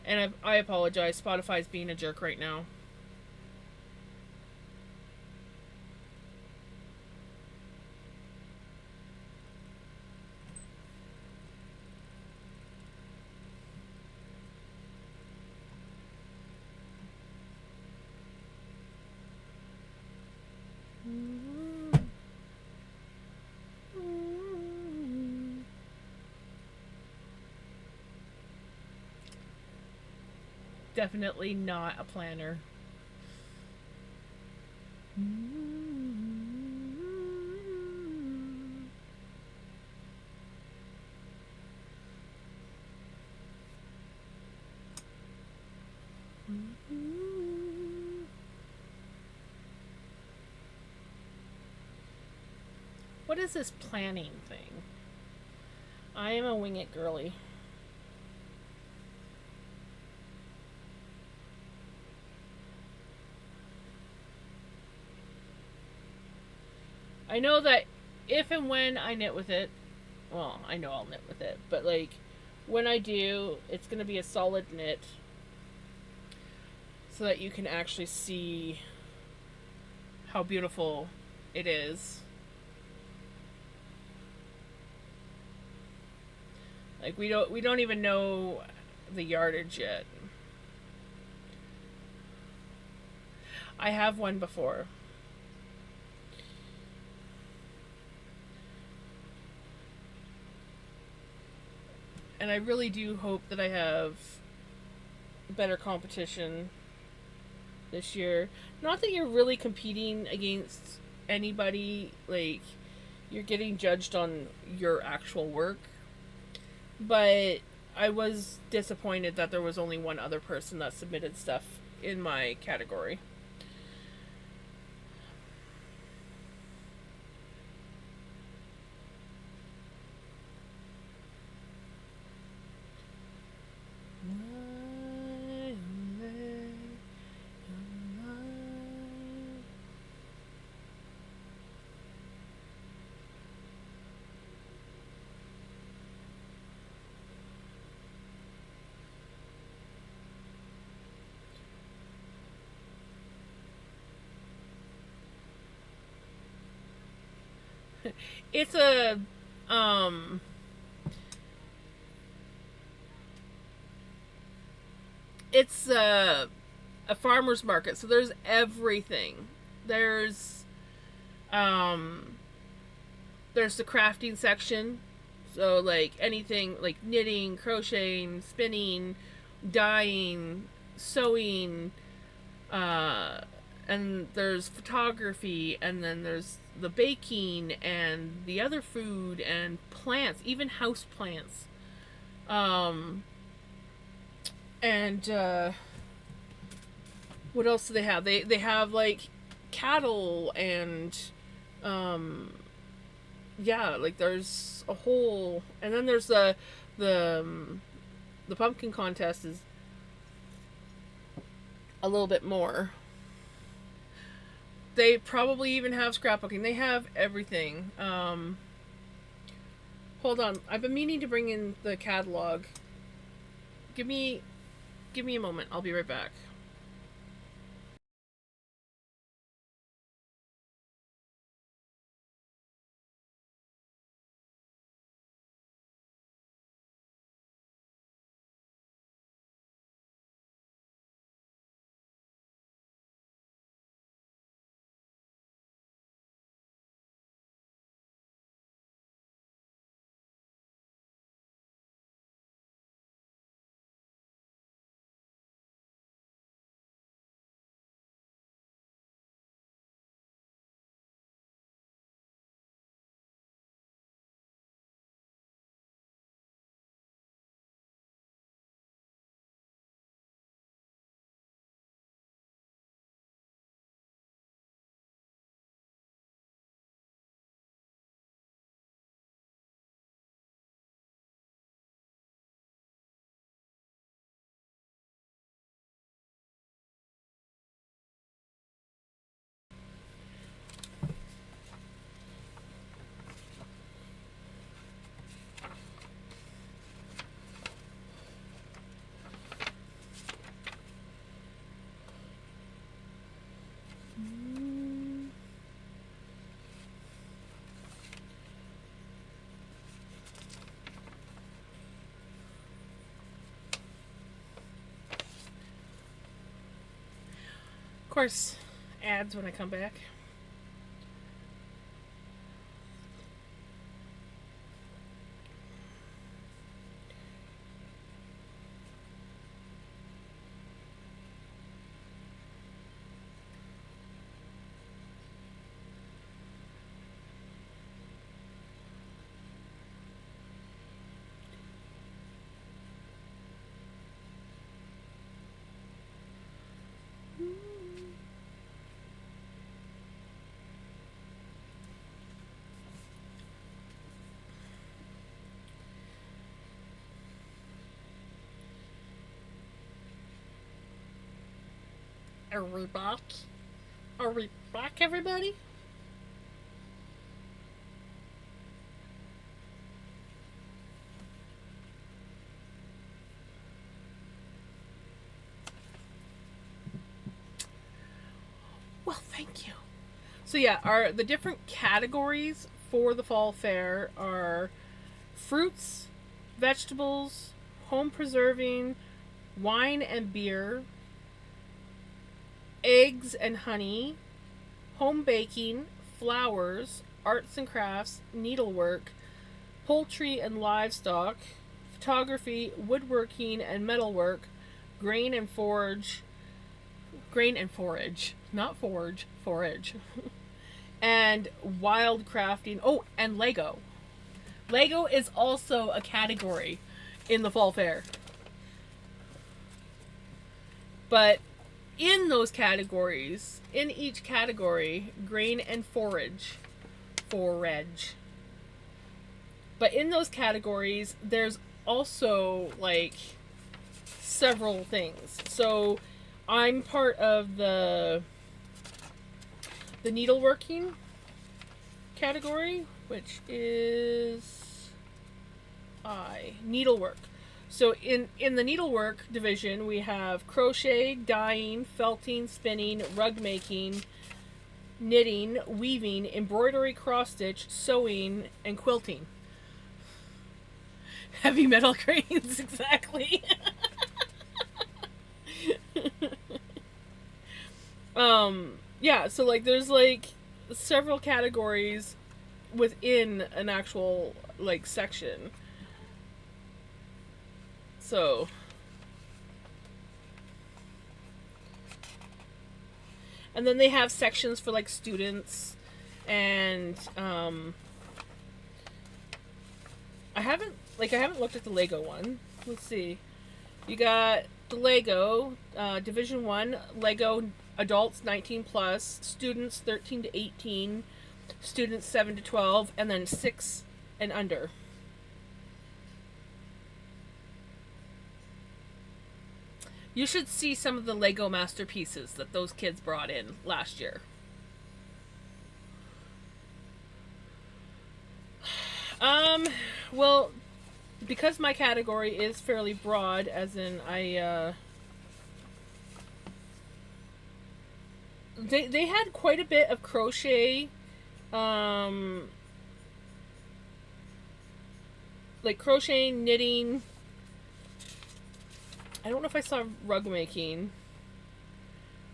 And I apologize. Spotify's being a jerk right now. Definitely not a planner. What is this planning thing? I am a wing it girly. I know that if and when I knit with it, well, I know I'll knit with it, but like when I do, it's going to be a solid knit so that you can actually see how beautiful it is. Like we don't even know the yardage yet. I have one before. And I really do hope that I have better competition this year. Not that you're really competing against anybody, like you're getting judged on your actual work. But I was disappointed that there was only one other person that submitted stuff in my category. It's um it's a farmer's market, so there's everything. There's um there's the crafting section, so like anything like knitting, crocheting, spinning, dyeing, sewing, uh and there's photography, and then there's the baking and the other food and plants, even house plants. Um, and what else do they have? They have like cattle and um, yeah, like there's a whole, and then there's the um, the pumpkin contest is a little bit more. They probably even have scrapbooking. They have everything. Hold on, I've been meaning to bring in the catalog. Give me give me a moment. I'll be right back. Of course, ads when I come back. Are we back? Are we back, everybody? Well, thank you. So yeah, our the different categories for the fall fair are fruits, vegetables, home preserving, wine and beer, eggs and honey, home baking, flowers, arts and crafts, needlework, poultry and livestock, photography, woodworking and metalwork, grain and forage, grain and forage, not forage, forage, and wild crafting. Oh, and Lego. Lego is also a category in the fall fair. But in those categories, in each category, grain and forage. But in those categories, there's also like several things. So I'm part of the needleworking category, which is needlework. So in the needlework division, we have crochet, dyeing, felting, spinning, rug making, knitting, weaving, embroidery, cross stitch, sewing, and quilting. Heavy metal cranes, exactly. Yeah, so like there's like several categories within an actual like section. So and then they have sections for like students and I haven't looked at the Lego one. Let's see. You got the Lego Division 1 Lego adults 19 plus, students 13 to 18, students 7 to 12, and then 6 and under. You should see some of the Lego masterpieces that those kids brought in last year. Well, because my category is fairly broad, as in they had quite a bit of crochet, like crocheting, knitting. I don't know if I saw rug making.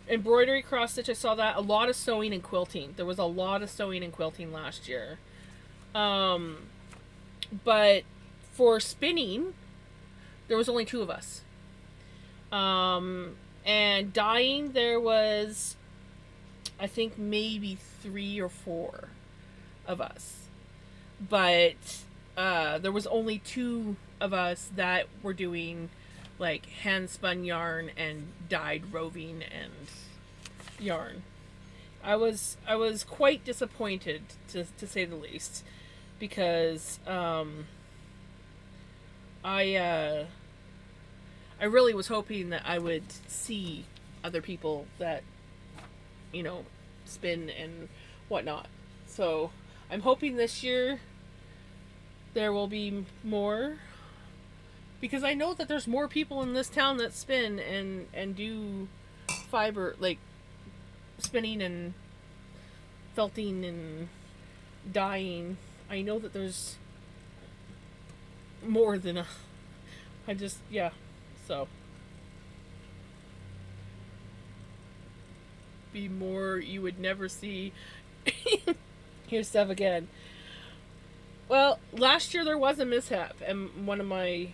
Embroidery, cross stitch, I saw that. A lot of sewing and quilting. There was a lot of sewing and quilting last year. But for spinning, there was only 2 of us. And dyeing, there was, I think, maybe 3 or 4 of us. But there was only 2 of us that were doing like hand spun yarn and dyed roving and yarn. I was quite disappointed, to say the least, because I really was hoping that I would see other people that, you know, spin and whatnot. So I'm hoping this year there will be more, because I know that there's more people in this town that spin and do fiber, like spinning and felting and dyeing. I know that there's more than yeah. So be more you would never see. Here's Steph again. Well, last year there was a mishap, and one of my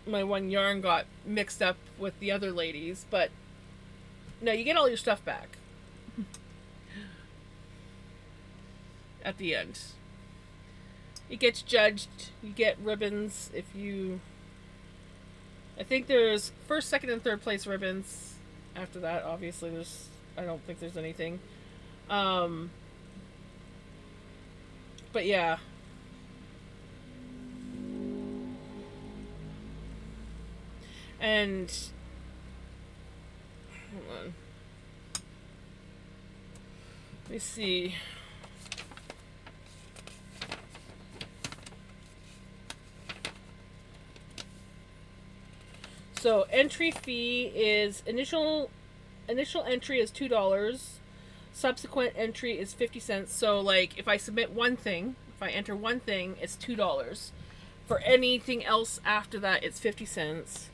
one yarn got mixed up with the other ladies, but no, you get all your stuff back at the end. It gets judged. You get ribbons if you... I think there's first, second, and third place ribbons. After that, obviously, I don't think there's anything. But yeah. And hold on. Let me see. So entry fee is initial entry is $2. Subsequent entry is 50 cents. So like if I submit one thing, if I enter one thing, it's $2. For anything else after that, it's 50 cents.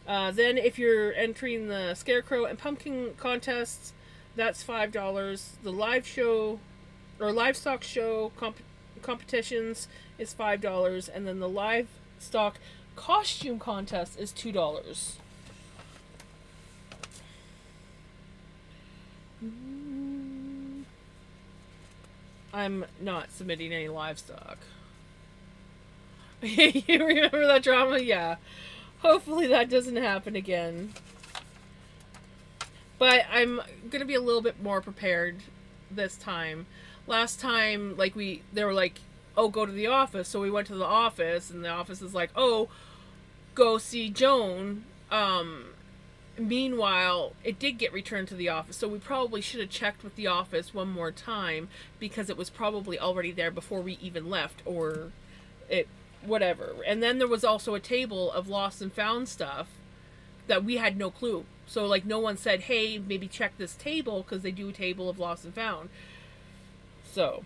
Then if you're entering the Scarecrow and Pumpkin contests, that's $5. The live show or livestock show competitions is $5, and then the livestock costume contest is $2. I'm not submitting any livestock. You remember that drama? Yeah. Hopefully that doesn't happen again. But I'm gonna be a little bit more prepared this time. Last time, like they were like, "Oh, go to the office." So we went to the office, and the office is like, "Oh, go see Joan." Meanwhile, it did get returned to the office, so we probably should have checked with the office one more time, because it was probably already there before we even left, or it whatever. And then there was also a table of lost and found stuff that we had no clue. So like no one said, "Hey, maybe check this table," because they do a table of lost and found. So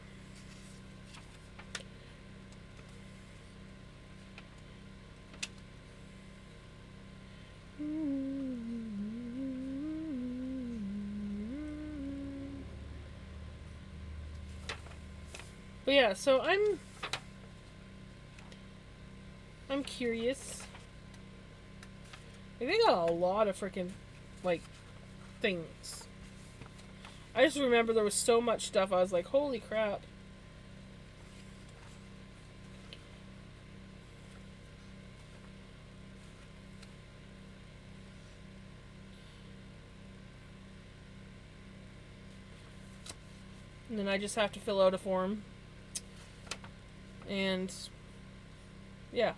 but yeah, so I'm curious. They got a lot of freaking, like, things. I just remember there was so much stuff. I was like, holy crap. And then I just have to fill out a form. And yeah.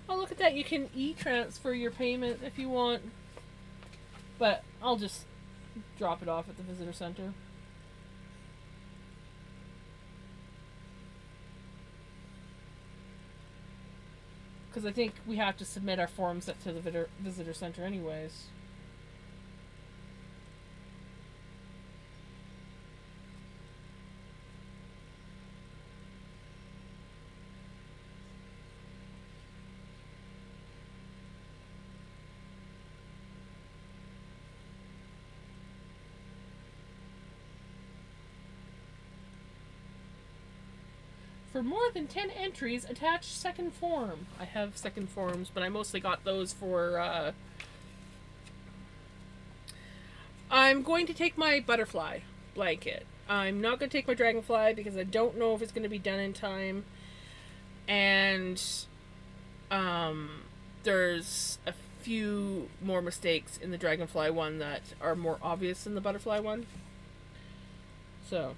Oh, look at that. You can e-transfer your payment if you want. But I'll just drop it off at the visitor center. Because I think we have to submit our forms to the visitor center anyways. For more than 10 entries, attach second form. I have second forms, but I mostly got those for. I'm going to take my butterfly blanket. I'm not going to take my dragonfly because I don't know if it's going to be done in time. And there's a few more mistakes in the dragonfly one that are more obvious than the butterfly one. So.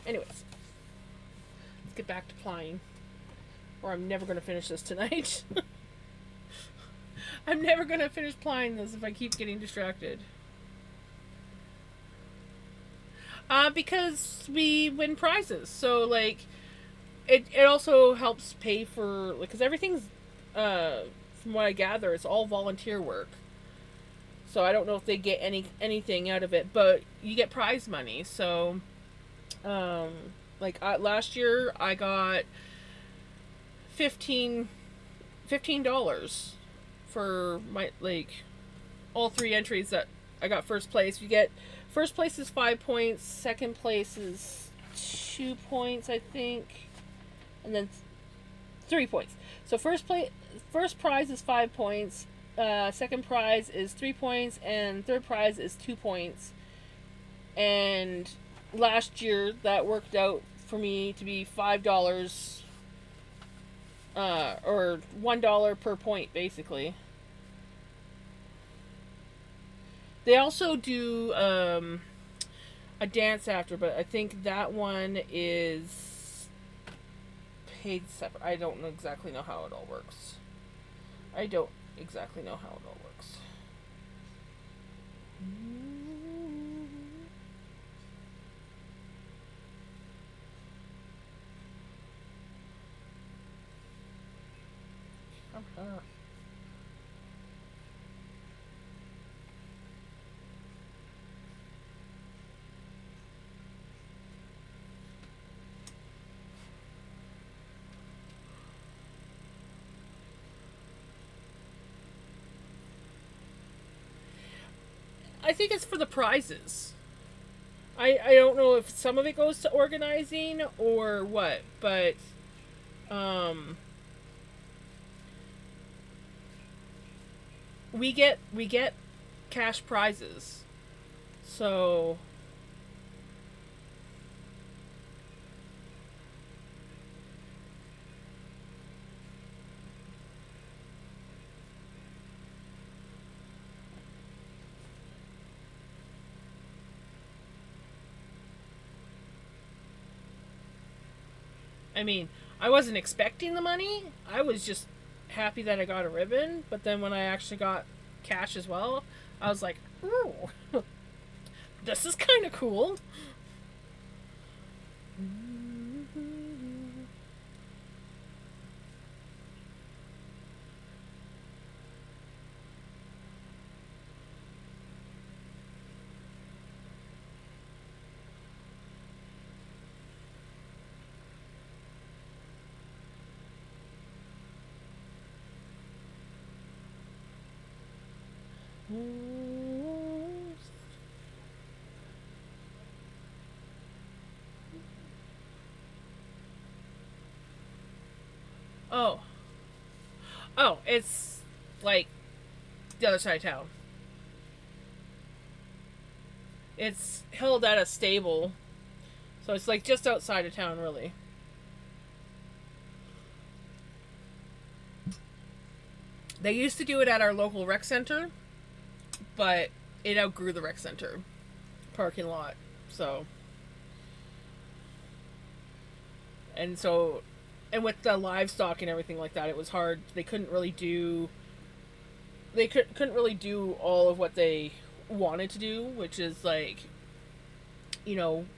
Anyways, let's get back to plying, or I'm never going to finish this tonight. I'm never going to finish plying this if I keep getting distracted. Because we win prizes, so like, it also helps pay for, like, because everything's, from what I gather, it's all volunteer work. So I don't know if they get anything out of it, but you get prize money. So, like last year I got $15 for my, like, all 3 entries that I got first place. You get first place is 5 points, second place is 2 points, I think, and then 3 points. So first prize is 5 points, second prize is 3 points, and third prize is 2 points. And last year that worked out for me to be $5, or $1 per point, basically. They also do a dance after, but I think that one is paid separate. I don't exactly know how it all works. I don't exactly know how it all works. I think it's for the prizes. I don't know if some of it goes to organizing or what, but we get cash prizes. So I mean, I wasn't expecting the money. I was just happy that I got a ribbon, but then when I actually got cash as well, I was like, "Ooh, this is kind of cool." Oh. Oh, it's like the other side of town. It's held at a stable. So it's like just outside of town, really. They used to do it at our local rec center, but it outgrew the rec center parking lot. So, and so, and with the livestock and everything like that, it was hard. They couldn't really do. Couldn't really do all of what they wanted to do, which is like,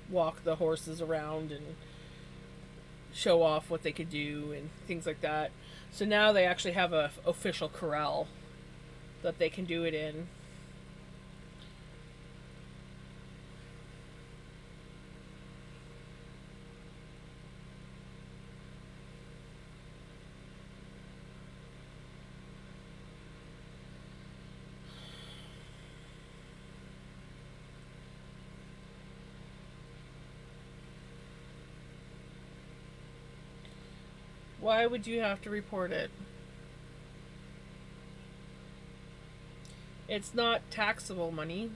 walk the horses around and show off what they could do and things like that. So now they actually have a official corral that they can do it in. Why would you have to report it? It's not taxable money.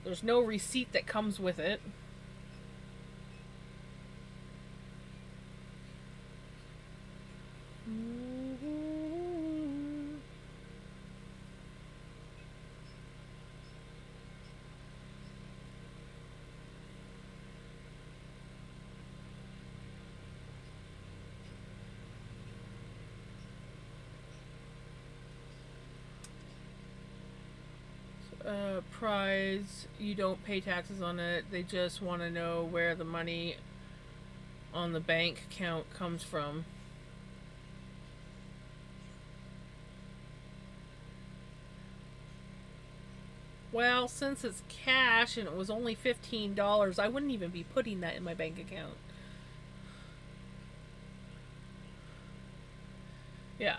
There's no receipt that comes with it. Prize, you don't pay taxes on it. They just want to know where the money on the bank account comes from. Well, since it's cash and it was only $15, I wouldn't even be putting that in my bank account. Yeah.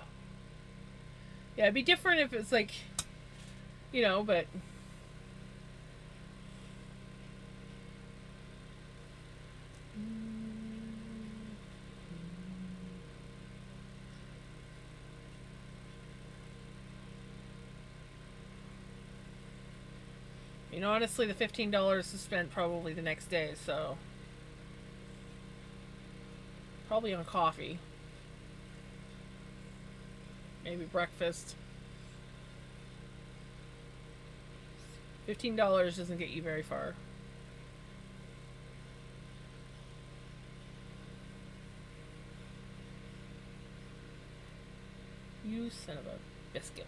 Yeah, it'd be different if it's like, but honestly, the $15 is spent probably the next day, so probably on coffee, maybe breakfast. $15 doesn't get you very far. You son of a biscuit.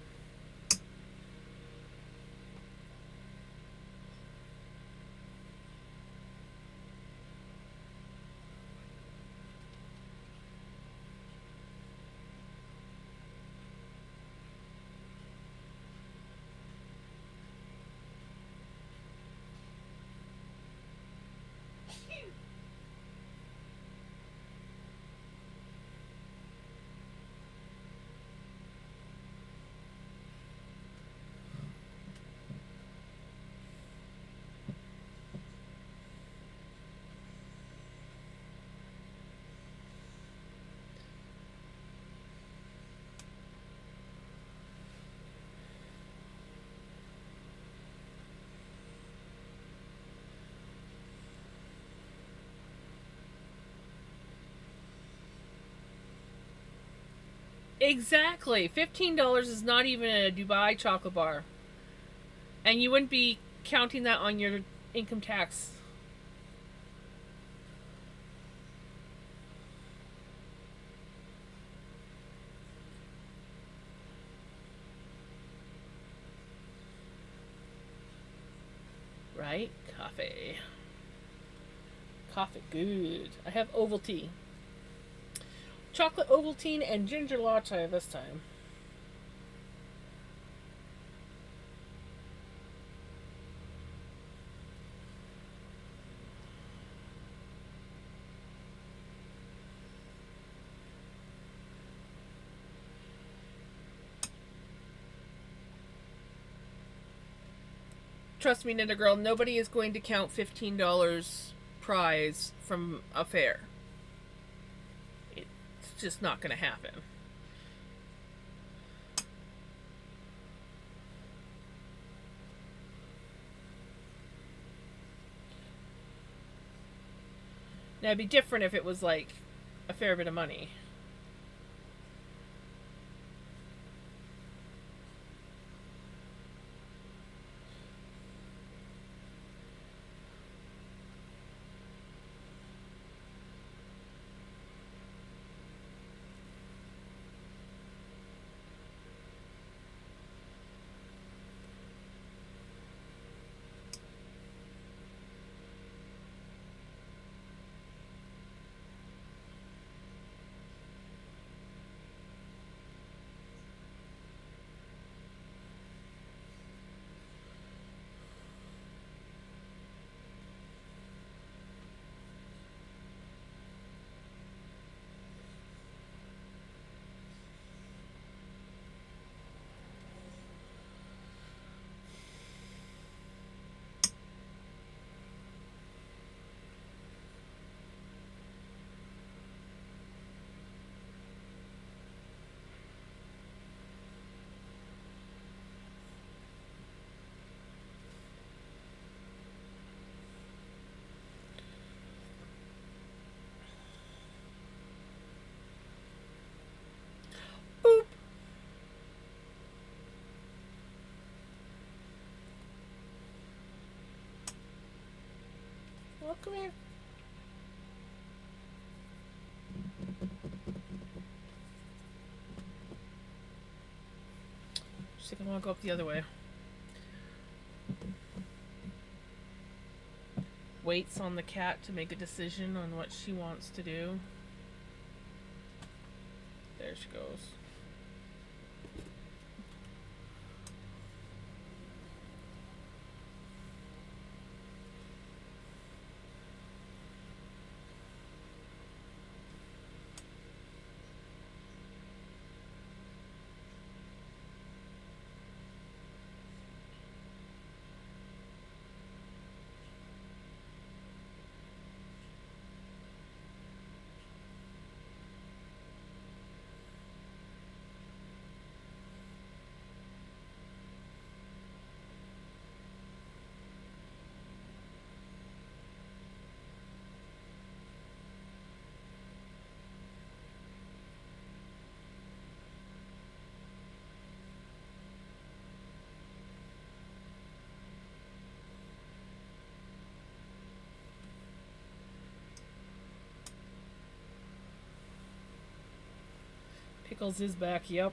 Exactly. $15 is not even a Dubai chocolate bar. And you wouldn't be counting that on your income tax. Right? Coffee. Coffee, good. I have Ovaltine. Chocolate Ovaltine and ginger latte this time. trust me, Ninja Girl, nobody is going to count $15 prize from a fair. It's just not going to happen. Now, it'd be different if it was like a fair bit of money. Boop. Well, come here. Just think I want to go up the other way. Waits on the cat to make a decision on what she wants to do. There she goes. Pickles is back, yep.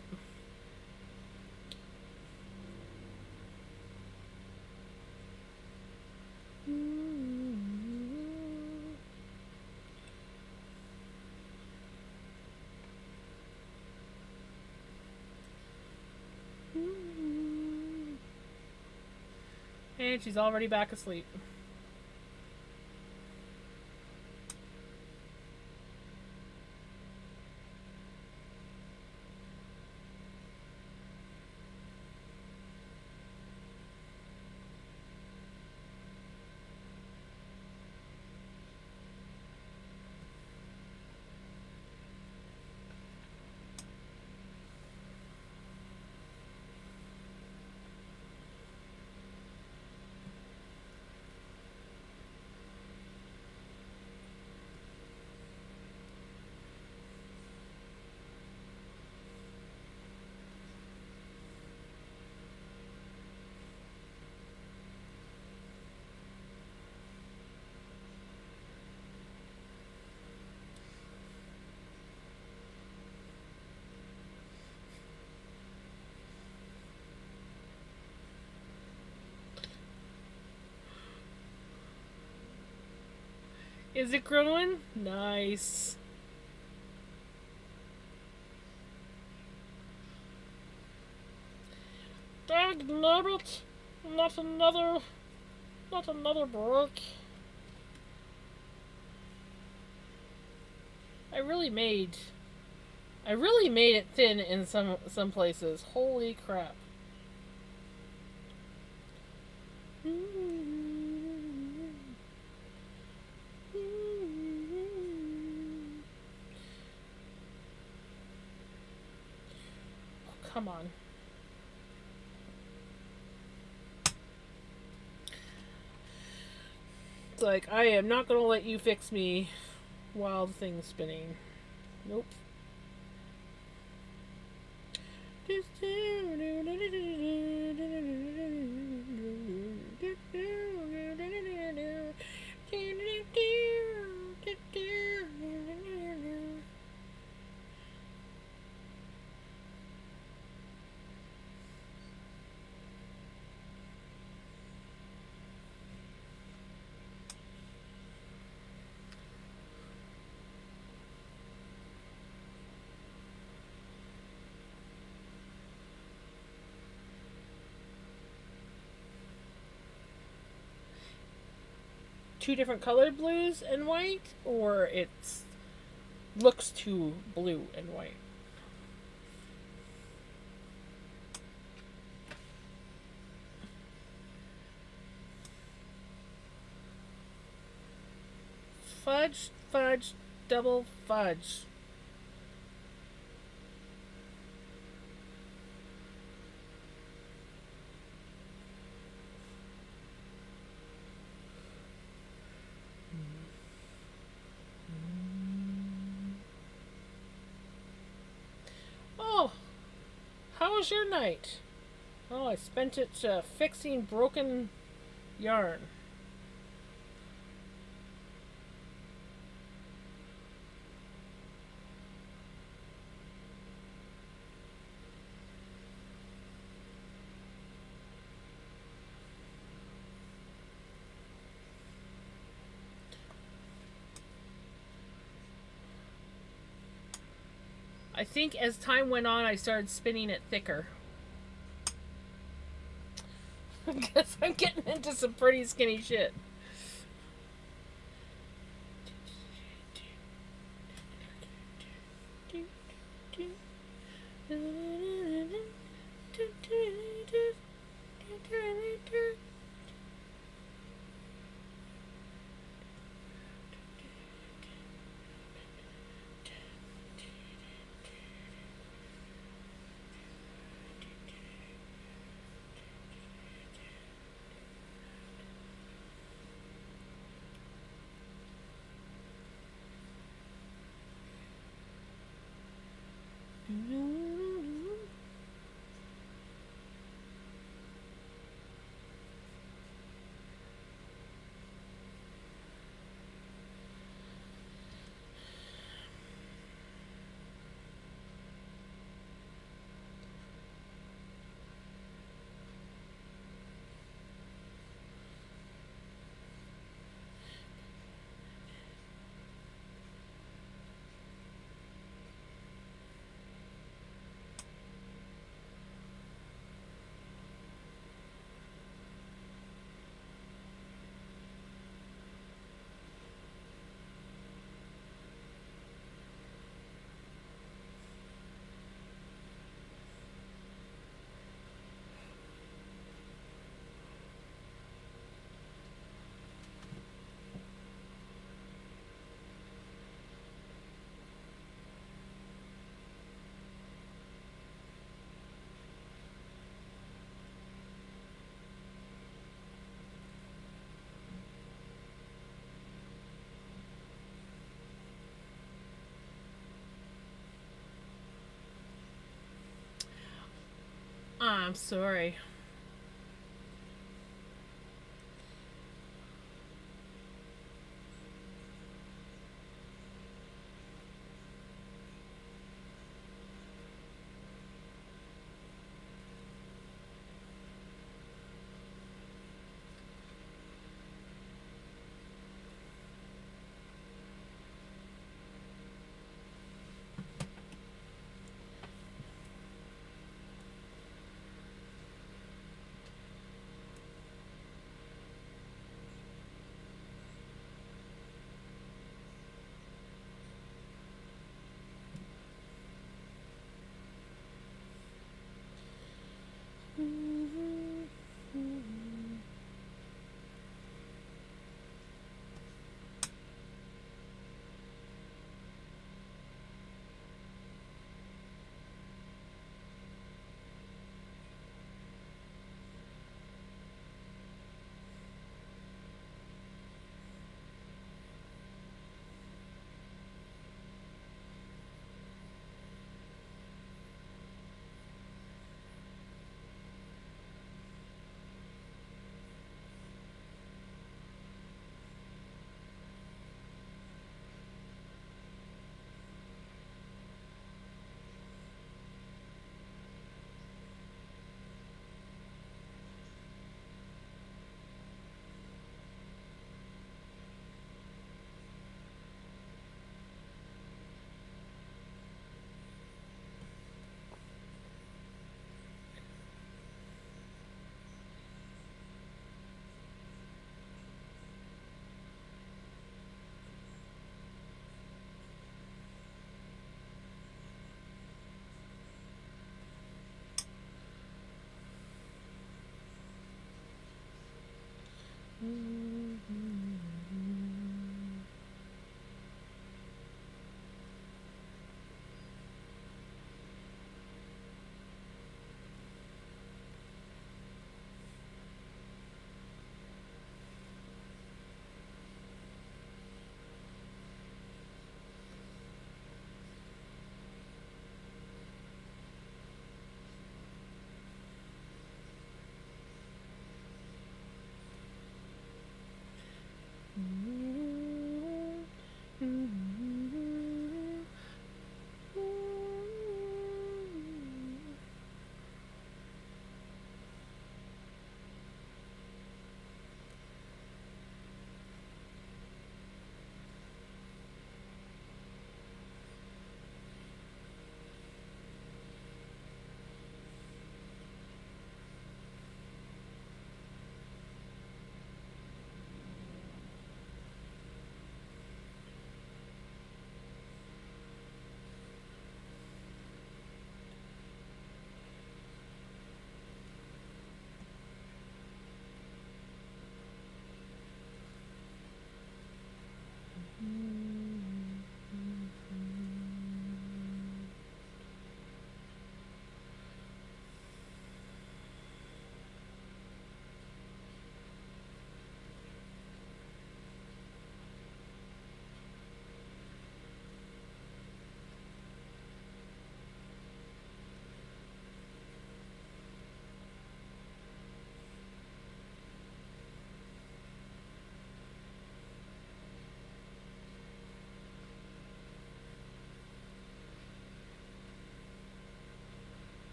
And she's already back asleep. Is it growing? Nice. Dagnabbit! Not another brick. I really made it thin in some places. Holy crap. Come on. It's like, I am not going to let you fix me while the thing's spinning. Nope. Two different colored blues and white, or it's looks too blue and white. Fudge, fudge, double fudge. Oh, how was your night? Oh, I spent it fixing broken yarn. I think as time went on, I started spinning it thicker. Because I'm getting into some pretty skinny shit. I'm sorry.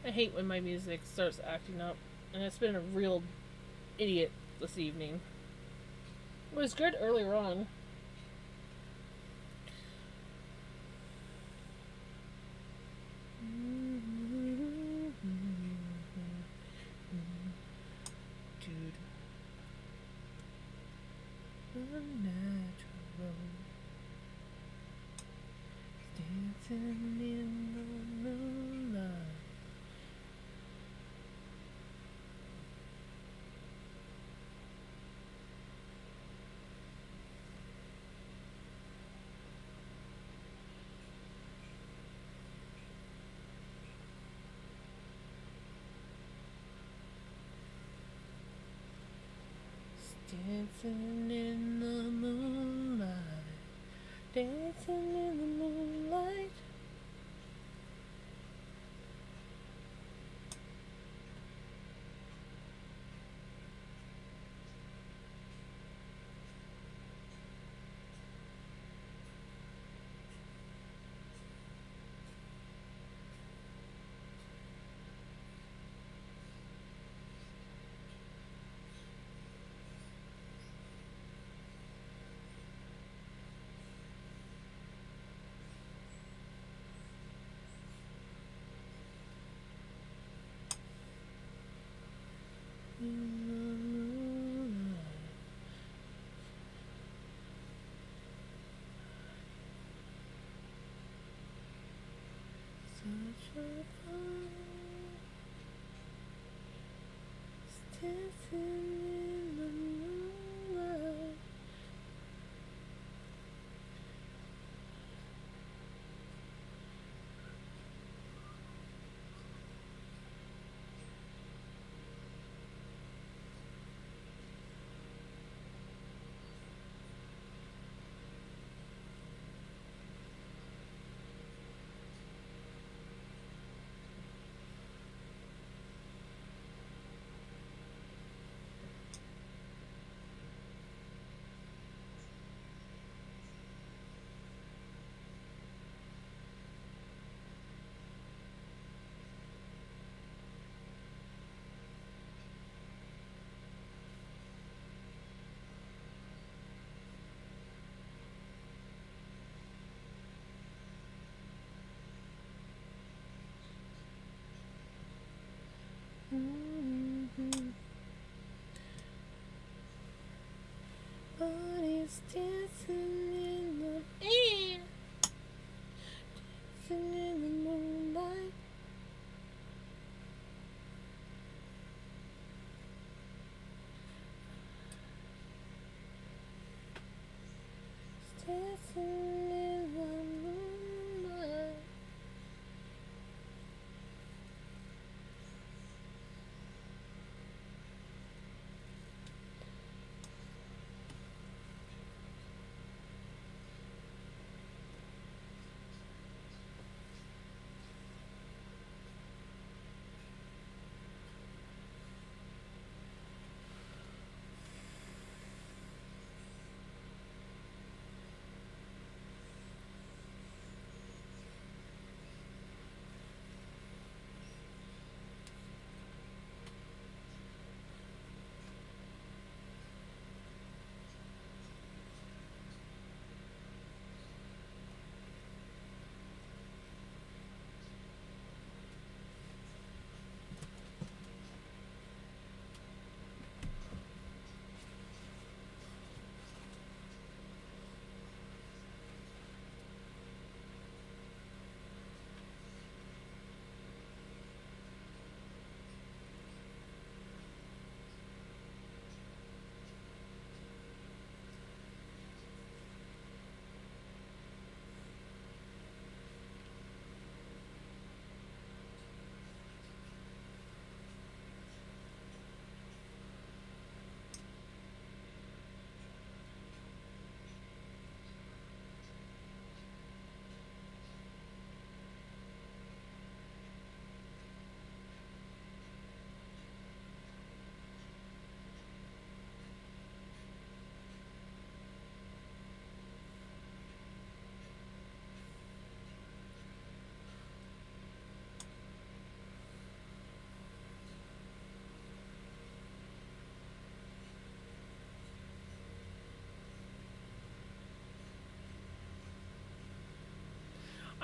I hate when my music starts acting up, and it's been a real idiot this evening. It was good earlier on. Dude. Unnatural. Dancing in the moonlight. Dancing in the moonlight. Dancing in the moonlight. In the moonlight. Such a fun. Dancing in the moonlight. Mm-hmm. Bodies dancing in the air, dancing in the moonlight. Dancing in the moonlight.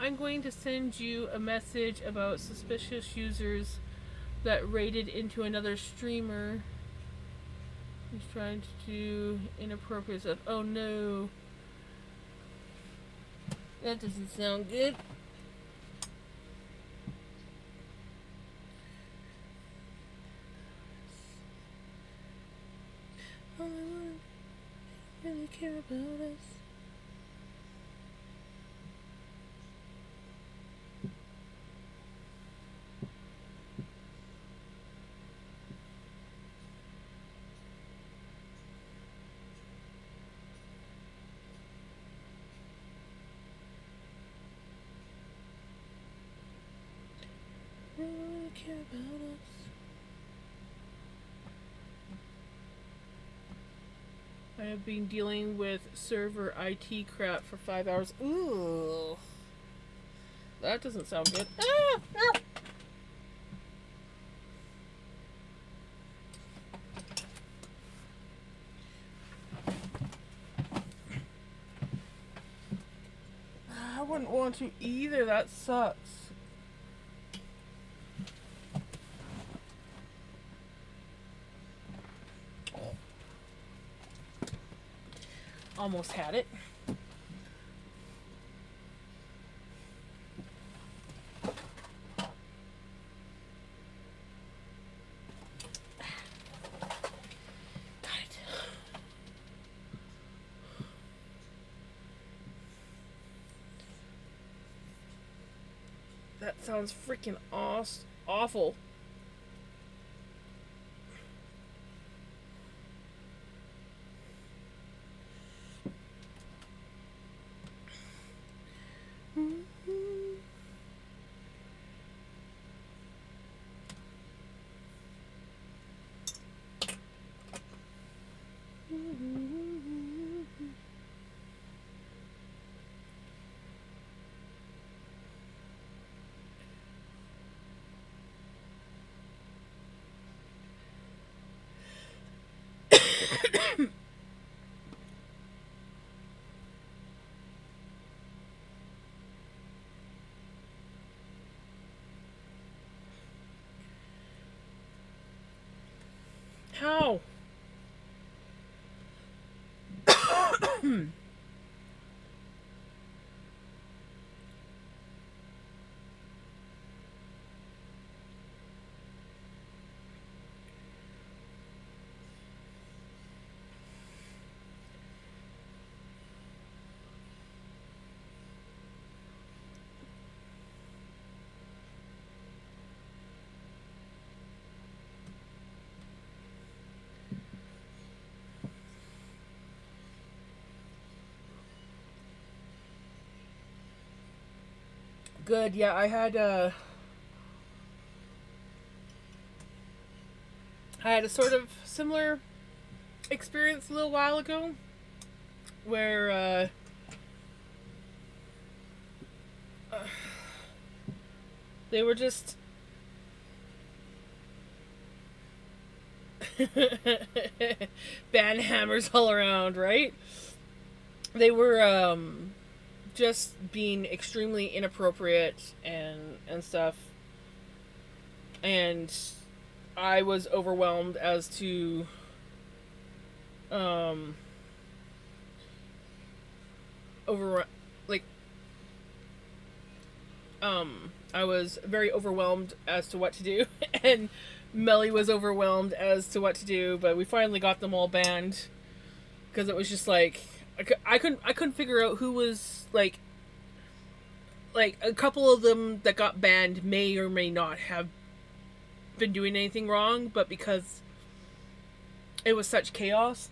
I'm going to send you a message about suspicious users that raided into another streamer. He's trying to do inappropriate stuff. Oh no. That doesn't sound good. All I want, really care about us. Really care about us. I have been dealing with server IT crap for 5 hours. Ooh. That doesn't sound good. Ah! No! I wouldn't want to either. That sucks. Almost had it. That sounds freaking awful. How? Good. Yeah, I had a sort of similar experience a little while ago where they were just band hammers all around, right? They were just being extremely inappropriate and stuff, and I was overwhelmed as to over like I was very overwhelmed as to what to do, and Melly was overwhelmed as to what to do, but we finally got them all banned because it was just like I couldn't figure out who was like a couple of them that got banned may or may not have been doing anything wrong, but because it was such chaos,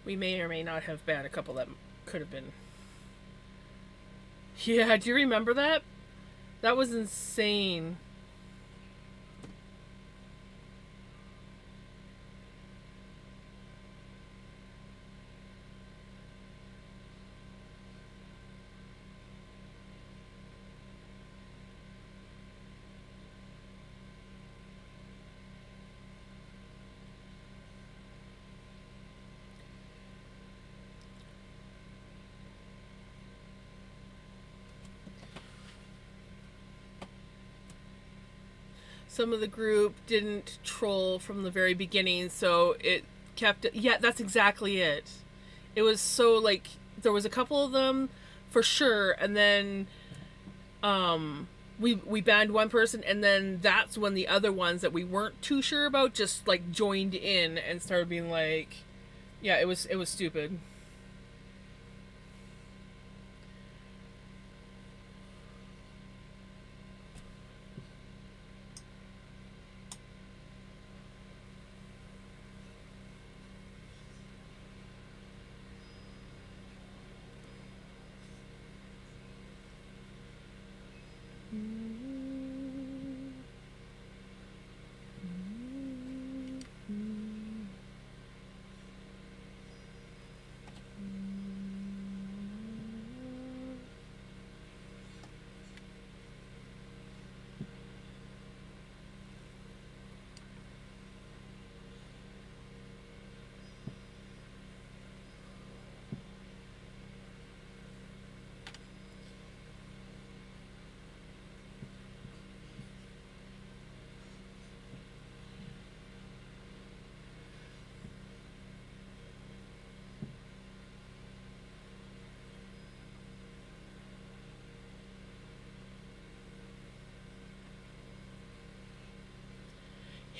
we may or may not have banned a couple that could have been. Yeah, do you remember that? That was insane. some of the group didn't troll from the very beginning, so it kept it. Yeah, that's exactly it. It was so like there was a couple of them for sure, and then we banned one person, and then that's when the other ones that we weren't too sure about just like joined in and started being like, yeah, it was stupid.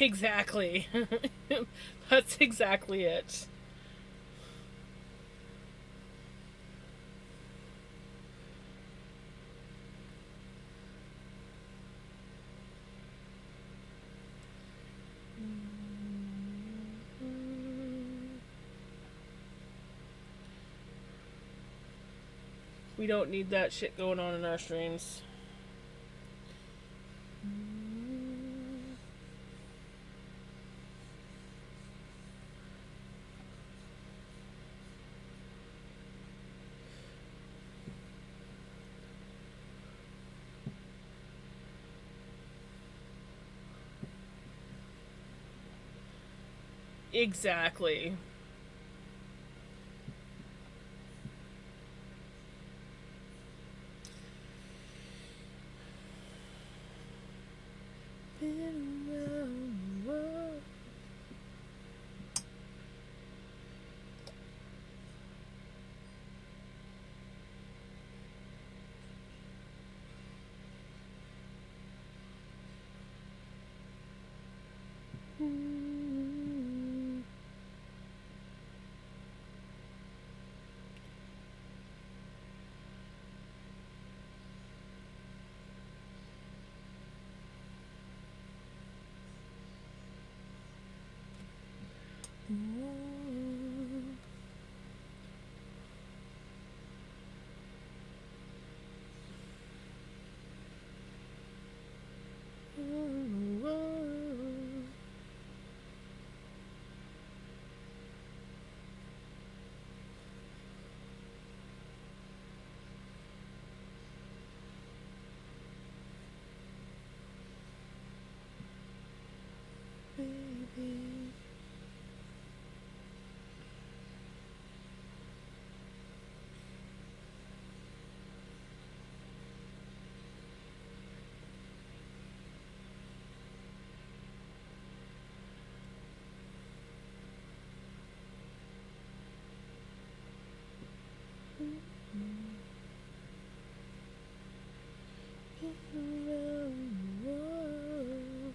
Exactly. That's exactly it. We don't need that shit going on in our streams. Exactly. Been around the world. Baby. Been around the world.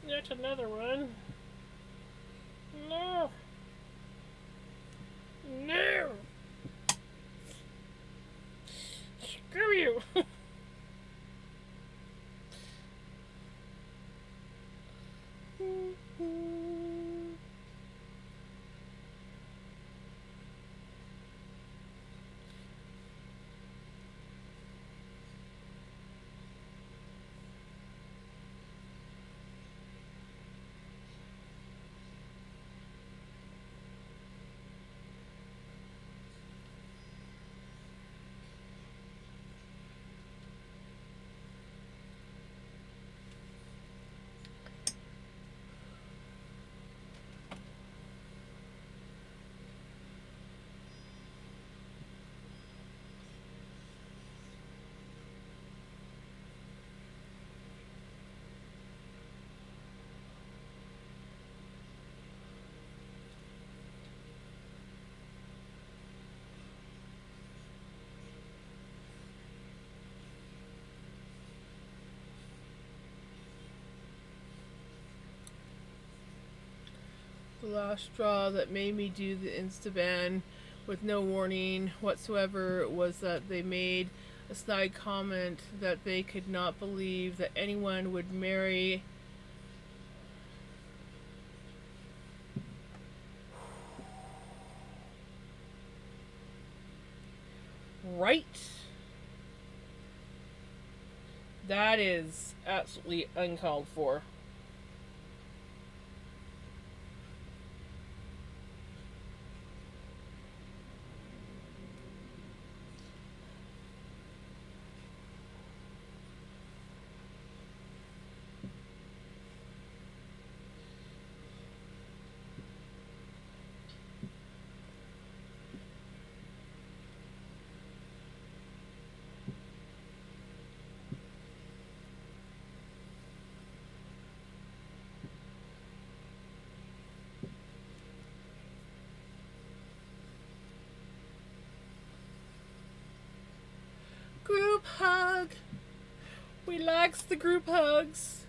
Yet another one. No. No. The last straw that made me do the Instaban with no warning whatsoever was that they made a snide comment that they could not believe that anyone would marry right. That is absolutely uncalled for. Group hug. We likes the group hugs.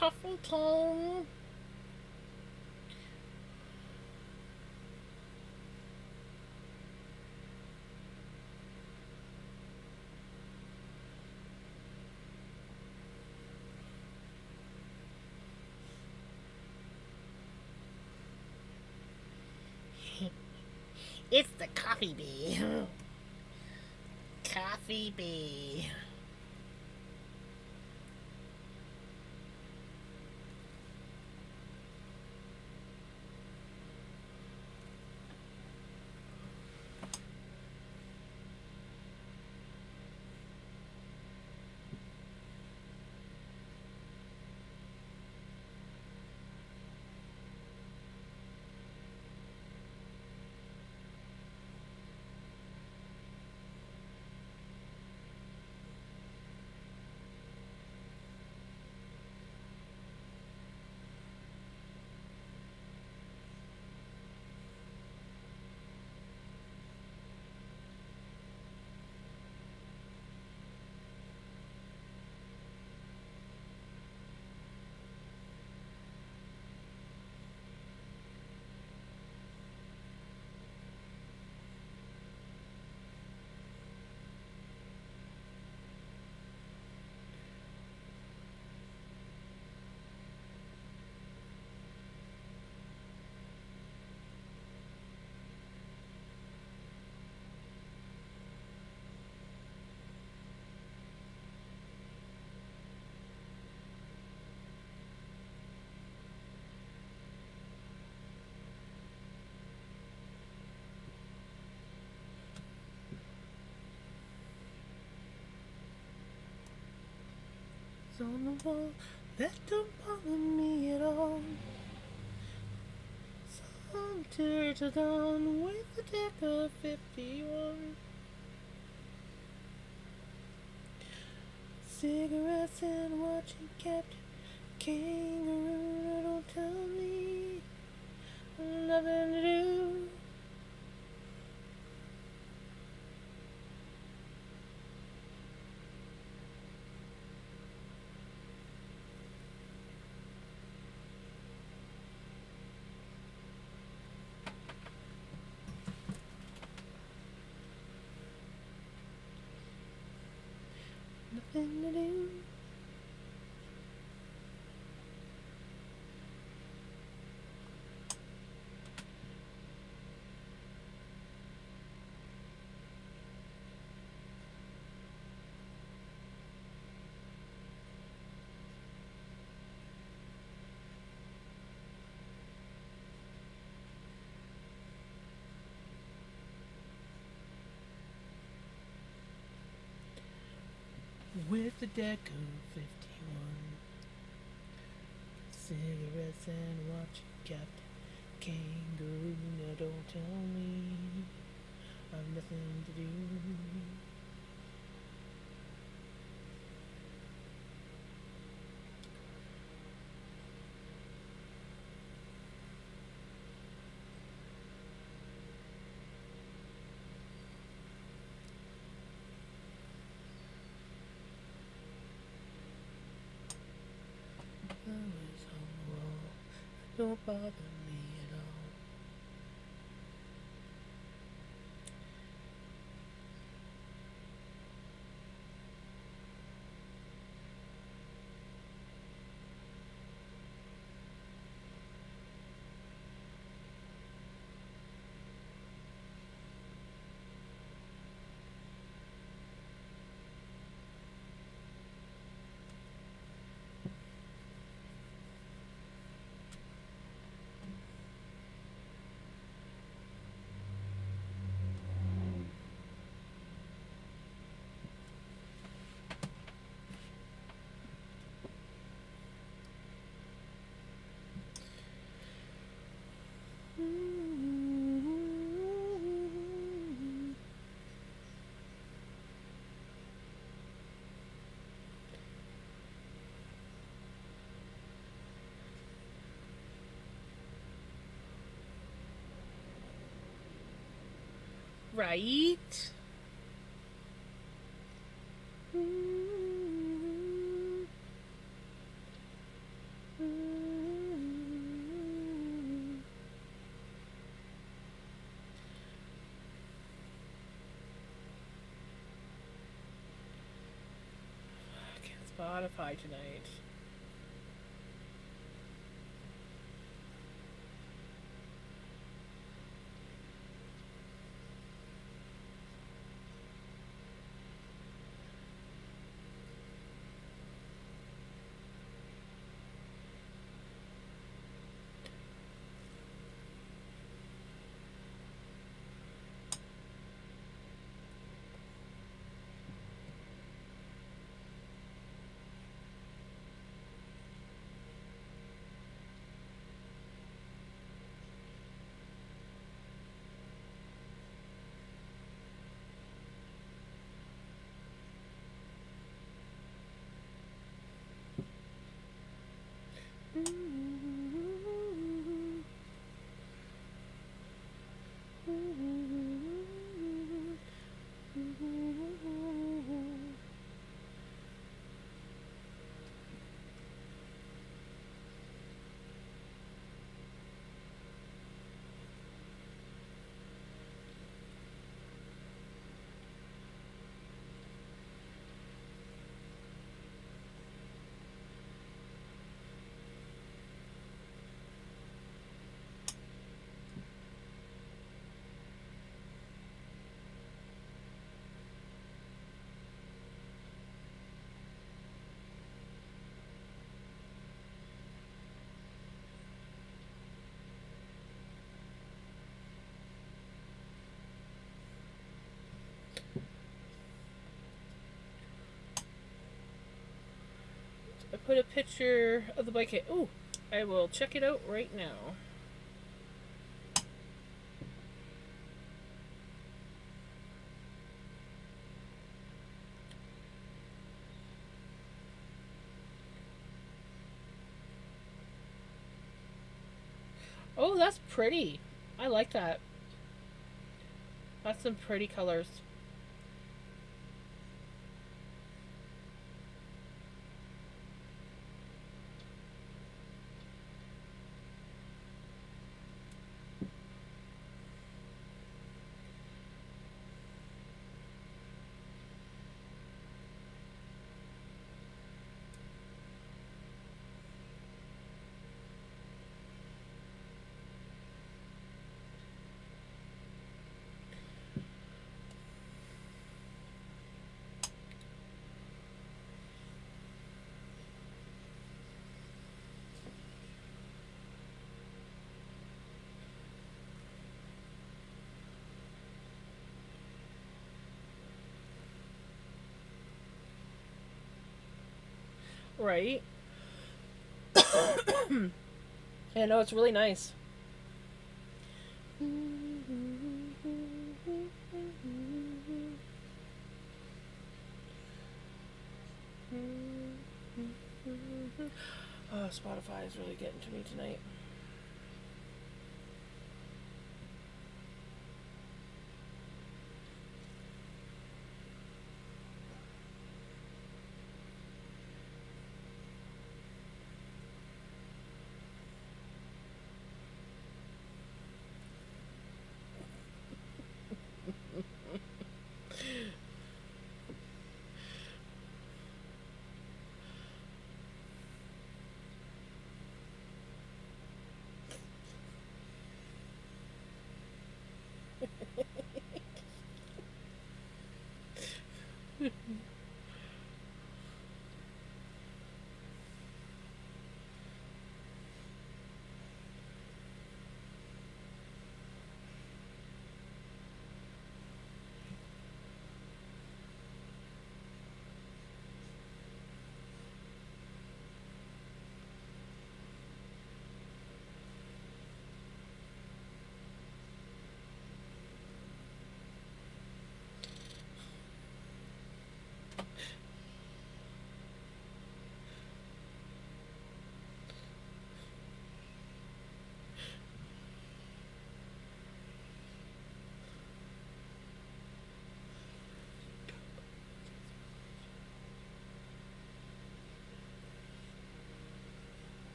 Huffleton. It's the coffee bee. Coffee bee. It's on the wall. That don't bother me at all. Some turtle down with a deck of 51. Cigarettes and watching Captain Kangaroo. Don't tell me nothing to do. Nothing to do. With a deck of 51. Cigarettes and watching Captain Kangaroo. Now don't tell me I've nothing to do. Flowers on the wall don't bother me at all. Right? Spotify tonight. I put a picture of the blanket. Ooh, I will check it out right now. Oh, that's pretty. I like that. That's some pretty colors. Right? Yeah, no, it's really nice. Spotify is really getting to me tonight.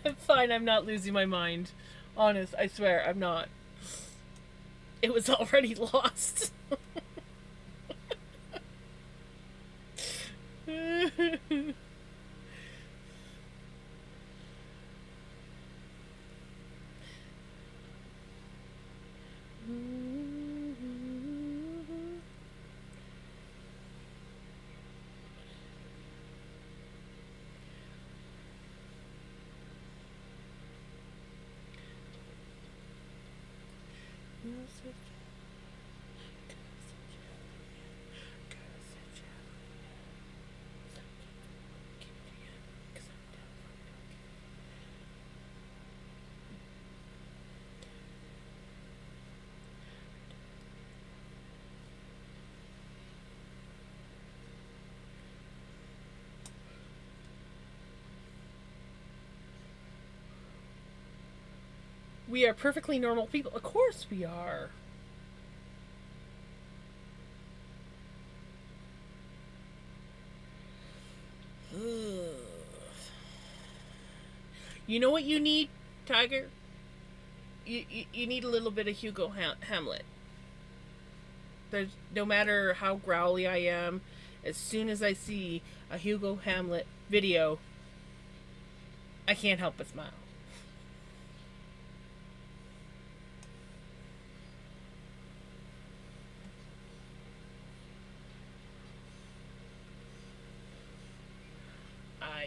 I'm fine. I'm not losing my mind. Honest, I swear, I'm not. It was already lost. We are perfectly normal people. Of course we are. You know what you need, Tiger? You need a little bit of Hugo Hamlet. There's no matter how growly I am, as soon as I see a Hugo Hamlet video, I can't help but smile.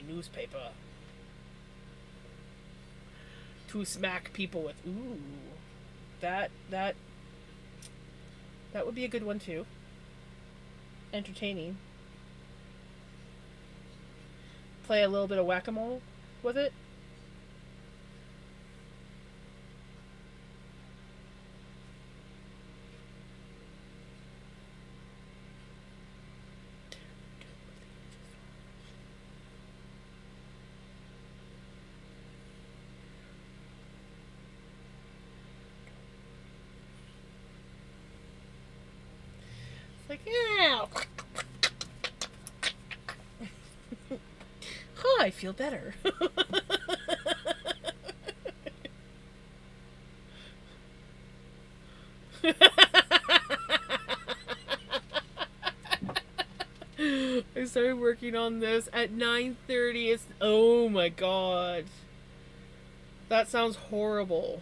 Newspaper to smack people with. Ooh, that would be a good one too. Entertaining. Play a little bit of whack-a-mole with it. It's like, yeah. Huh, I feel better. I started working on this at 9:30. It's oh my god. That sounds horrible.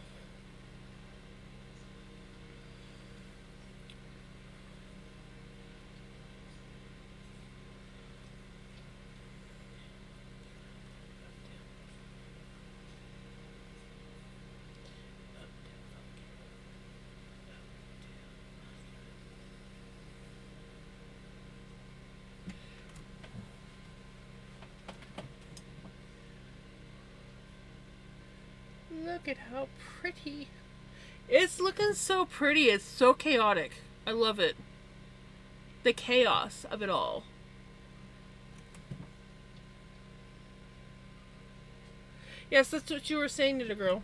Look at how pretty. It's looking so pretty. It's so chaotic. I love it. The chaos of it all. Yes, that's what you were saying, little girl.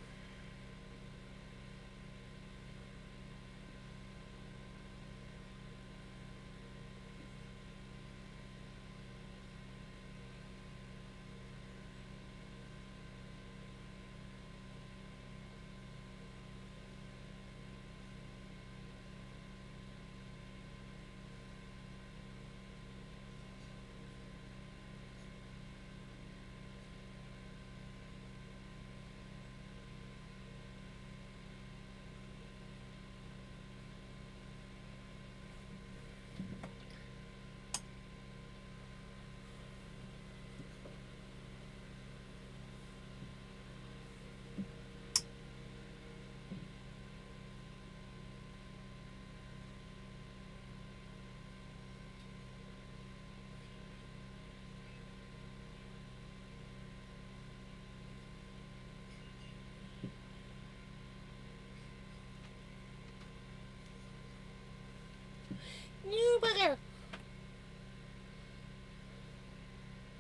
You bugger!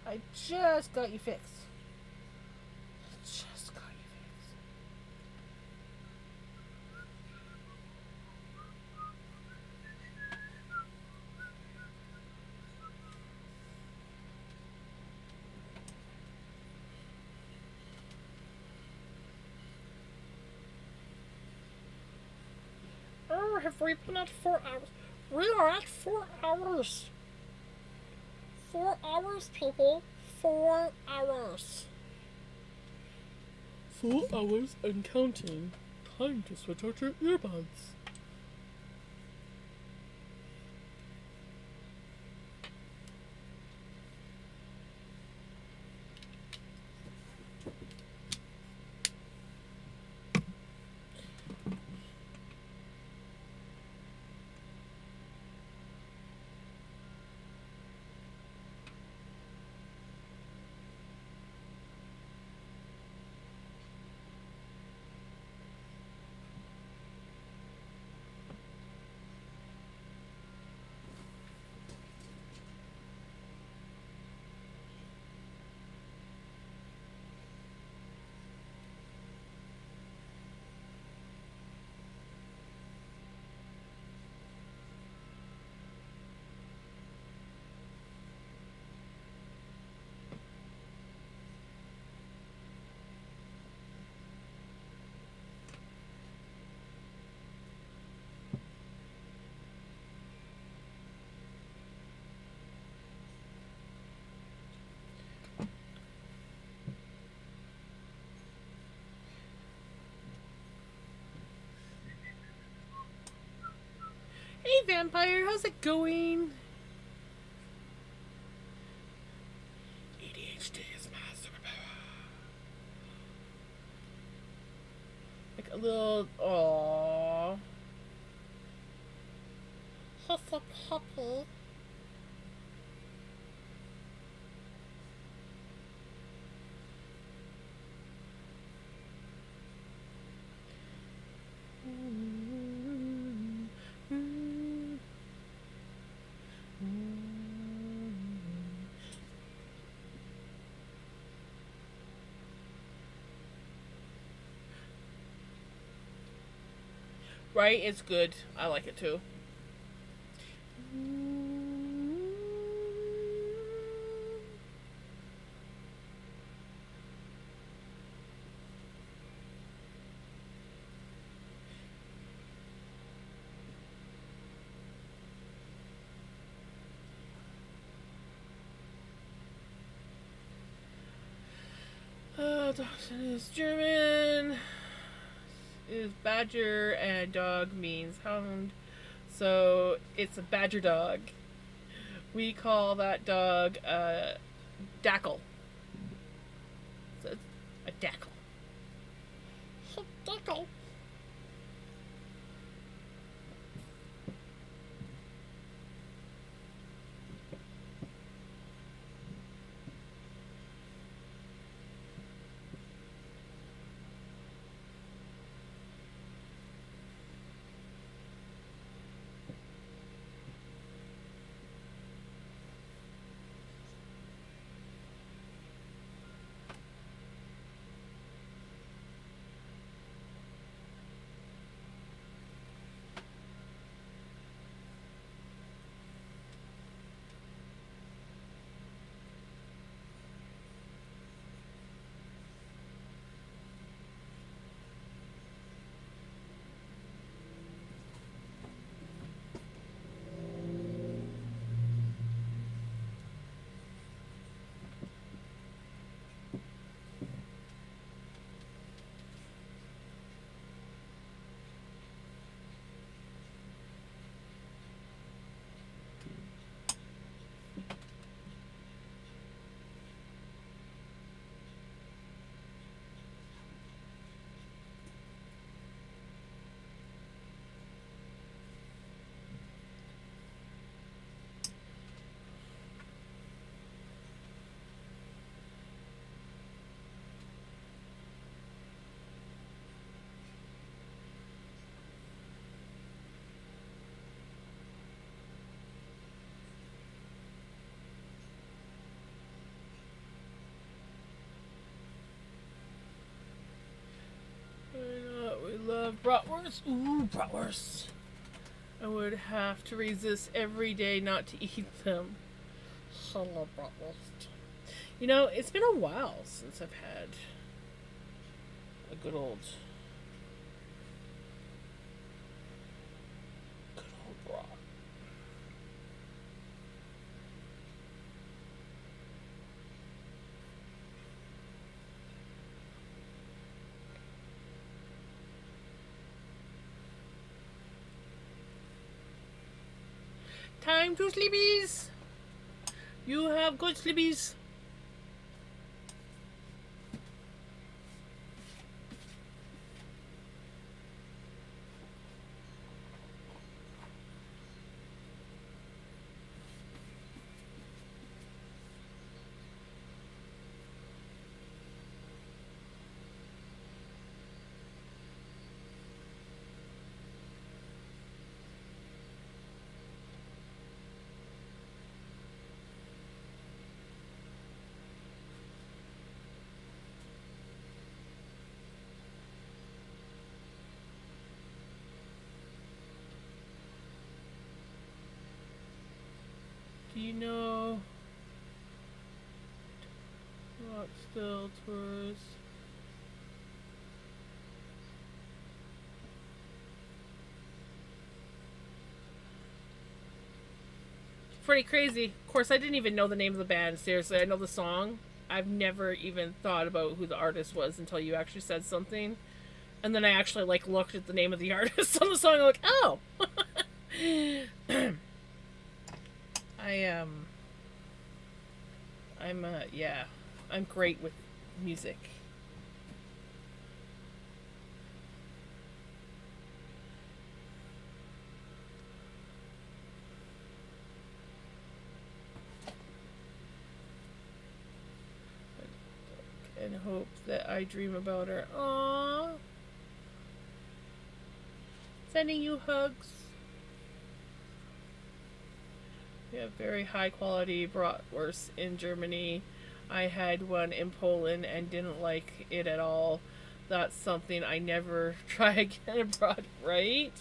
I just got you fixed. Just got you fixed. Oh, have we been at 4 hours? We are at 4 hours. 4 hours, people. 4 hours. 4 hours and counting. Time to switch out your earbuds. Hey, vampire, how's it going? ADHD is my superpower. Like a little. Aww. He's a puppy. Right? It's good. I like it too. Dachshund is German. Is badger and dog means hound. So it's a badger dog. We call that dog a Dackel. So it's a Dackel. Dackel. bratwurst. Ooh, bratwurst. I would have to resist every day not to eat them. I love bratwurst. You know, it's been a while since I've had a good old brat. Time to sleepies. You have good sleepies. Do you know what still tours? Pretty crazy. Of course, I didn't even know the name of the band. Seriously, I know the song. I've never even thought about who the artist was until you actually said something, and then I actually like looked at the name of the artist on the song. I'm like, oh, I I'm yeah, I'm great with music. And hope that I dream about her. Aww. Sending you hugs. We have very high quality bratwurst in Germany. I had one in Poland and didn't like it at all. That's something I never try again abroad, right?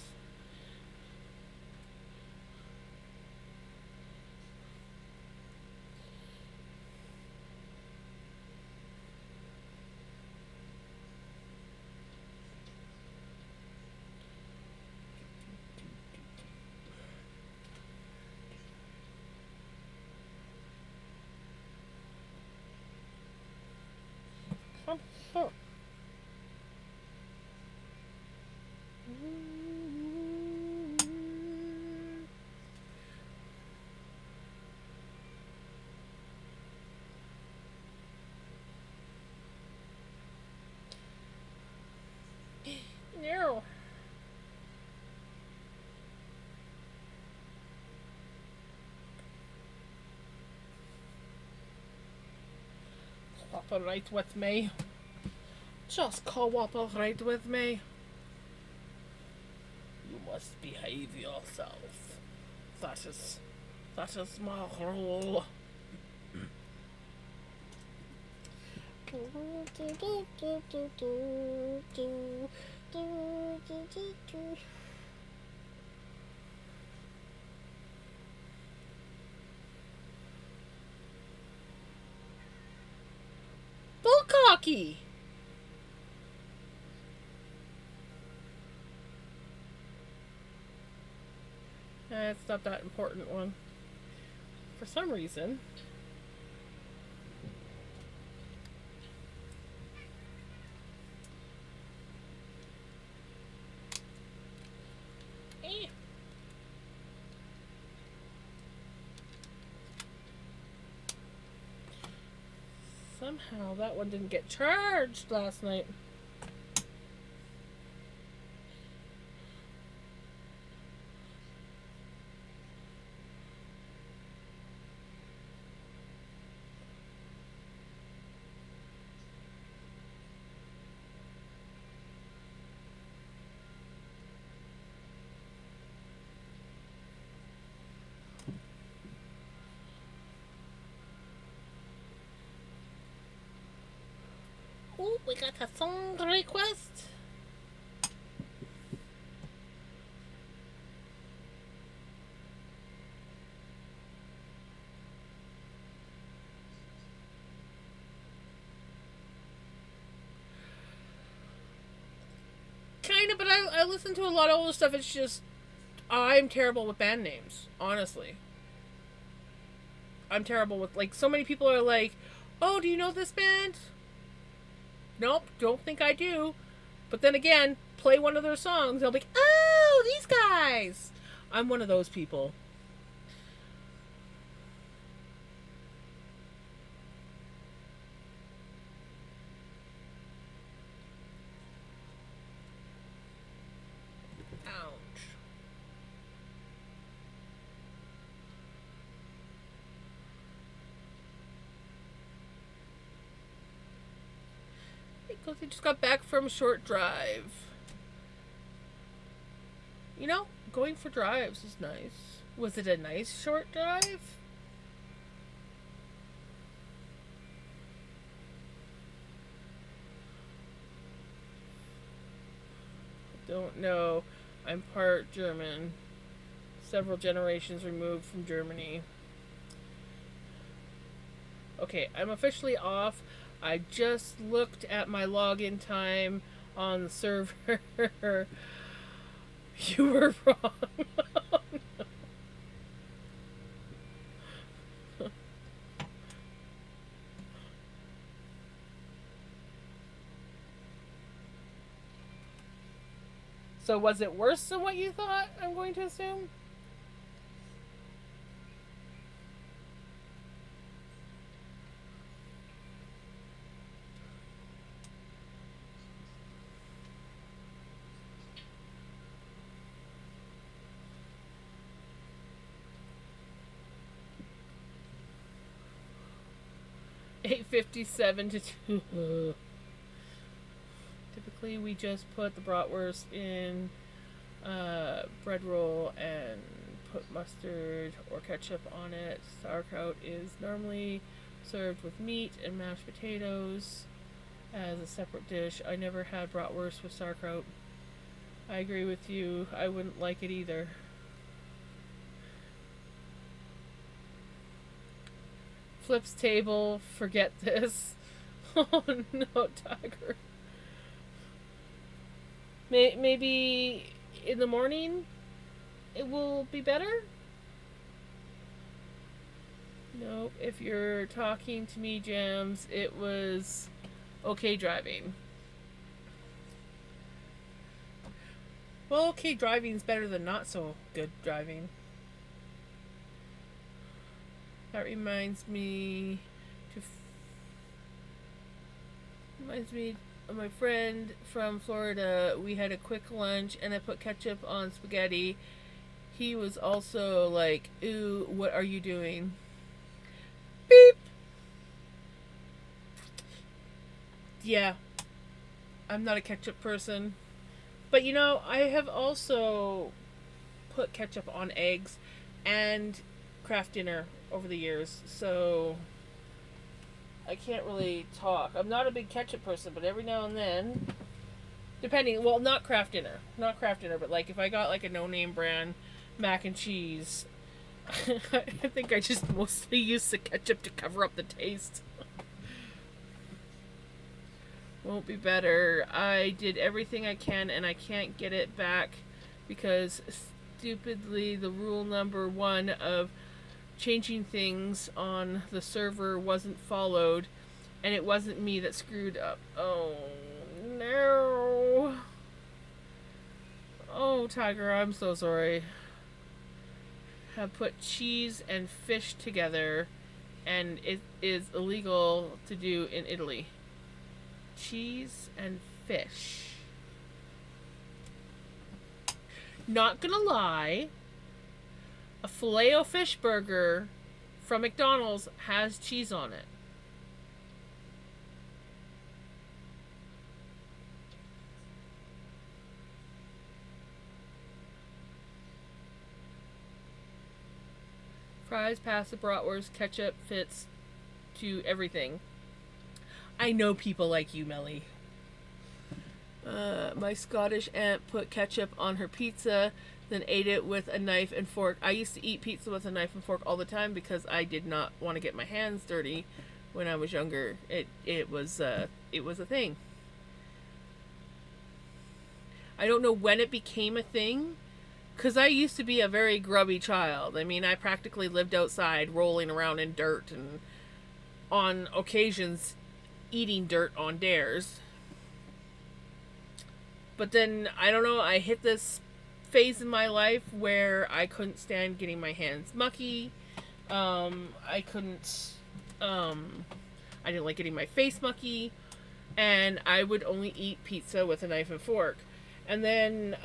Oh. No. Cooperate with me. Just cooperate with me. You must behave yourself. That is my rule. Bukkake. It's not that important one. For some reason. Eh. Somehow that one didn't get charged last night. Oh, we got a song request. kind of, but I listen to a lot of older stuff. It's just I'm terrible with band names, honestly. I'm terrible with, like, so many people are like, "Oh, do you know this band?" Nope, don't think I do. But then again, play one of their songs, they'll be like, "Oh, these guys." I'm one of those people. Ouch. Because they just got back from a short drive. You know, going for drives is nice. Was it a nice short drive? Don't know. I'm part German. Several generations removed from Germany. Okay, I'm officially off. I just looked at my login time on the server. You were wrong. So was it worse than what you thought? I'm going to assume. 8:57 to 2. Typically, we just put the bratwurst in bread roll and put mustard or ketchup on it. Sauerkraut is normally served with meat and mashed potatoes as a separate dish. I never had bratwurst with sauerkraut. I agree with you. I wouldn't like it either. Flips table. Forget this. Oh no, Tiger. Maybe in the morning it will be better? No, if you're talking to me, Jams, it was okay driving. Well, okay driving is better than not so good driving. That reminds me of my friend from Florida. We had a quick lunch and I put ketchup on spaghetti. He was also like, "Ooh, what are you doing?" Beep. Yeah, I'm not a ketchup person. But you know, I have also put ketchup on eggs and Kraft Dinner over the years. So I can't really talk. I'm not a big ketchup person, but every now and then, depending, well, not Kraft Dinner. Not Kraft Dinner, but like if I got like a no-name brand mac and cheese, I think I just mostly use the ketchup to cover up the taste. Won't be better. I did everything I can and I can't get it back because stupidly the rule number 1 of changing things on the server wasn't followed and it wasn't me that screwed up. Oh no. Oh, Tiger, I'm so sorry. Have put cheese and fish together and it is illegal to do in Italy. Cheese and fish. Not gonna lie, a Filet-O-Fish burger from McDonald's has cheese on it. Fries, pasta, bratwurst, ketchup fits to everything. I know people like you, Melly. My Scottish aunt put ketchup on her pizza, then ate it with a knife and fork. I used to eat pizza with a knife and fork all the time because I did not want to get my hands dirty when I was younger. It was a thing. I don't know when it became a thing, because I used to be a very grubby child. I mean, I practically lived outside, rolling around in dirt, and on occasions, eating dirt on dares. But then, I don't know, I hit this phase in my life where I couldn't stand getting my hands mucky. I couldn't, I didn't like getting my face mucky. And I would only eat pizza with a knife and fork. And then,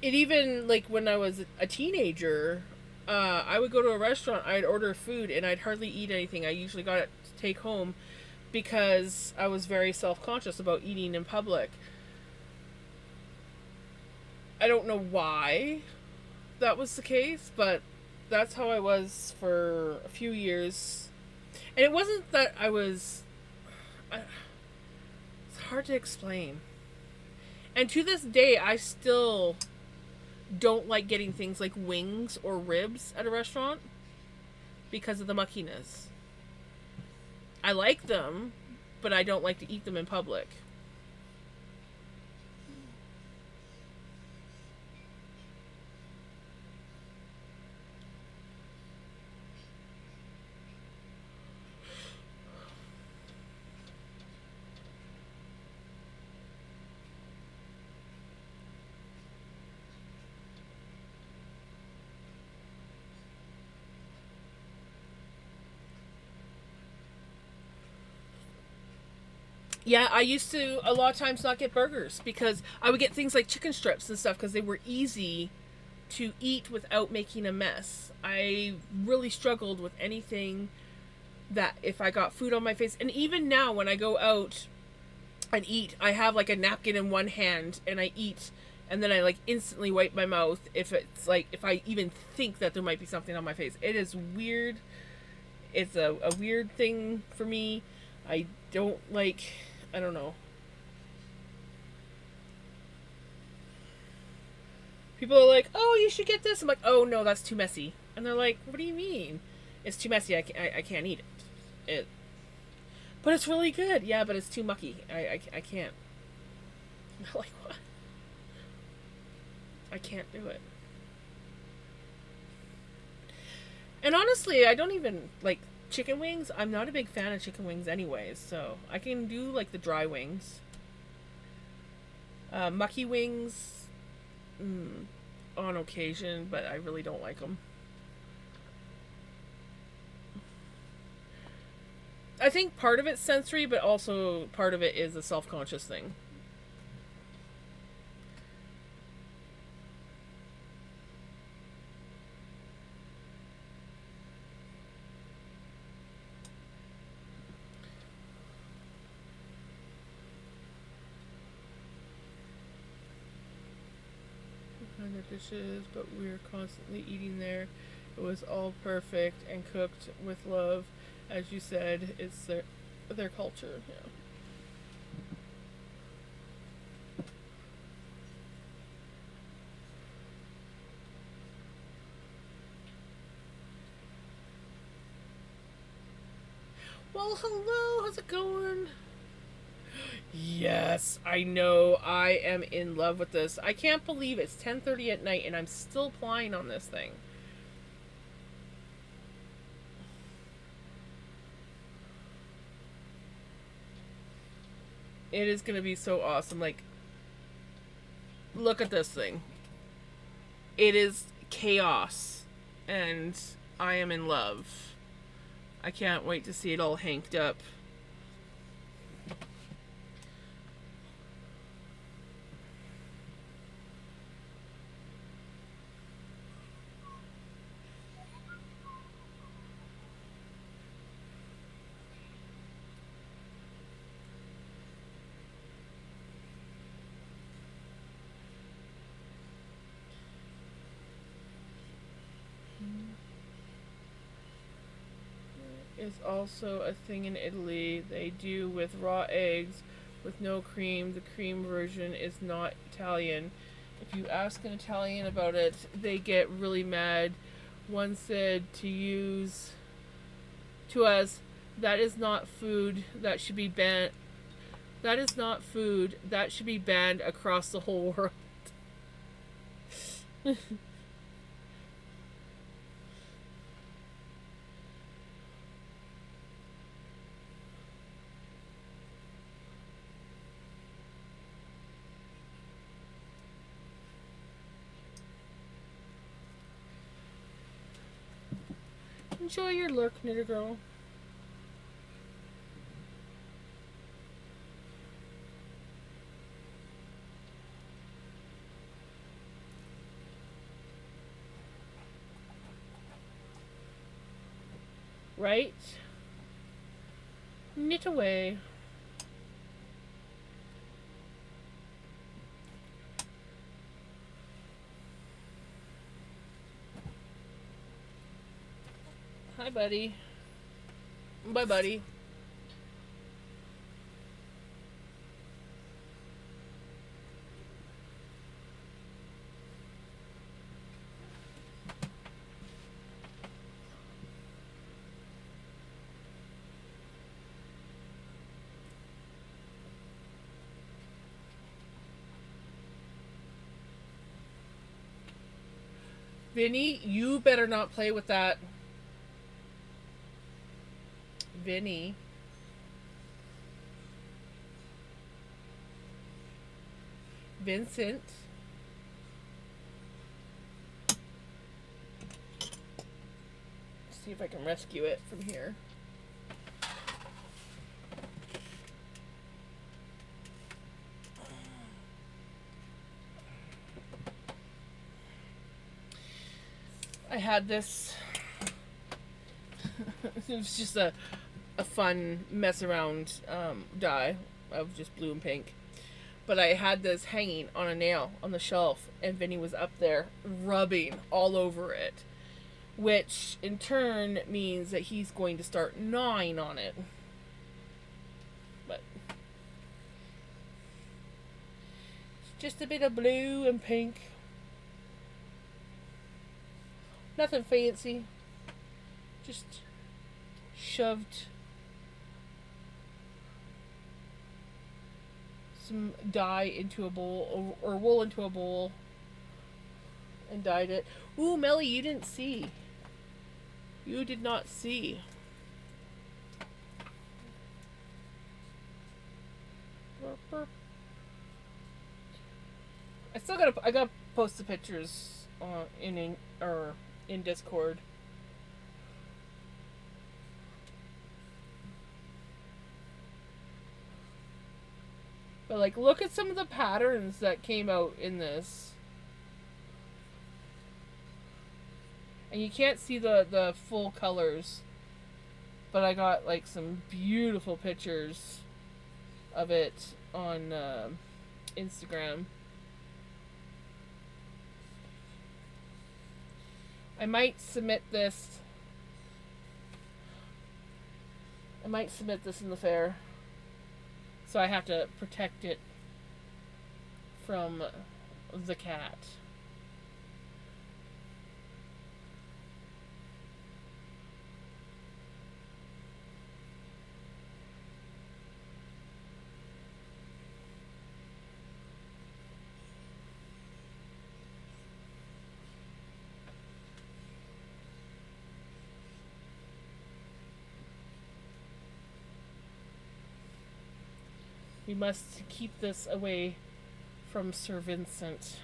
it even, like, when I was a teenager, I would go to a restaurant, I'd order food, and I'd hardly eat anything. I usually got it to take home because I was very self conscious about eating in public. I don't know why that was the case, but that's how I was for a few years. And it wasn't that I was. It's hard to explain. And to this day, I still don't like getting things like wings or ribs at a restaurant because of the muckiness. I like them, but I don't like to eat them in public. Yeah, I used to a lot of times not get burgers because I would get things like chicken strips and stuff because they were easy to eat without making a mess. I really struggled with anything that if I got food on my face. And even now, when I go out and eat, I have like a napkin in one hand and I eat, and then I like instantly wipe my mouth if it's like, if I even think that there might be something on my face. It is weird. It's a weird thing for me. I don't like, I don't know. People are like, oh, you should get this. I'm like, oh, no, that's too messy. And they're like, what do you mean? It's too messy. I can't eat it. But it's really good. Yeah, but it's too mucky. I can't. I'm like, what? I can't do it. And honestly, I don't even like chicken wings. I'm not a big fan of chicken wings anyways. So I can do like the dry wings. Mucky wings, on occasion, but I really don't like them. I think part of it's sensory, but also part of it is a self conscious thing. Kind of dishes, but we were constantly eating there. It was all perfect and cooked with love. As you said, it's their culture. Yeah. Well, hello. How's it going? Yes, I know. I am in love with this. I can't believe it's 10:30 at night and I'm still plying on this thing. It is going to be so awesome. Like, look at this thing. It is chaos and I am in love. I can't wait to see it all hanked up. Is also a thing in Italy. They do with raw eggs with no cream. The cream version is not Italian. If you ask an Italian about it, they get really mad. One said to us, that is not food that should be banned. That is not food. That should be banned across the whole world. Enjoy your look, knitter girl. Right? Knit away. Hi, buddy. Bye, buddy. Vinny, you better not play with that. Vinny. Vincent. See if I can rescue it from here. I had this. It was just a fun mess around dye of just blue and pink. But I had this hanging on a nail on the shelf, and Vinny was up there rubbing all over it, which in turn means that he's going to start gnawing on it. But it's just a bit of blue and pink. Nothing fancy. Just shoved some dye into a bowl, or wool into a bowl, and dyed it. Ooh, Melly, you didn't see. You did not see. I gotta post the pictures in Discord. But like, look at some of the patterns that came out in this. And you can't see the full colors. But I got like some beautiful pictures of it on Instagram. I might submit this. I might submit this in the fair. So I have to protect it from the cat. We must keep this away from Sir Vincent,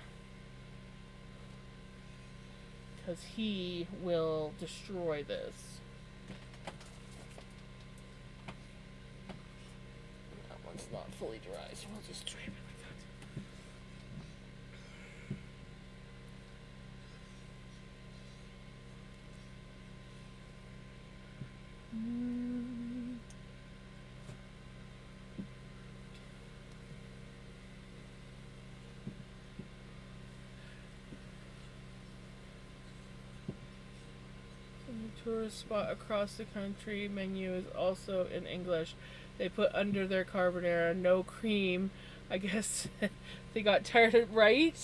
because he will destroy this. That one's not fully dry, so we'll just drape it like that. Tourist spot across the country menu is also in English. They put under their carbonara no cream. I guess they got tired of right.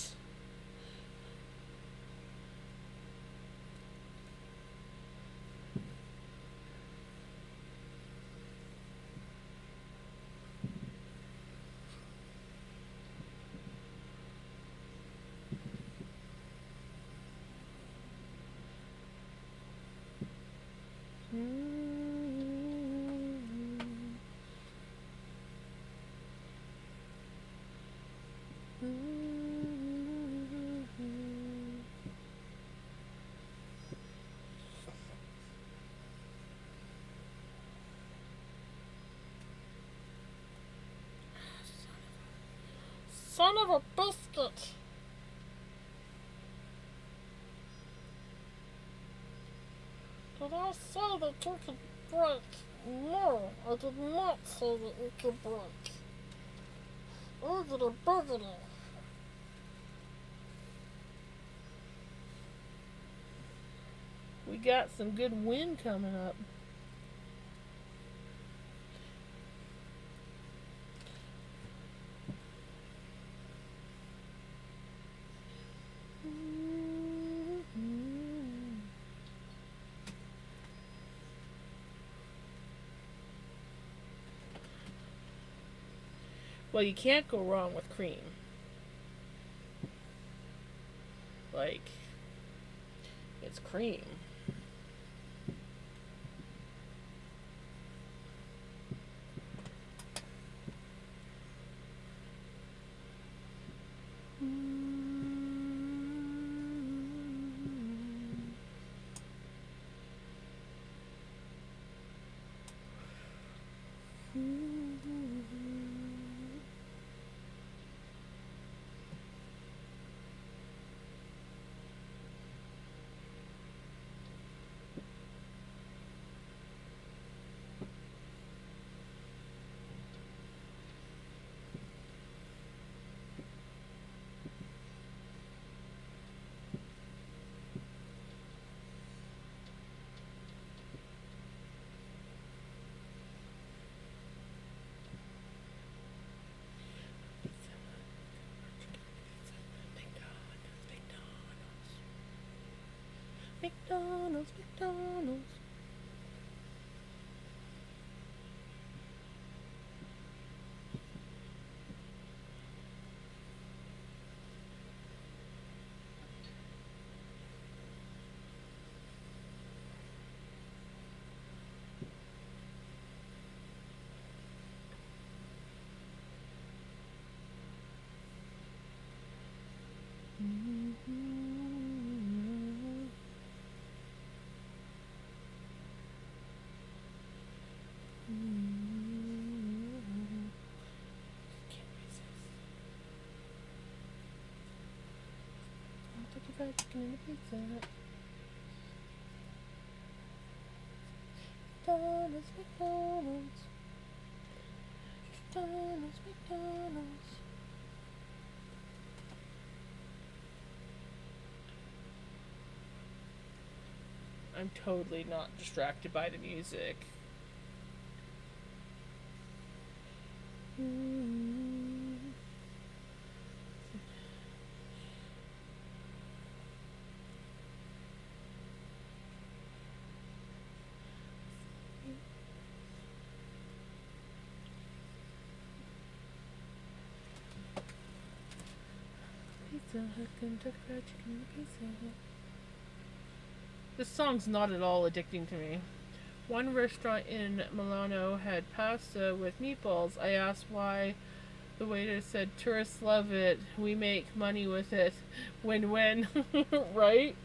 son of a biscuit. Did I say that you could break? No, I did not say that you could break. Oogity boogity. We got some good wind coming up. Well, you can't go wrong with cream. Like, it's cream. McDonald's, McDonald's. Fried chicken and a pizza. McDonald's, McDonald's. McDonald's, McDonald's. I'm totally not distracted by the music. Pizza Hut, Kentucky Fried Chicken and Pizza Hut. This song's not at all addicting to me. One restaurant in Milano had pasta with meatballs. I asked why. The waiter said, "Tourists love it. We make money with it. Win-win." Right?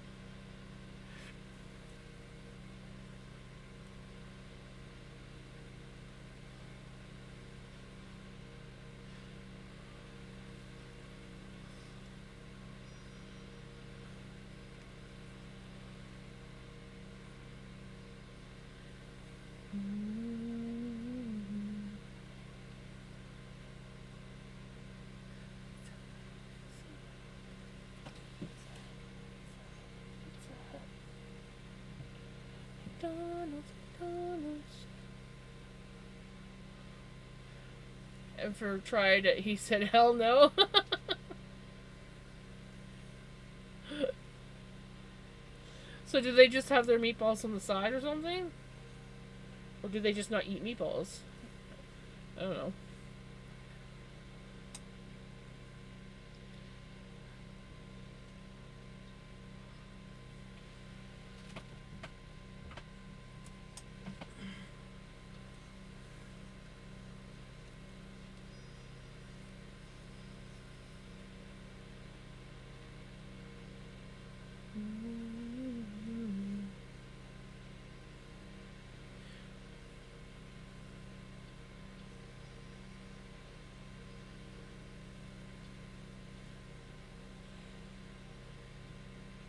McDonald's, McDonald's. Ever tried it? He said, "Hell no." So do they just have their meatballs on the side or something? Or do they just not eat meatballs? I don't know.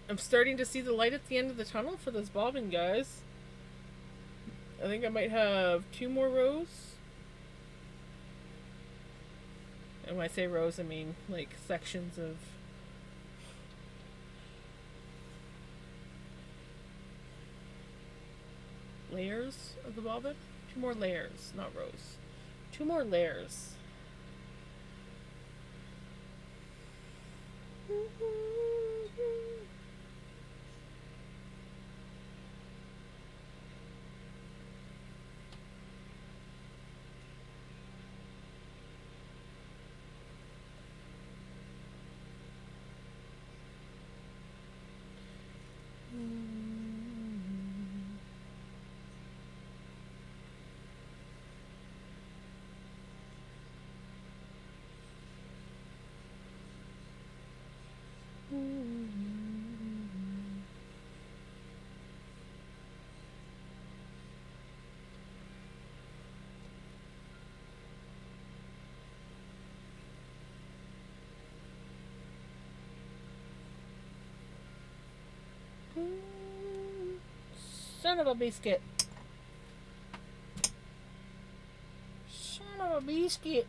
I'm starting to see the light at the end of the tunnel for this bobbin, guys. I think I might have 2 more rows. And when I say rows, I mean like sections of layers of the bobbin. 2 more layers, not rows. 2 more layers. Son of a biscuit. Son of a biscuit.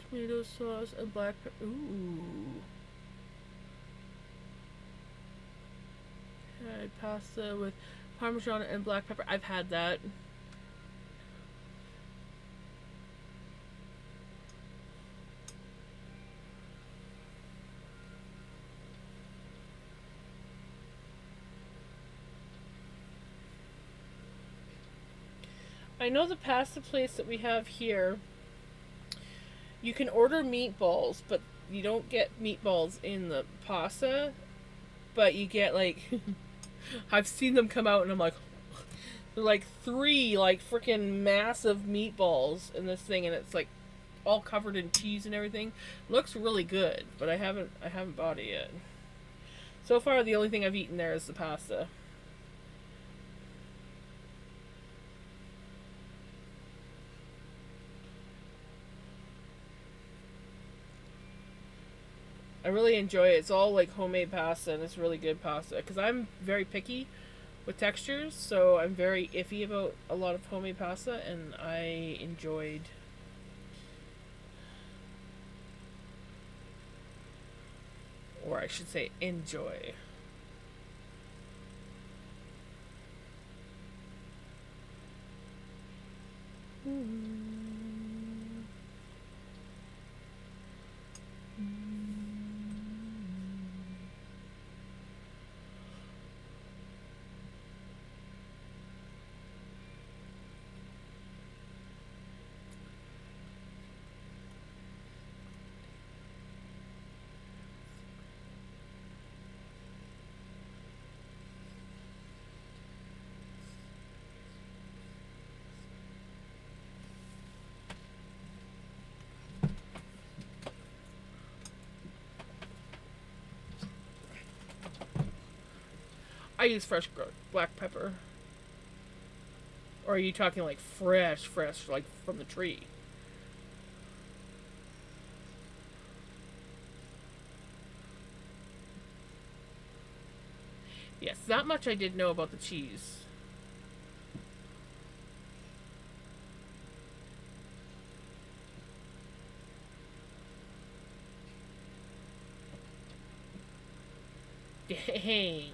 Tomato sauce and black pepper. Ooh. Okay, pasta with Parmesan and black pepper. I've had that. I know the pasta place that we have here. You can order meatballs, but you don't get meatballs in the pasta. But you get like, I've seen them come out, and I'm like, they're like 3 like freaking massive meatballs in this thing, and it's like all covered in cheese and everything. Looks really good, but I haven't bought it yet. So far, the only thing I've eaten there is the pasta. I really enjoy it. It's all like homemade pasta, and it's really good pasta. Because I'm very picky with textures, so I'm very iffy about a lot of homemade pasta, and I enjoyed. Or I should say, enjoy. I use fresh black pepper. Or are you talking like fresh, like from the tree? Yes, that much I did know about the cheese. Dang.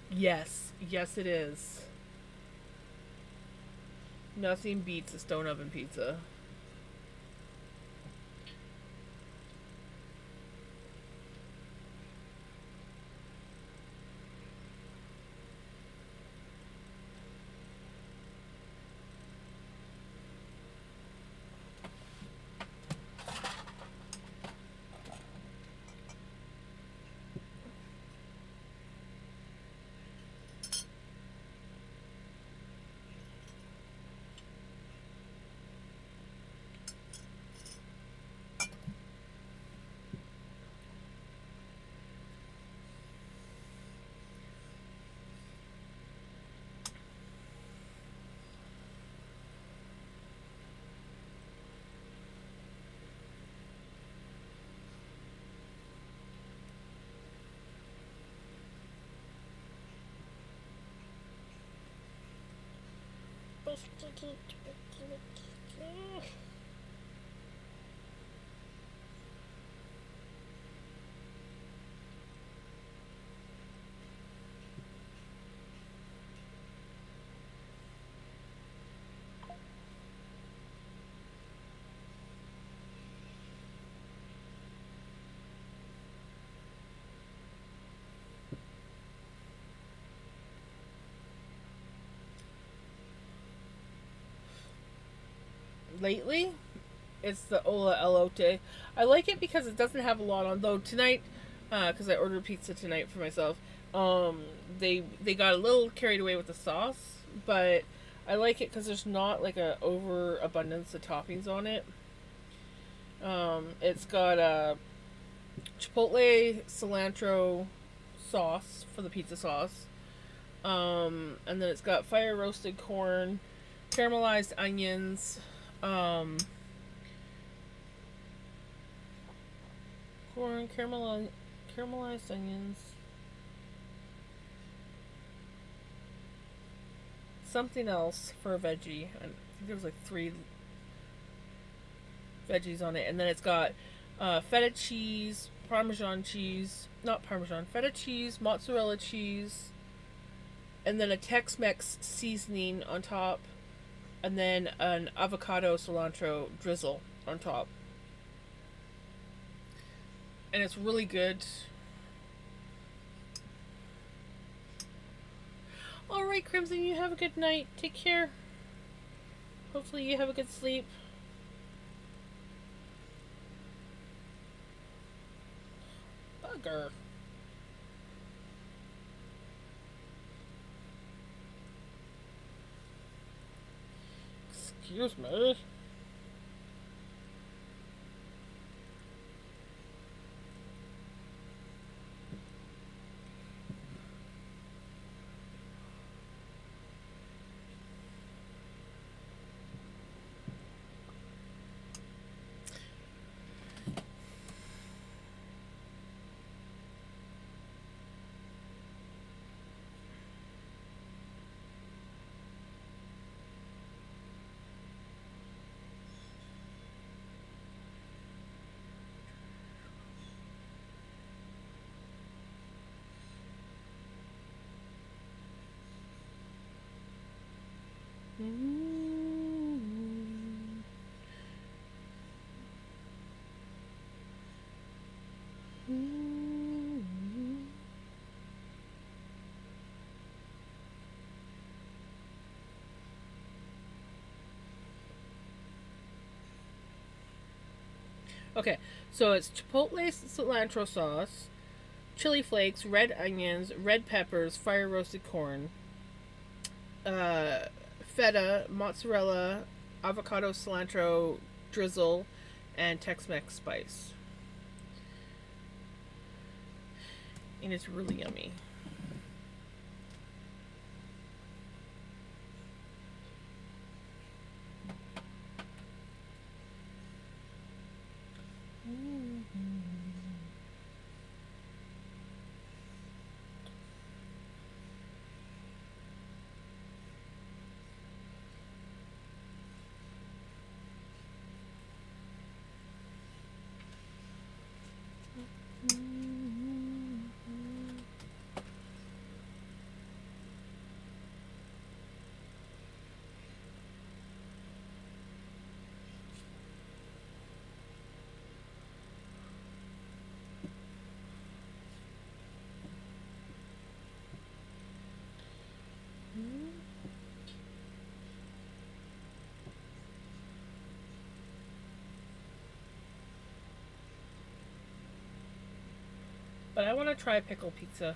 Yes. Yes, it is. Nothing beats a stone oven pizza. Lately, it's the Ola Elote. I like it because it doesn't have a lot on. Though tonight, because I ordered pizza tonight for myself, um, they got a little carried away with the sauce, but I like it because there's not like a overabundance of toppings on it. It's got a chipotle cilantro sauce for the pizza sauce, and then it's got fire roasted corn, caramelized onions, um, corn, caramelized onions, something else for a veggie. I think there's like three veggies on it, and then it's got feta cheese, Parmesan cheese, not Parmesan, feta cheese, mozzarella cheese, and then a Tex-Mex seasoning on top, and then an avocado cilantro drizzle on top. And it's really good. Alright, Crimson, you have a good night. Take care. Hopefully, you have a good sleep. Bugger. Excuse me. Okay, so it's chipotle cilantro sauce, chili flakes, red onions, red peppers, fire roasted corn, uh, feta, mozzarella, avocado, cilantro drizzle, and Tex-Mex spice. And it's really yummy. But I want to try pickle pizza.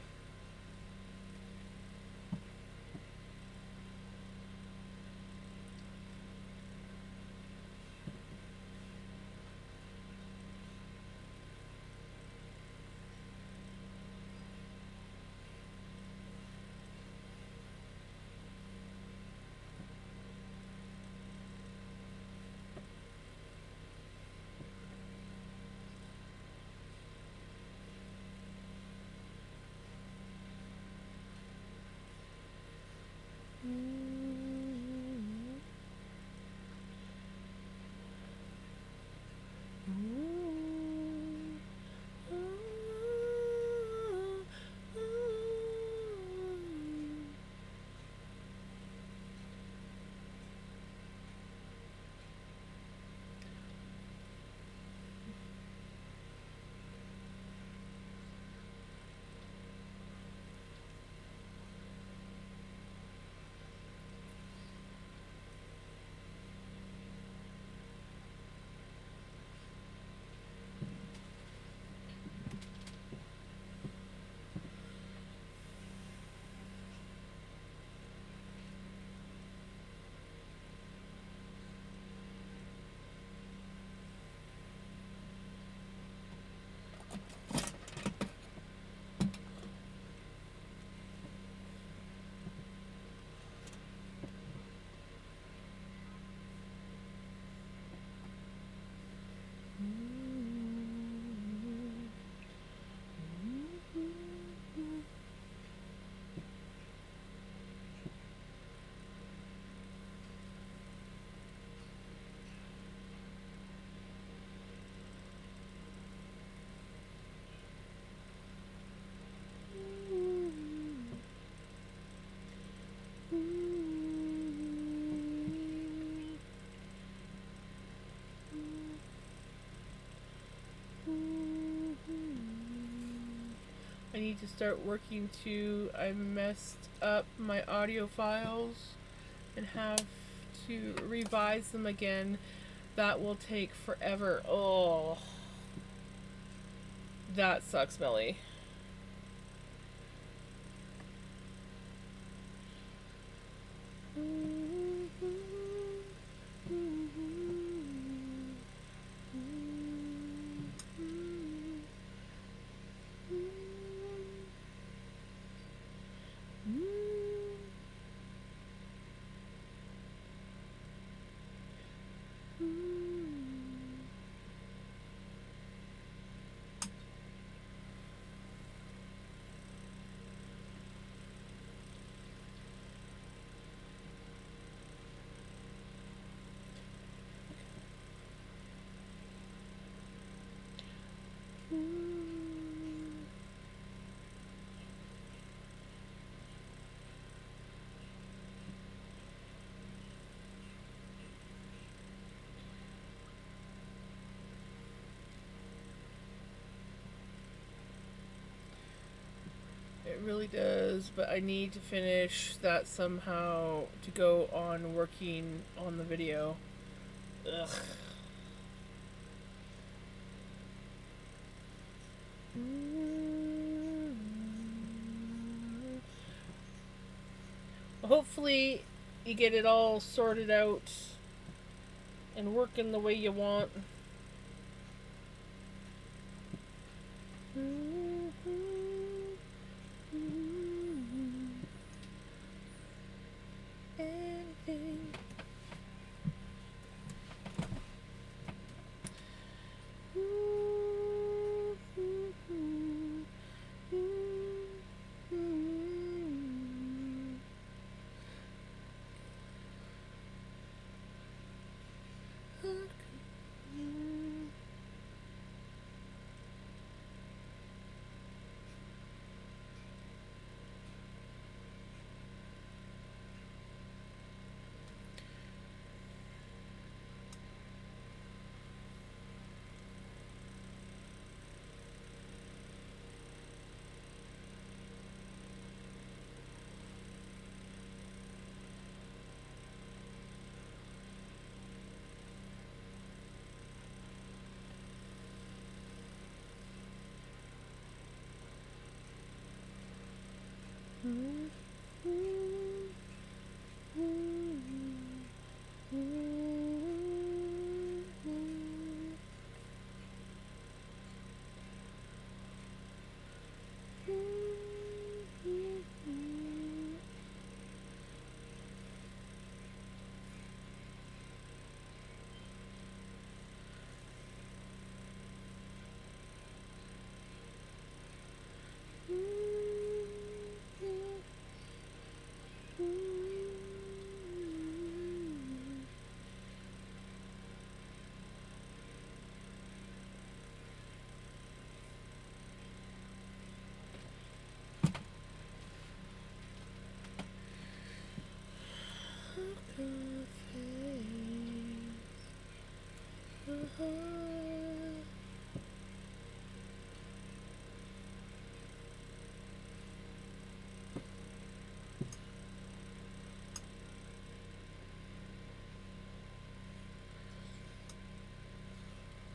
I need to start working too. I messed up my audio files and have to revise them again. That will take forever. Oh, that sucks, Melly. It really does, but I need to finish that somehow to go on working on the video. Ugh. hopefully you get it all sorted out and working the way you want. Anything.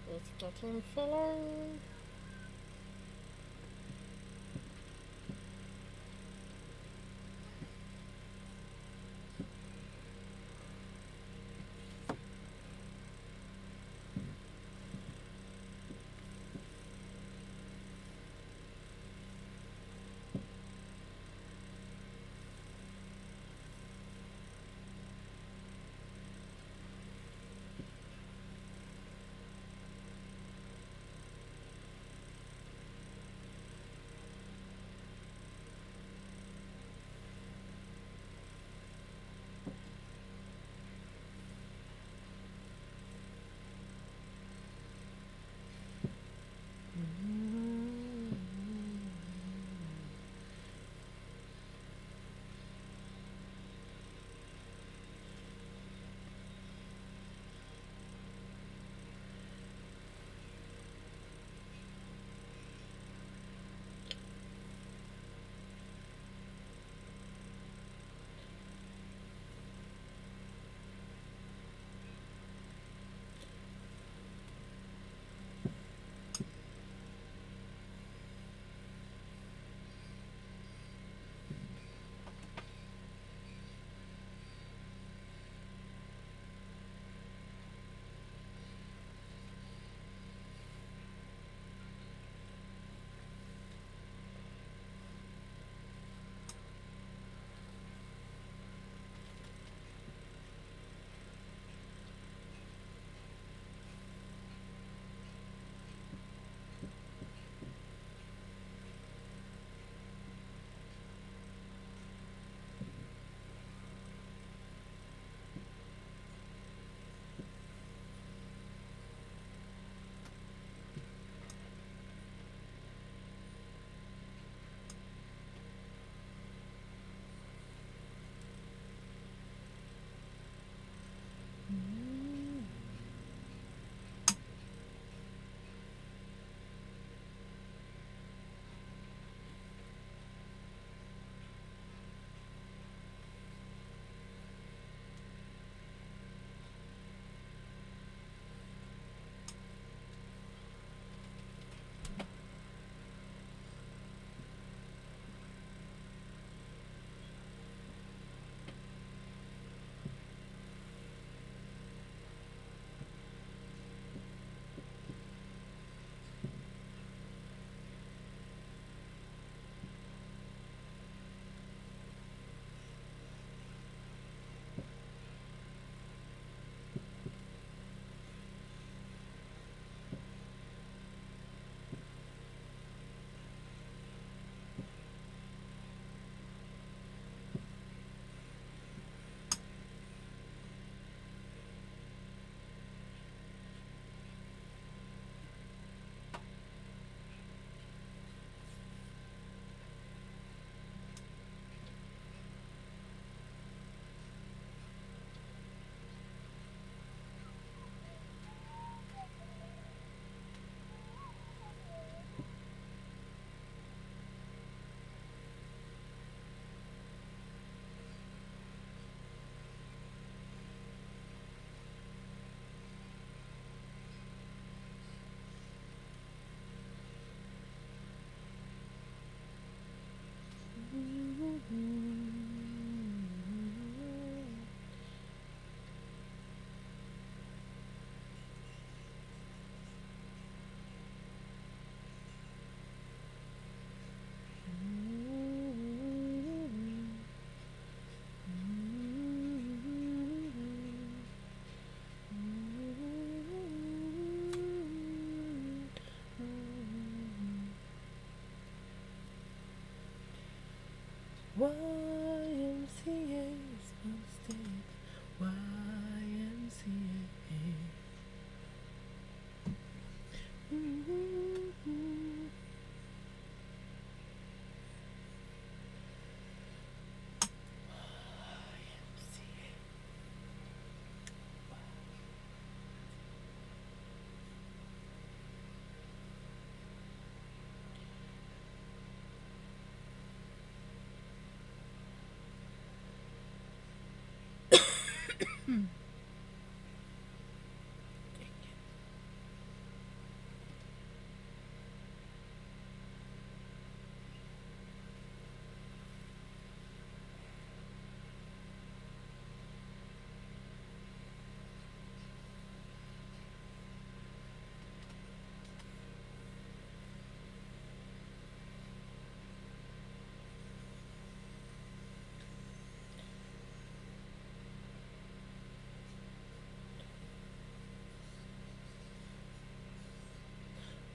It's getting filling.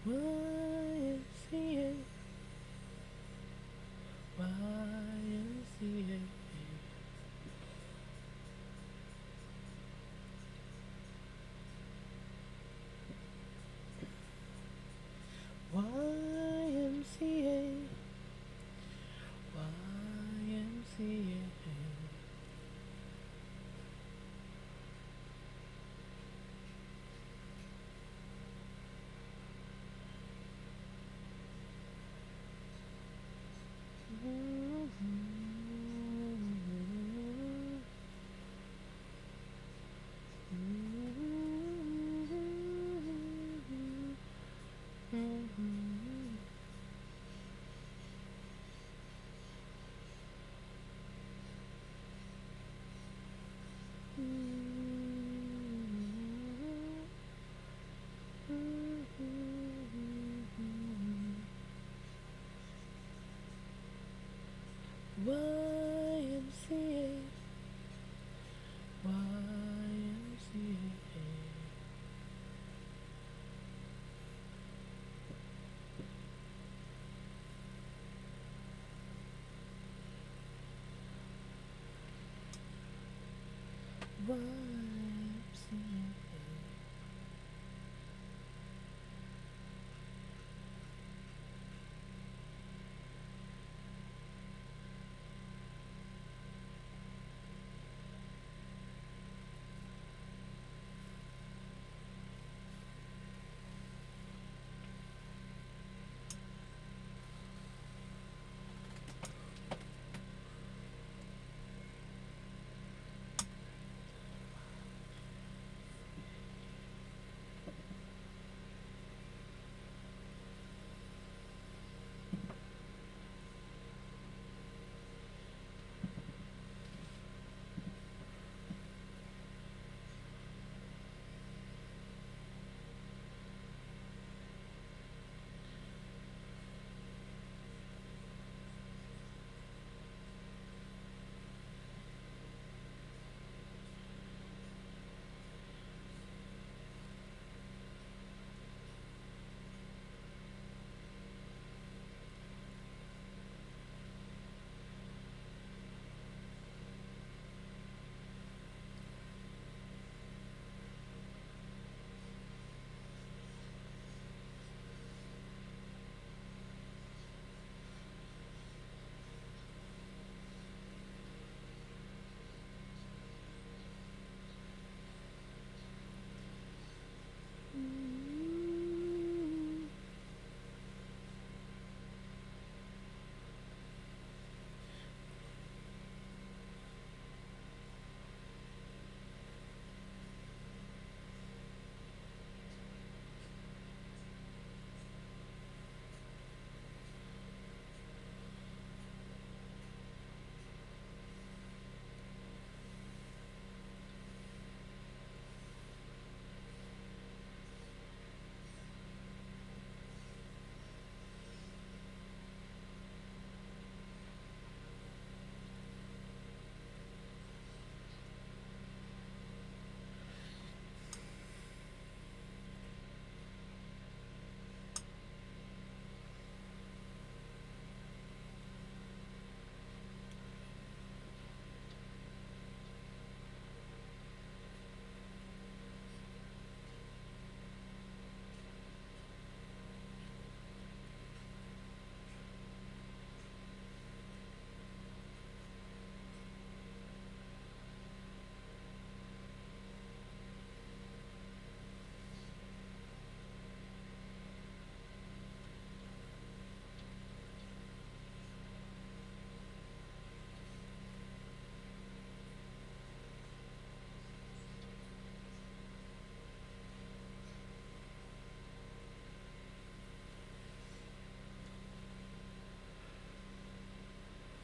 YMCA. YMCA. YMCA. YMCA. YMCA. YMCA. YMCA.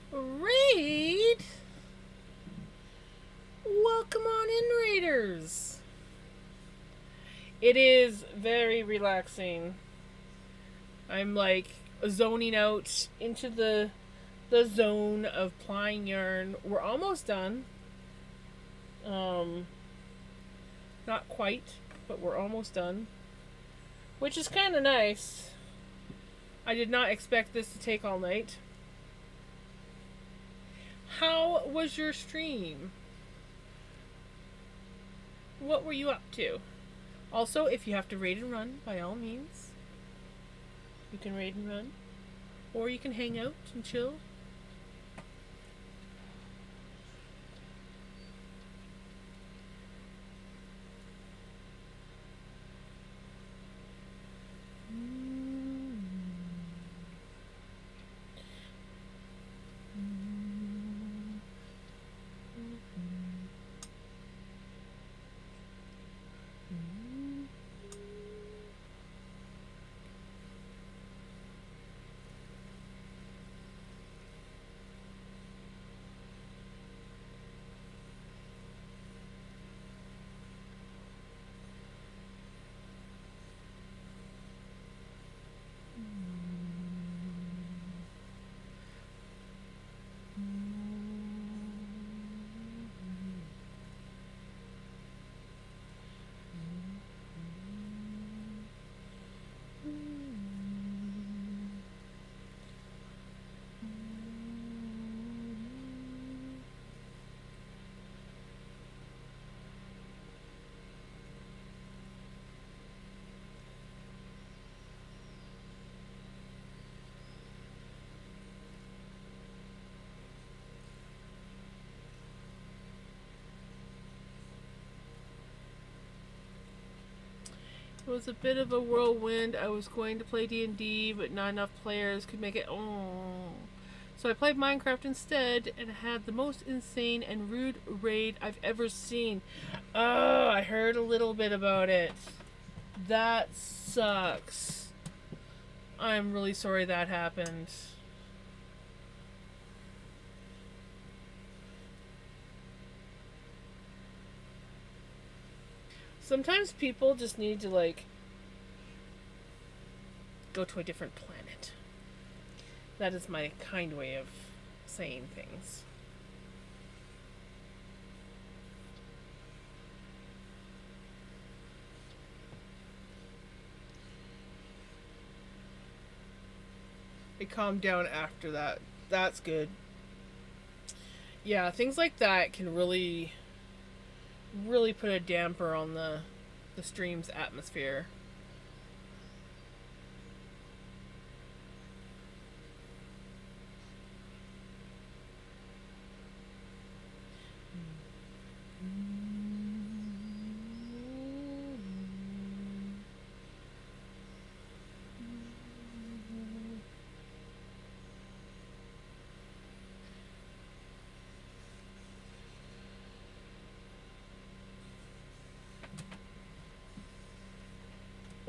Raid! Welcome on in, Raiders! It is very relaxing. I'm like zoning out into the zone of plying yarn. We're almost done. Not quite, but we're almost done. which is kind of nice. I did not expect this to take all night. How was your stream? What were you up to? Also, if you have to raid and run, by all means, you can raid and run. Or you can hang out and chill. It was a bit of a whirlwind. I was going to play D&D, but not enough players could make it. Oh. So I played Minecraft instead and had the most insane and rude raid I've ever seen. Oh, I heard a little bit about it. That sucks. I'm really sorry that happened. Sometimes people just need to, like, go to a different planet. That is my kind way of saying things. It calmed down after that. That's good. Yeah, things like that can really put a damper on the stream's atmosphere.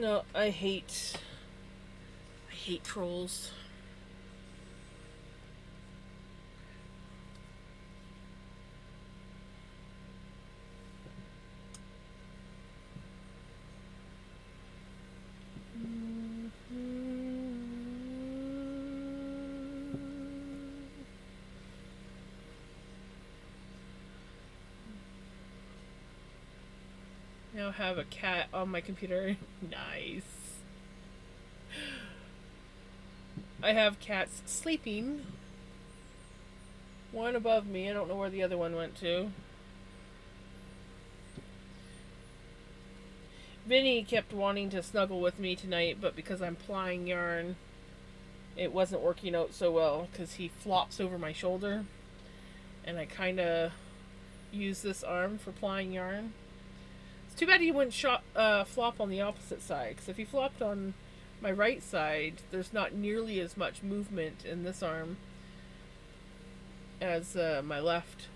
No, I hate trolls. Now have a cat on my computer. Nice. I have cats sleeping. One above me. I don't know where the other one went to. Vinny kept wanting to snuggle with me tonight, but because I'm plying yarn, it wasn't working out so well because he flops over my shoulder. And I kind of use this arm for plying yarn. It's too bad he wouldn't flop on the opposite side, because if he flopped on my right side, there's not nearly as much movement in this arm as my left.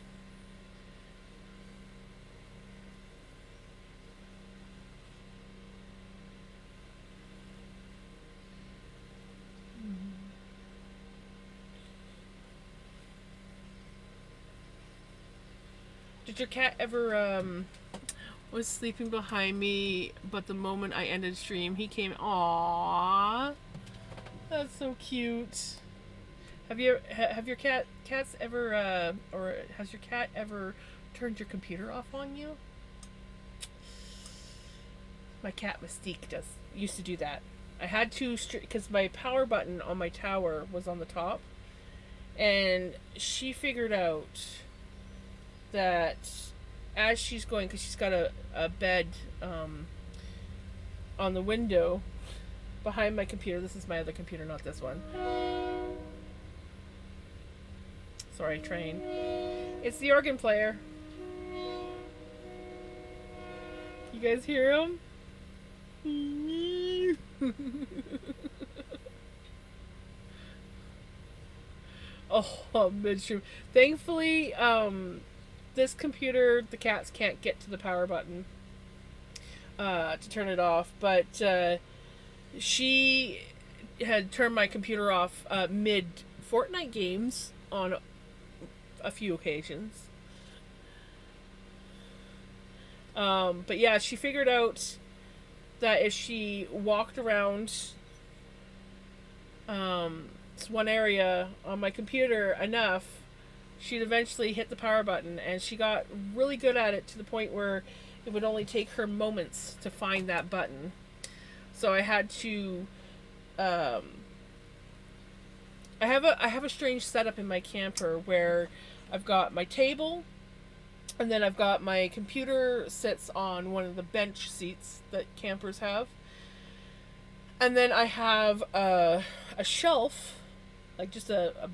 Did your cat ever was sleeping behind me, but the moment I ended stream, he came. Aww, that's so cute. Have your cats ever or has your cat ever turned your computer off on you? My cat Mystique used to do that. I had to because my power button on my tower was on the top, and she figured out that as she's going, because she's got a bed on the window behind my computer. This is my other computer, not this one. Sorry, train. It's the organ player. You guys hear him? Oh, midstream. Thankfully, this computer, the cats can't get to the power button to turn it off, but she had turned my computer off mid Fortnite games on a few occasions. But yeah, she figured out that if she walked around this one area on my computer enough, she'd eventually hit the power button, and she got really good at it to the point where it would only take her moments to find that button. So I had to I have a strange setup in my camper where I've got my table, and then I've got my computer sits on one of the bench seats that campers have. And then I have a shelf, like just a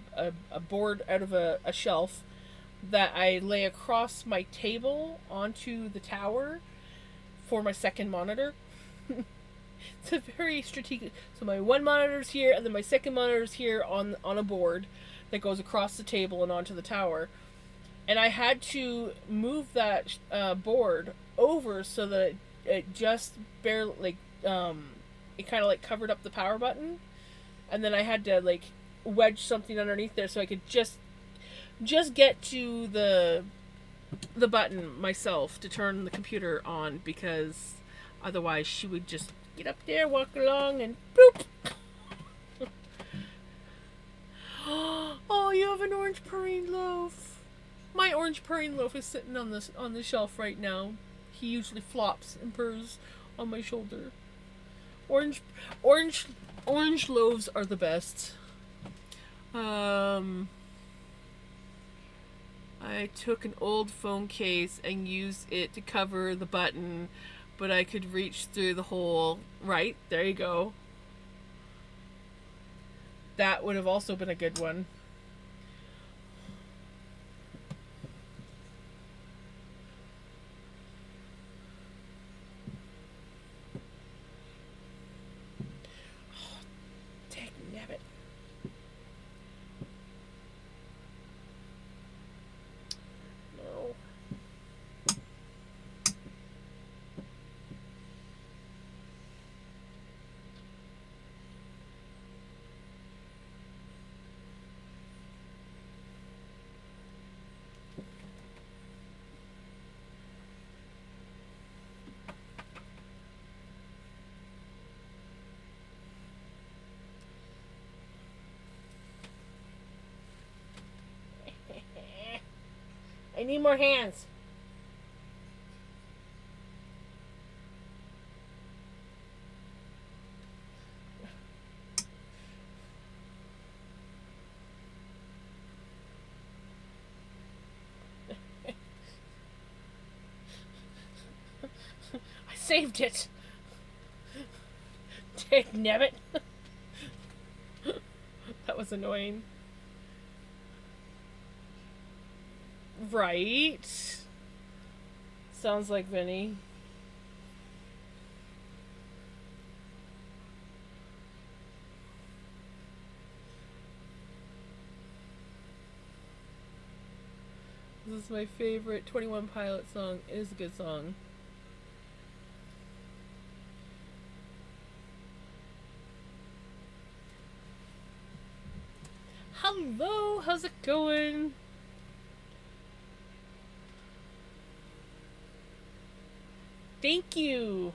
board out of a shelf that I lay across my table onto the tower for my second monitor. It's a very strategic. So my one monitor's here, and then my second monitor's here on a board that goes across the table and onto the tower. And I had to move that board over so that it just barely, like, it kind of like covered up the power button, and then I had to like wedge something underneath there so I could just get to the button myself to turn the computer on, because otherwise she would just get up there, walk along, and boop. Oh, you have an orange praline loaf. My orange praline loaf is sitting on the shelf right now. He usually flops and purrs on my shoulder. Orange loaves are the best. I took an old phone case and used it to cover the button, but I could reach through the hole. Right, there you go. That would have also been a good one. I need more hands. I saved it. Dagnabbit. That was annoying. Right. Sounds like Vinny. This is my favorite 21 Pilot song. It is a good song. Hello, how's it going? Thank you.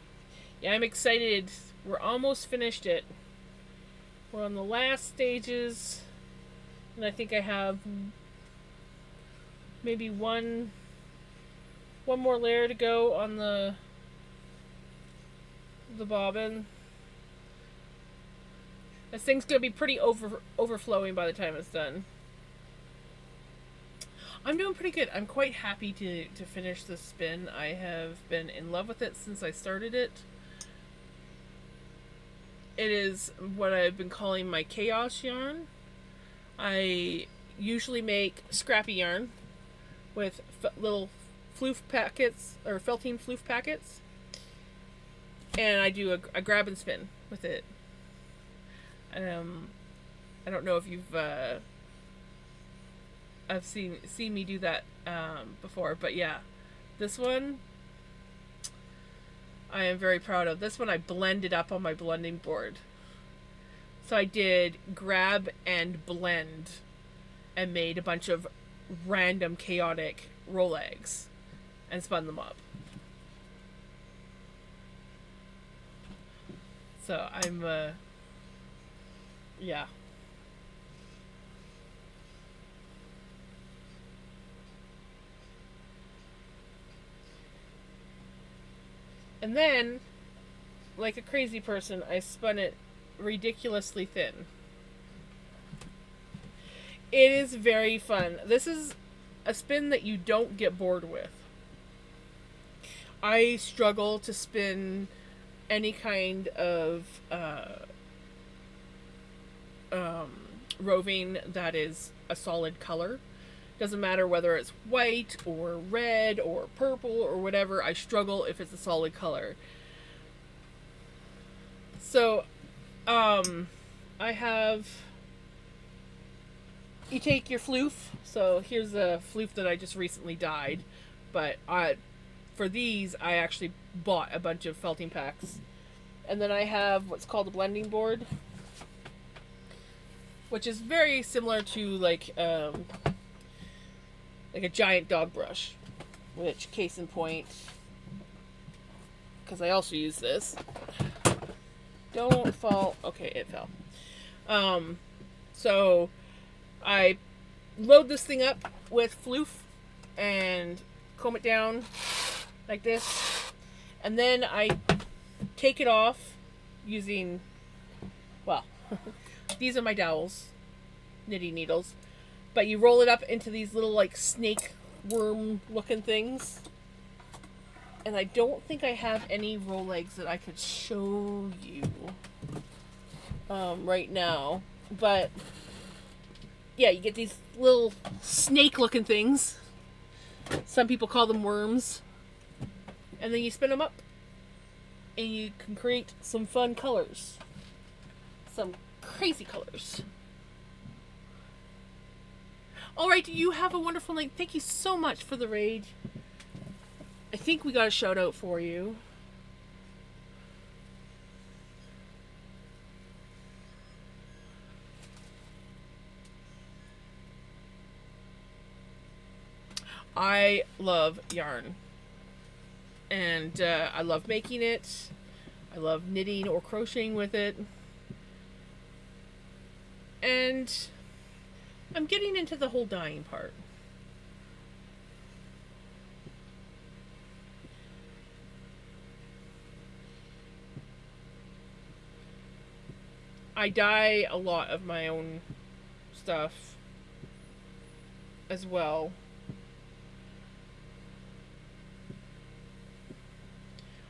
Yeah, I'm excited. We're almost finished it. We're on the last stages, and I think I have maybe one more layer to go on the the bobbin. This thing's gonna be pretty overflowing by the time it's done. I'm doing pretty good. I'm quite happy to finish this spin. I have been in love with it since I started it. It is what I've been calling my chaos yarn. I usually make scrappy yarn with little floof packets or felting floof packets, and I do a grab and spin with it. I don't know if you've I've seen me do that before, but yeah, this one I am very proud of. This one I blended up on my blending board. So I did grab and blend and made a bunch of random chaotic roll eggs and spun them up. So I'm yeah. And then, like a crazy person, I spun it ridiculously thin. It is very fun. This is a spin that you don't get bored with. I struggle to spin any kind of roving that is a solid color. Doesn't matter whether it's white or red or purple or whatever, I struggle if it's a solid color. So, I have... You take your floof. So here's a floof that I just recently dyed. But for these, I actually bought a bunch of felting packs. And then I have what's called a blending board, which is very similar to like a giant dog brush, which, case in point, because I also use this. Don't fall. Okay, it fell. So I load this thing up with floof and comb it down like this, and then I take it off using, well, these are my dowels, knitting needles. But you roll it up into these little, like, snake worm looking things. And I don't think I have any roll eggs that I could show you right now. But yeah, you get these little snake looking things. Some people call them worms. And then you spin them up. And you can create some fun colors. Some crazy colors. Alright, you have a wonderful night. Thank you so much for the raid. I think we got a shout out for you. I love yarn. And I love making it. I love knitting or crocheting with it. And I'm getting into the whole dyeing part. I dye a lot of my own stuff as well.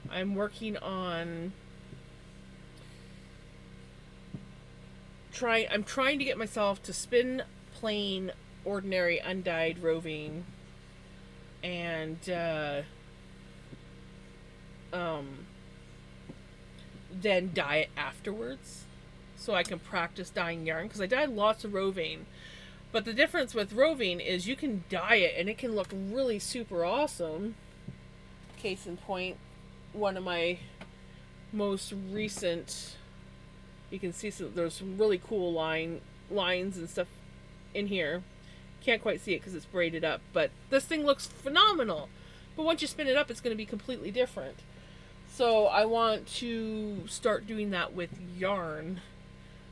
I'm working on I'm trying to get myself to spin plain, ordinary, undyed roving, and then dye it afterwards, so I can practice dyeing yarn, because I dyed lots of roving. But the difference with roving is you can dye it and it can look really super awesome. Case in point, one of my most recent, you can see there's some really cool lines and stuff in here. Can't quite see it because it's braided up, but this thing looks phenomenal. But once you spin it up, it's going to be completely different. So I want to start doing that with yarn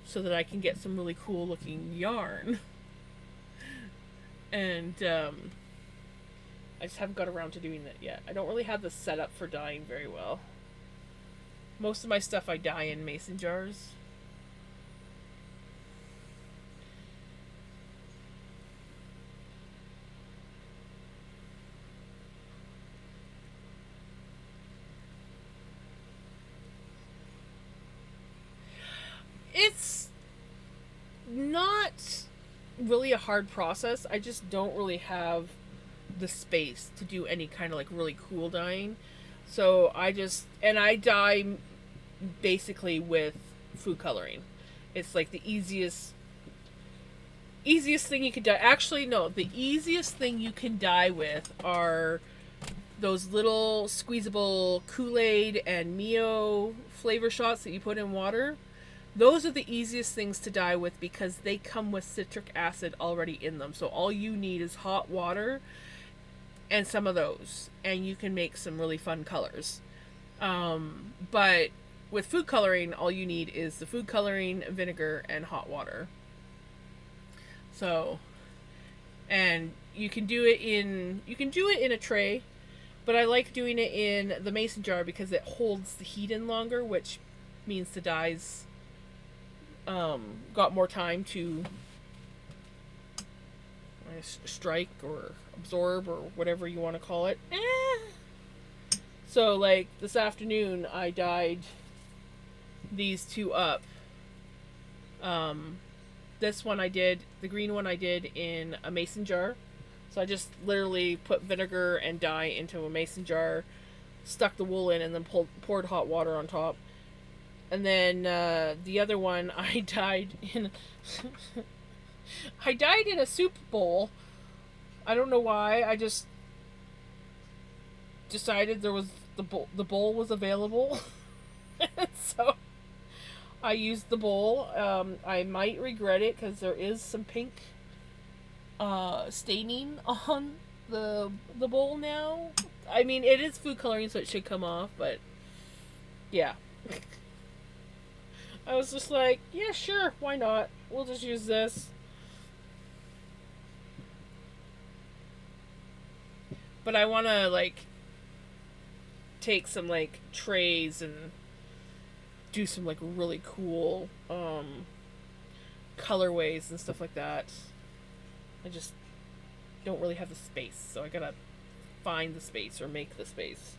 so that I can get some really cool looking yarn. And I just haven't got around to doing that yet. I don't really have the setup for dyeing very well. Most of my stuff I dye in mason jars. It's not really a hard process. I just don't really have the space to do any kind of like really cool dyeing. So I dye basically with food coloring. It's like the easiest thing you can dye. Actually, no, the easiest thing you can dye with are those little squeezable Kool-Aid and Mio flavor shots that you put in water. Those are the easiest things to dye with because they come with citric acid already in them. So all you need is hot water and some of those, and you can make some really fun colors. But with food coloring, all you need is the food coloring, vinegar, and hot water. So, and you can do it in a tray, but I like doing it in the mason jar because it holds the heat in longer, which means the dyes got more time to strike or absorb or whatever you want to call it. So like this afternoon I dyed these two up. This one I did, the green one I did in a mason jar. So I just literally put vinegar and dye into a mason jar, stuck the wool in, and then poured hot water on top. And then the other one I dyed in I dyed in a soup bowl. I don't know why. I just decided the bowl was available. So I used the bowl. I might regret it because there is some pink staining on the bowl now. I mean, it is food coloring, so it should come off, but yeah. I was just like, yeah, sure, why not? We'll just use this. But I want to, like, take some, like, trays and do some, like, really cool colorways and stuff like that. I just don't really have the space, so I gotta find the space or make the space.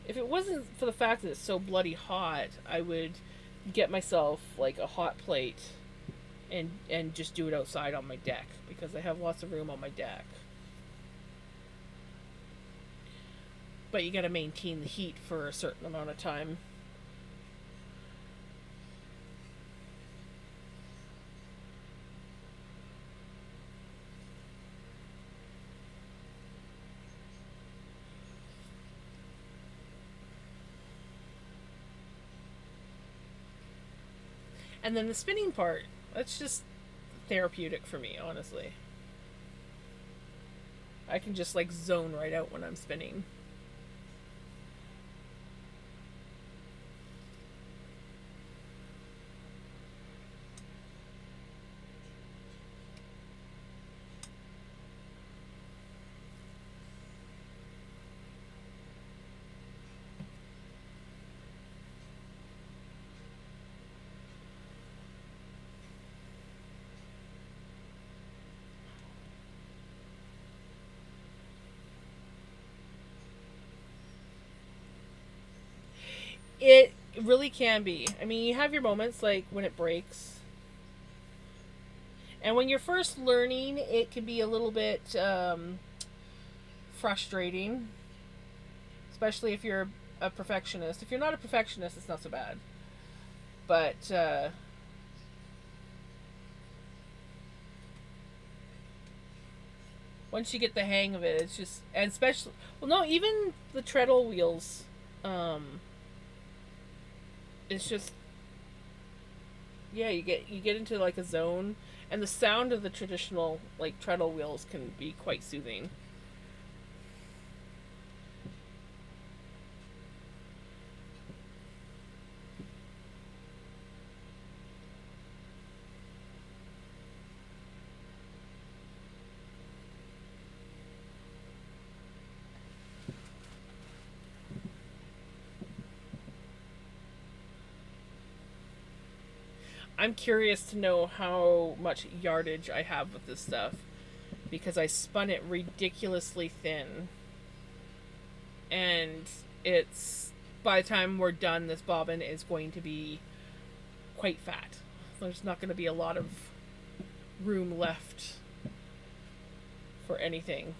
If it wasn't for the fact that it's so bloody hot, I would get myself like a hot plate and just do it outside on my deck because I have lots of room on my deck. But you gotta maintain the heat for a certain amount of time. And then the spinning part, that's just therapeutic for me, honestly. I can just like zone right out when I'm spinning. It really can be. I mean, you have your moments like when it breaks. And when you're first learning, it can be a little bit frustrating, especially if you're a perfectionist. If you're not a perfectionist, it's not so bad. But once you get the hang of it, it's just, and especially, well, no, even the treadle wheels, it's just, yeah, you get into like a zone, and the sound of the traditional like treadle wheels can be quite soothing. I'm curious to know how much yardage I have with this stuff because I spun it ridiculously thin, and it's by the time we're done, this bobbin is going to be quite fat. There's not going to be a lot of room left for anything.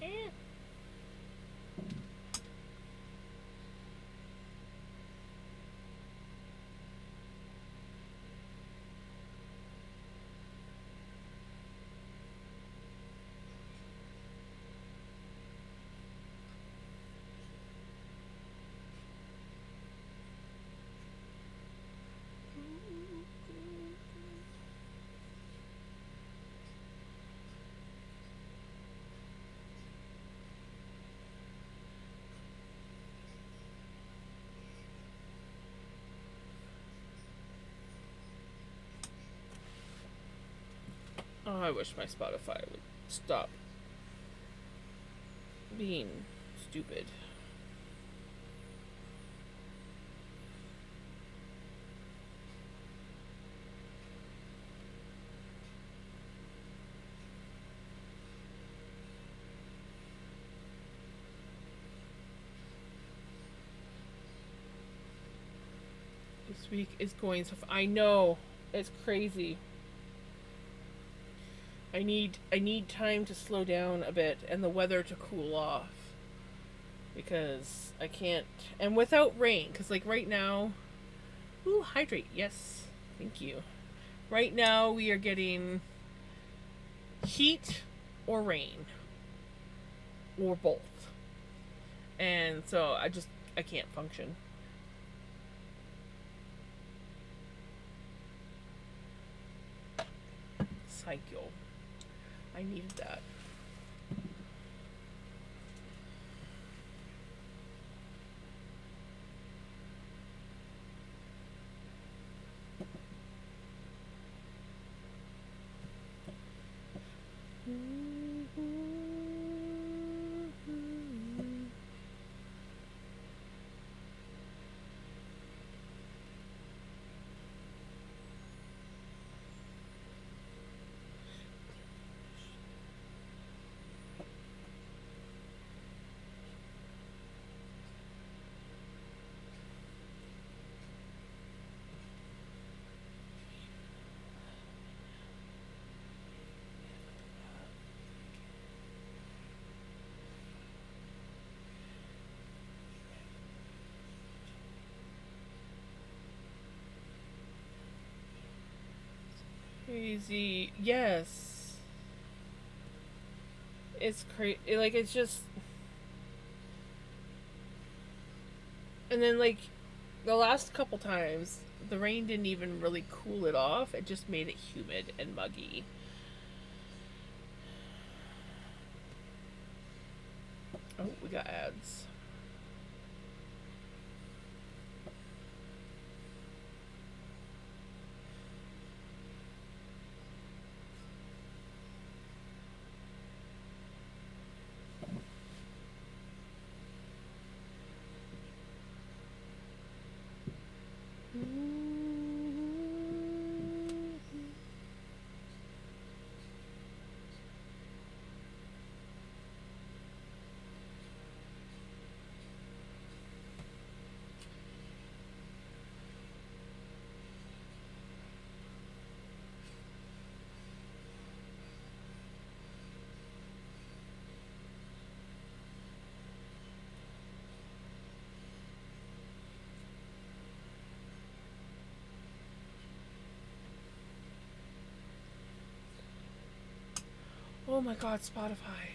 Eh. Oh, I wish my Spotify would stop being stupid. This week is going so. I know it's crazy. I need time to slow down a bit and the weather to cool off because I can't. And without rain, because like right now, ooh, hydrate. Yes, thank you. Right now we are getting heat or rain or both, and so I can't function. Psycho. I needed that. Crazy. Yes. It's crazy. Like, it's just. And then, like, the last couple times, the rain didn't even really cool it off. It just made it humid and muggy. Oh, we got ads. Oh my god, Spotify.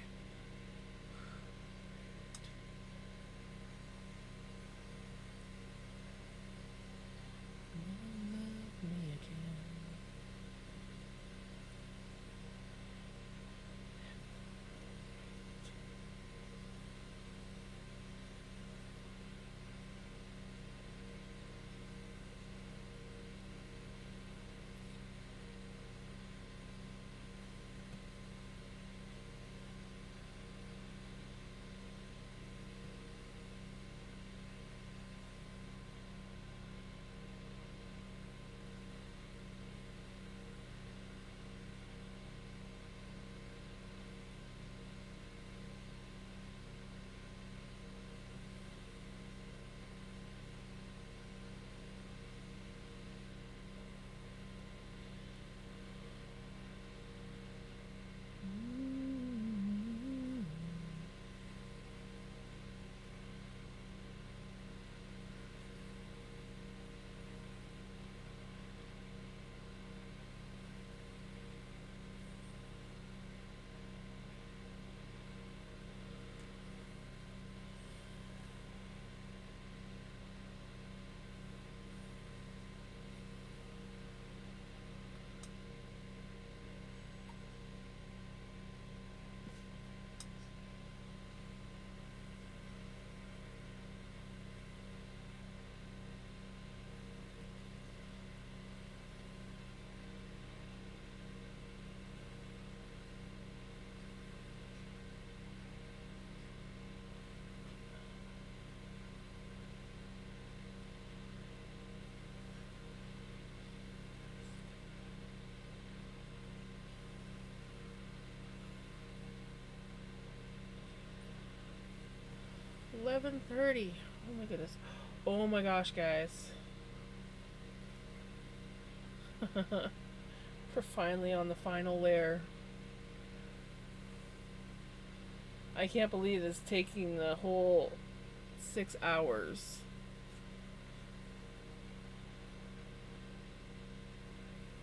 Love me again. $11:30. Oh my goodness. Oh my gosh, guys. We're finally on the final layer. I can't believe it's taking the whole 6 hours.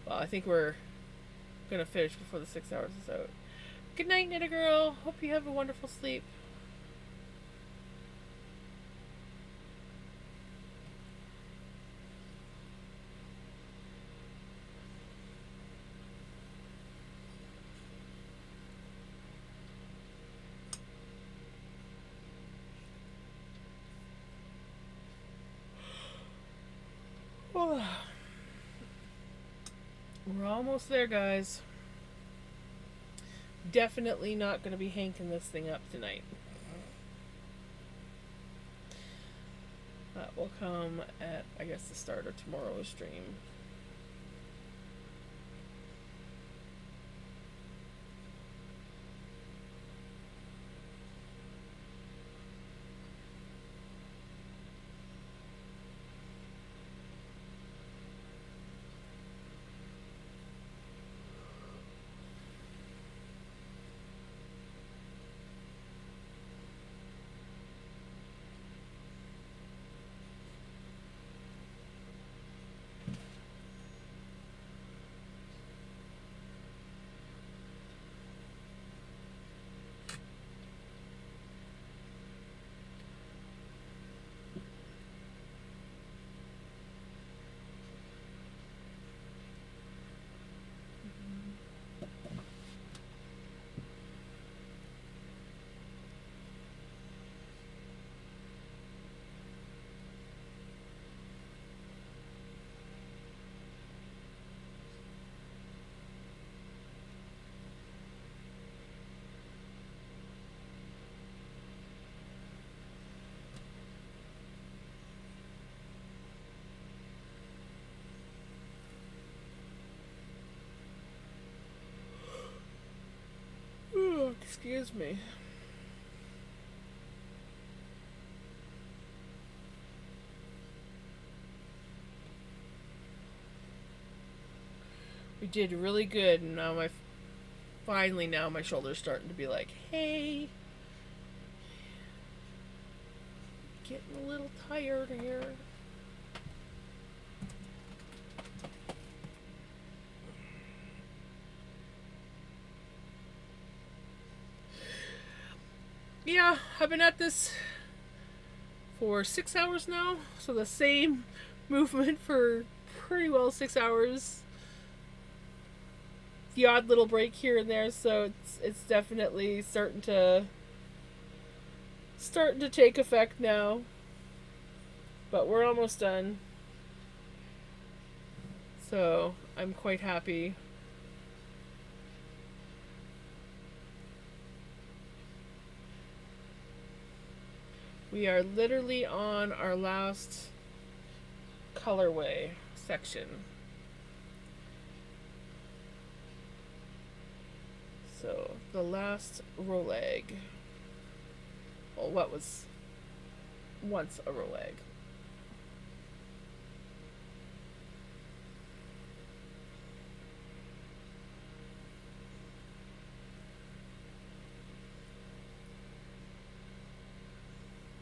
Well, I think we're gonna finish before the 6 hours is out. Good night, Knitter Girl. Hope you have a wonderful sleep. We're almost there, guys. Definitely not going to be hanking this thing up tonight. That will come at, I guess, the start of tomorrow's stream. Ooh, excuse me. We did really good, and now my shoulder's starting to be like, hey, getting a little tired here. Yeah, I've been at this for 6 hours now, so the same movement for pretty well 6 hours. The odd little break here and there, so it's definitely starting to take effect now. But we're almost done, so I'm quite happy. We are literally on our last colorway section. So the last Roleg. Well, what was once a Roleg.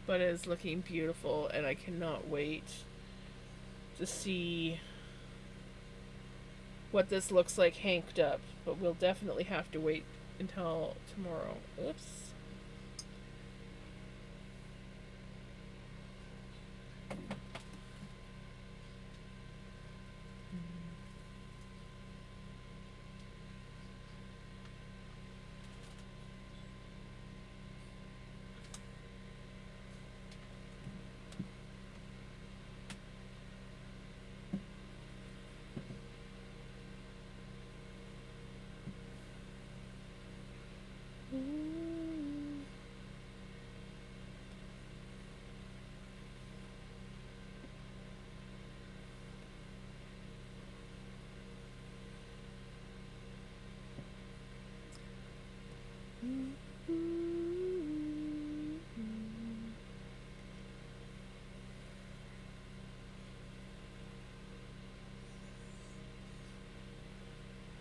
But it is looking beautiful, and I cannot wait to see what this looks like hanked up. But we'll definitely have to wait until tomorrow. Oops.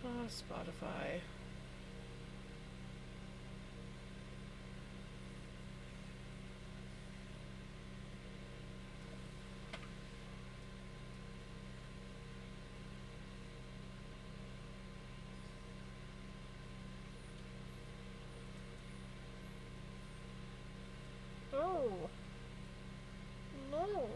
Oh, Spotify. Oh. No.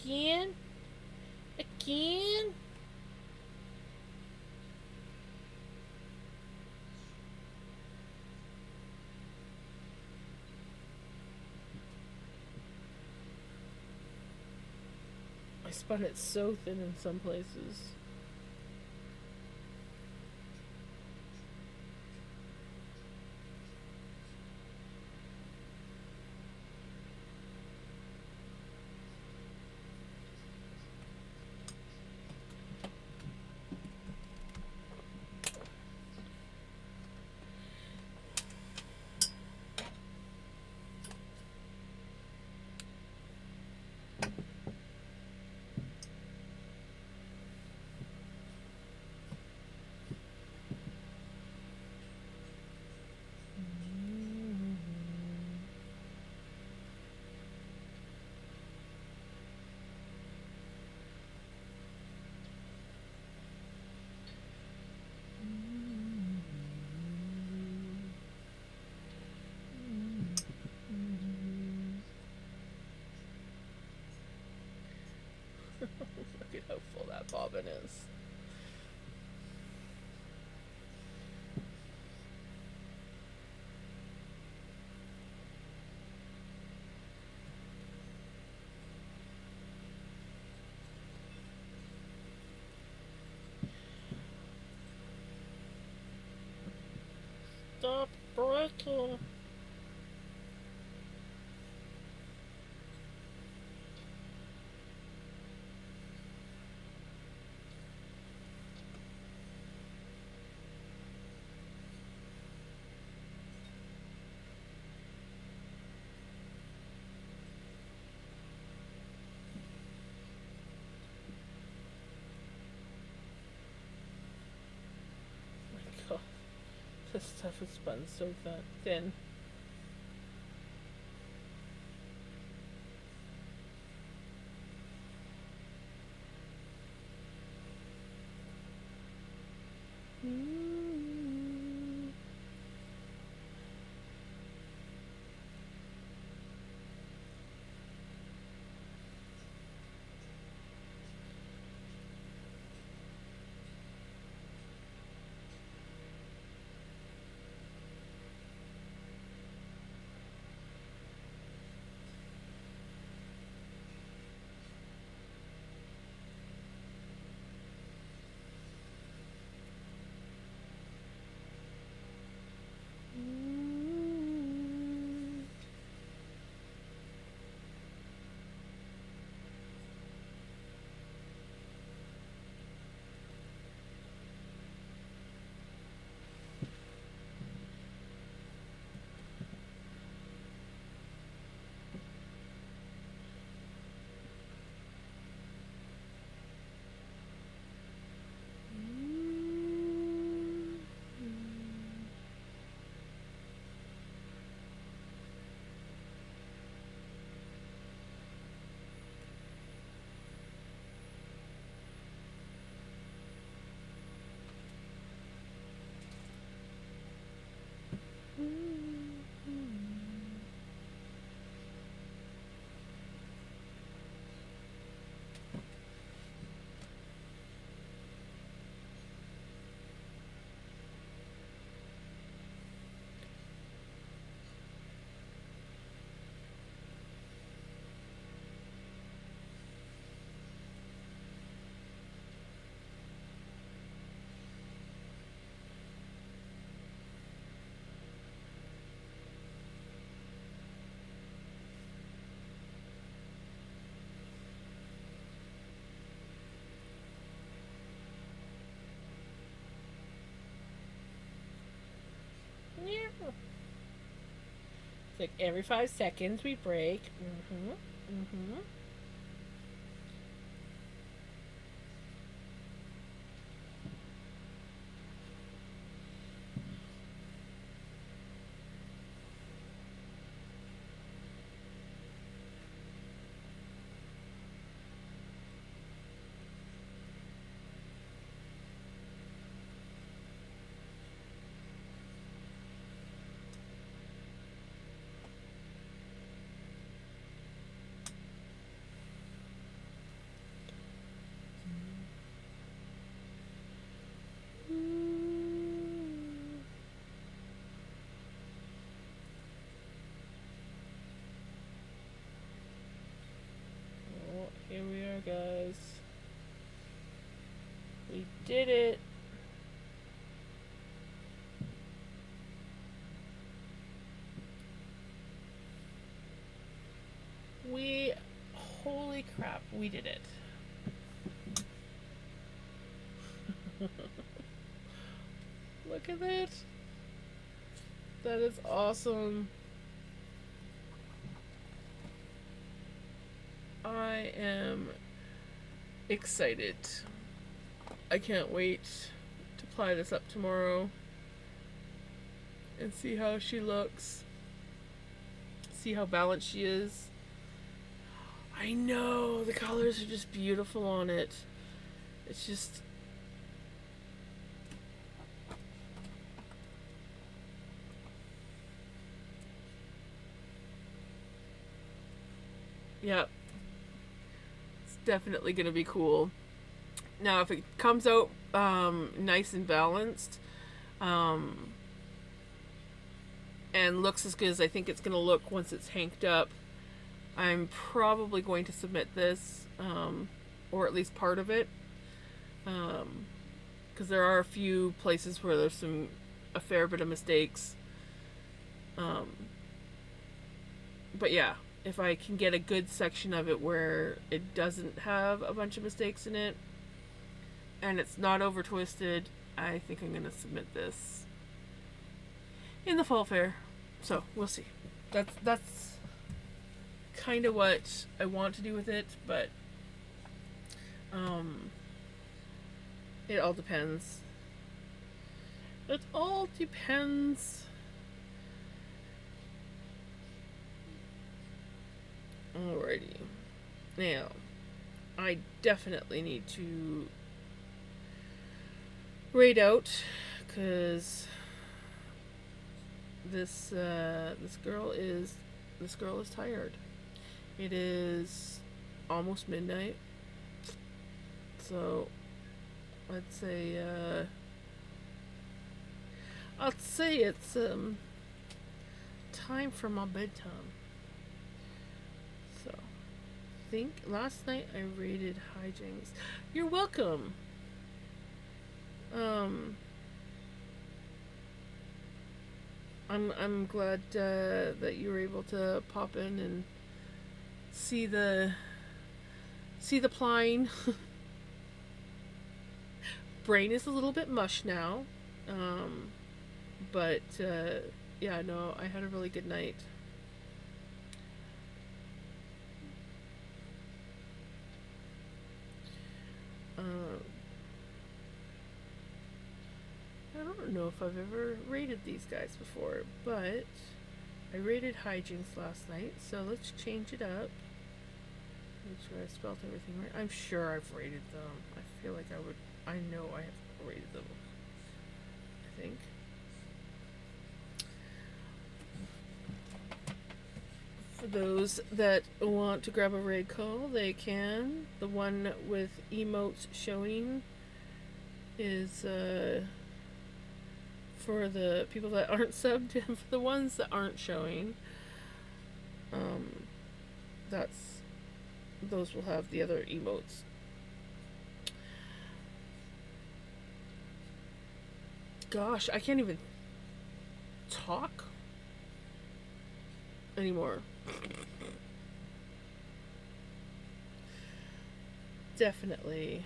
Again? Again? I spun it so thin in some places. Look at how full that bobbin is. Stop breaking. Oh my god, this stuff is spun so thin. Yeah. It's like every 5 seconds we break. Oh, here we are, guys. We did it. We, holy crap, we did it. Look at that. That is awesome. I am excited. I can't wait to apply this up tomorrow and see how she looks. See how balanced she is. I know, the colors are just beautiful on it. It's just... Yep. It's definitely going to be cool. Now, if it comes out nice and balanced, and looks as good as I think it's going to look once it's hanked up, I'm probably going to submit this, or at least part of it, because there are a few places where there's a fair bit of mistakes. But yeah, if I can get a good section of it where it doesn't have a bunch of mistakes in it, and it's not over twisted, I think I'm going to submit this in the fall fair. So we'll see. That's kind of what I want to do with it, but it all depends. It all depends. Alrighty. Now, I definitely need to raid out, because this girl is tired. It is almost midnight, so I'd say it's time for my bedtime. So, I think last night I rated Hijinks. You're welcome. I'm glad that you were able to pop in and see the pline. Brain is a little bit mush now, but yeah, no, I had a really good night. I don't know if I've ever rated these guys before, but I rated Hijinks last night, so let's change it up. Make sure I spelled everything right. I'm sure I've rated them. I feel like I know I have rated them. I think. For those that want to grab a raid call, they can. The one with emotes showing is for the people that aren't subbed, and for the ones that aren't showing, those will have the other emotes. Gosh, I can't even talk anymore. Definitely.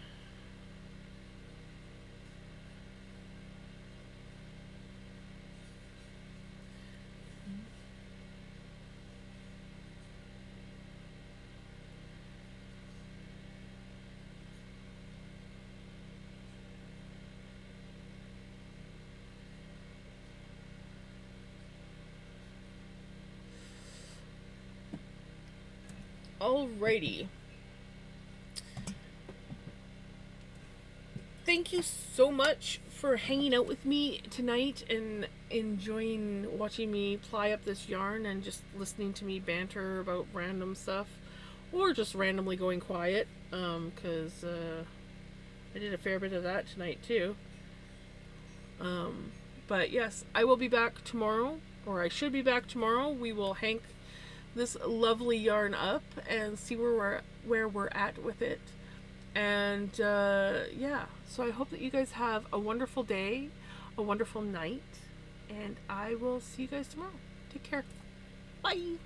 Alrighty. Thank you so much for hanging out with me tonight and enjoying watching me ply up this yarn and just listening to me banter about random stuff, or just randomly going quiet, because I did a fair bit of that tonight too. But yes, I will be back tomorrow, or I should be back tomorrow. We will hank this lovely yarn up and see where we're at with it. And yeah, so I hope that you guys have a wonderful day, a wonderful night, and I will see you guys tomorrow. Take care. Bye.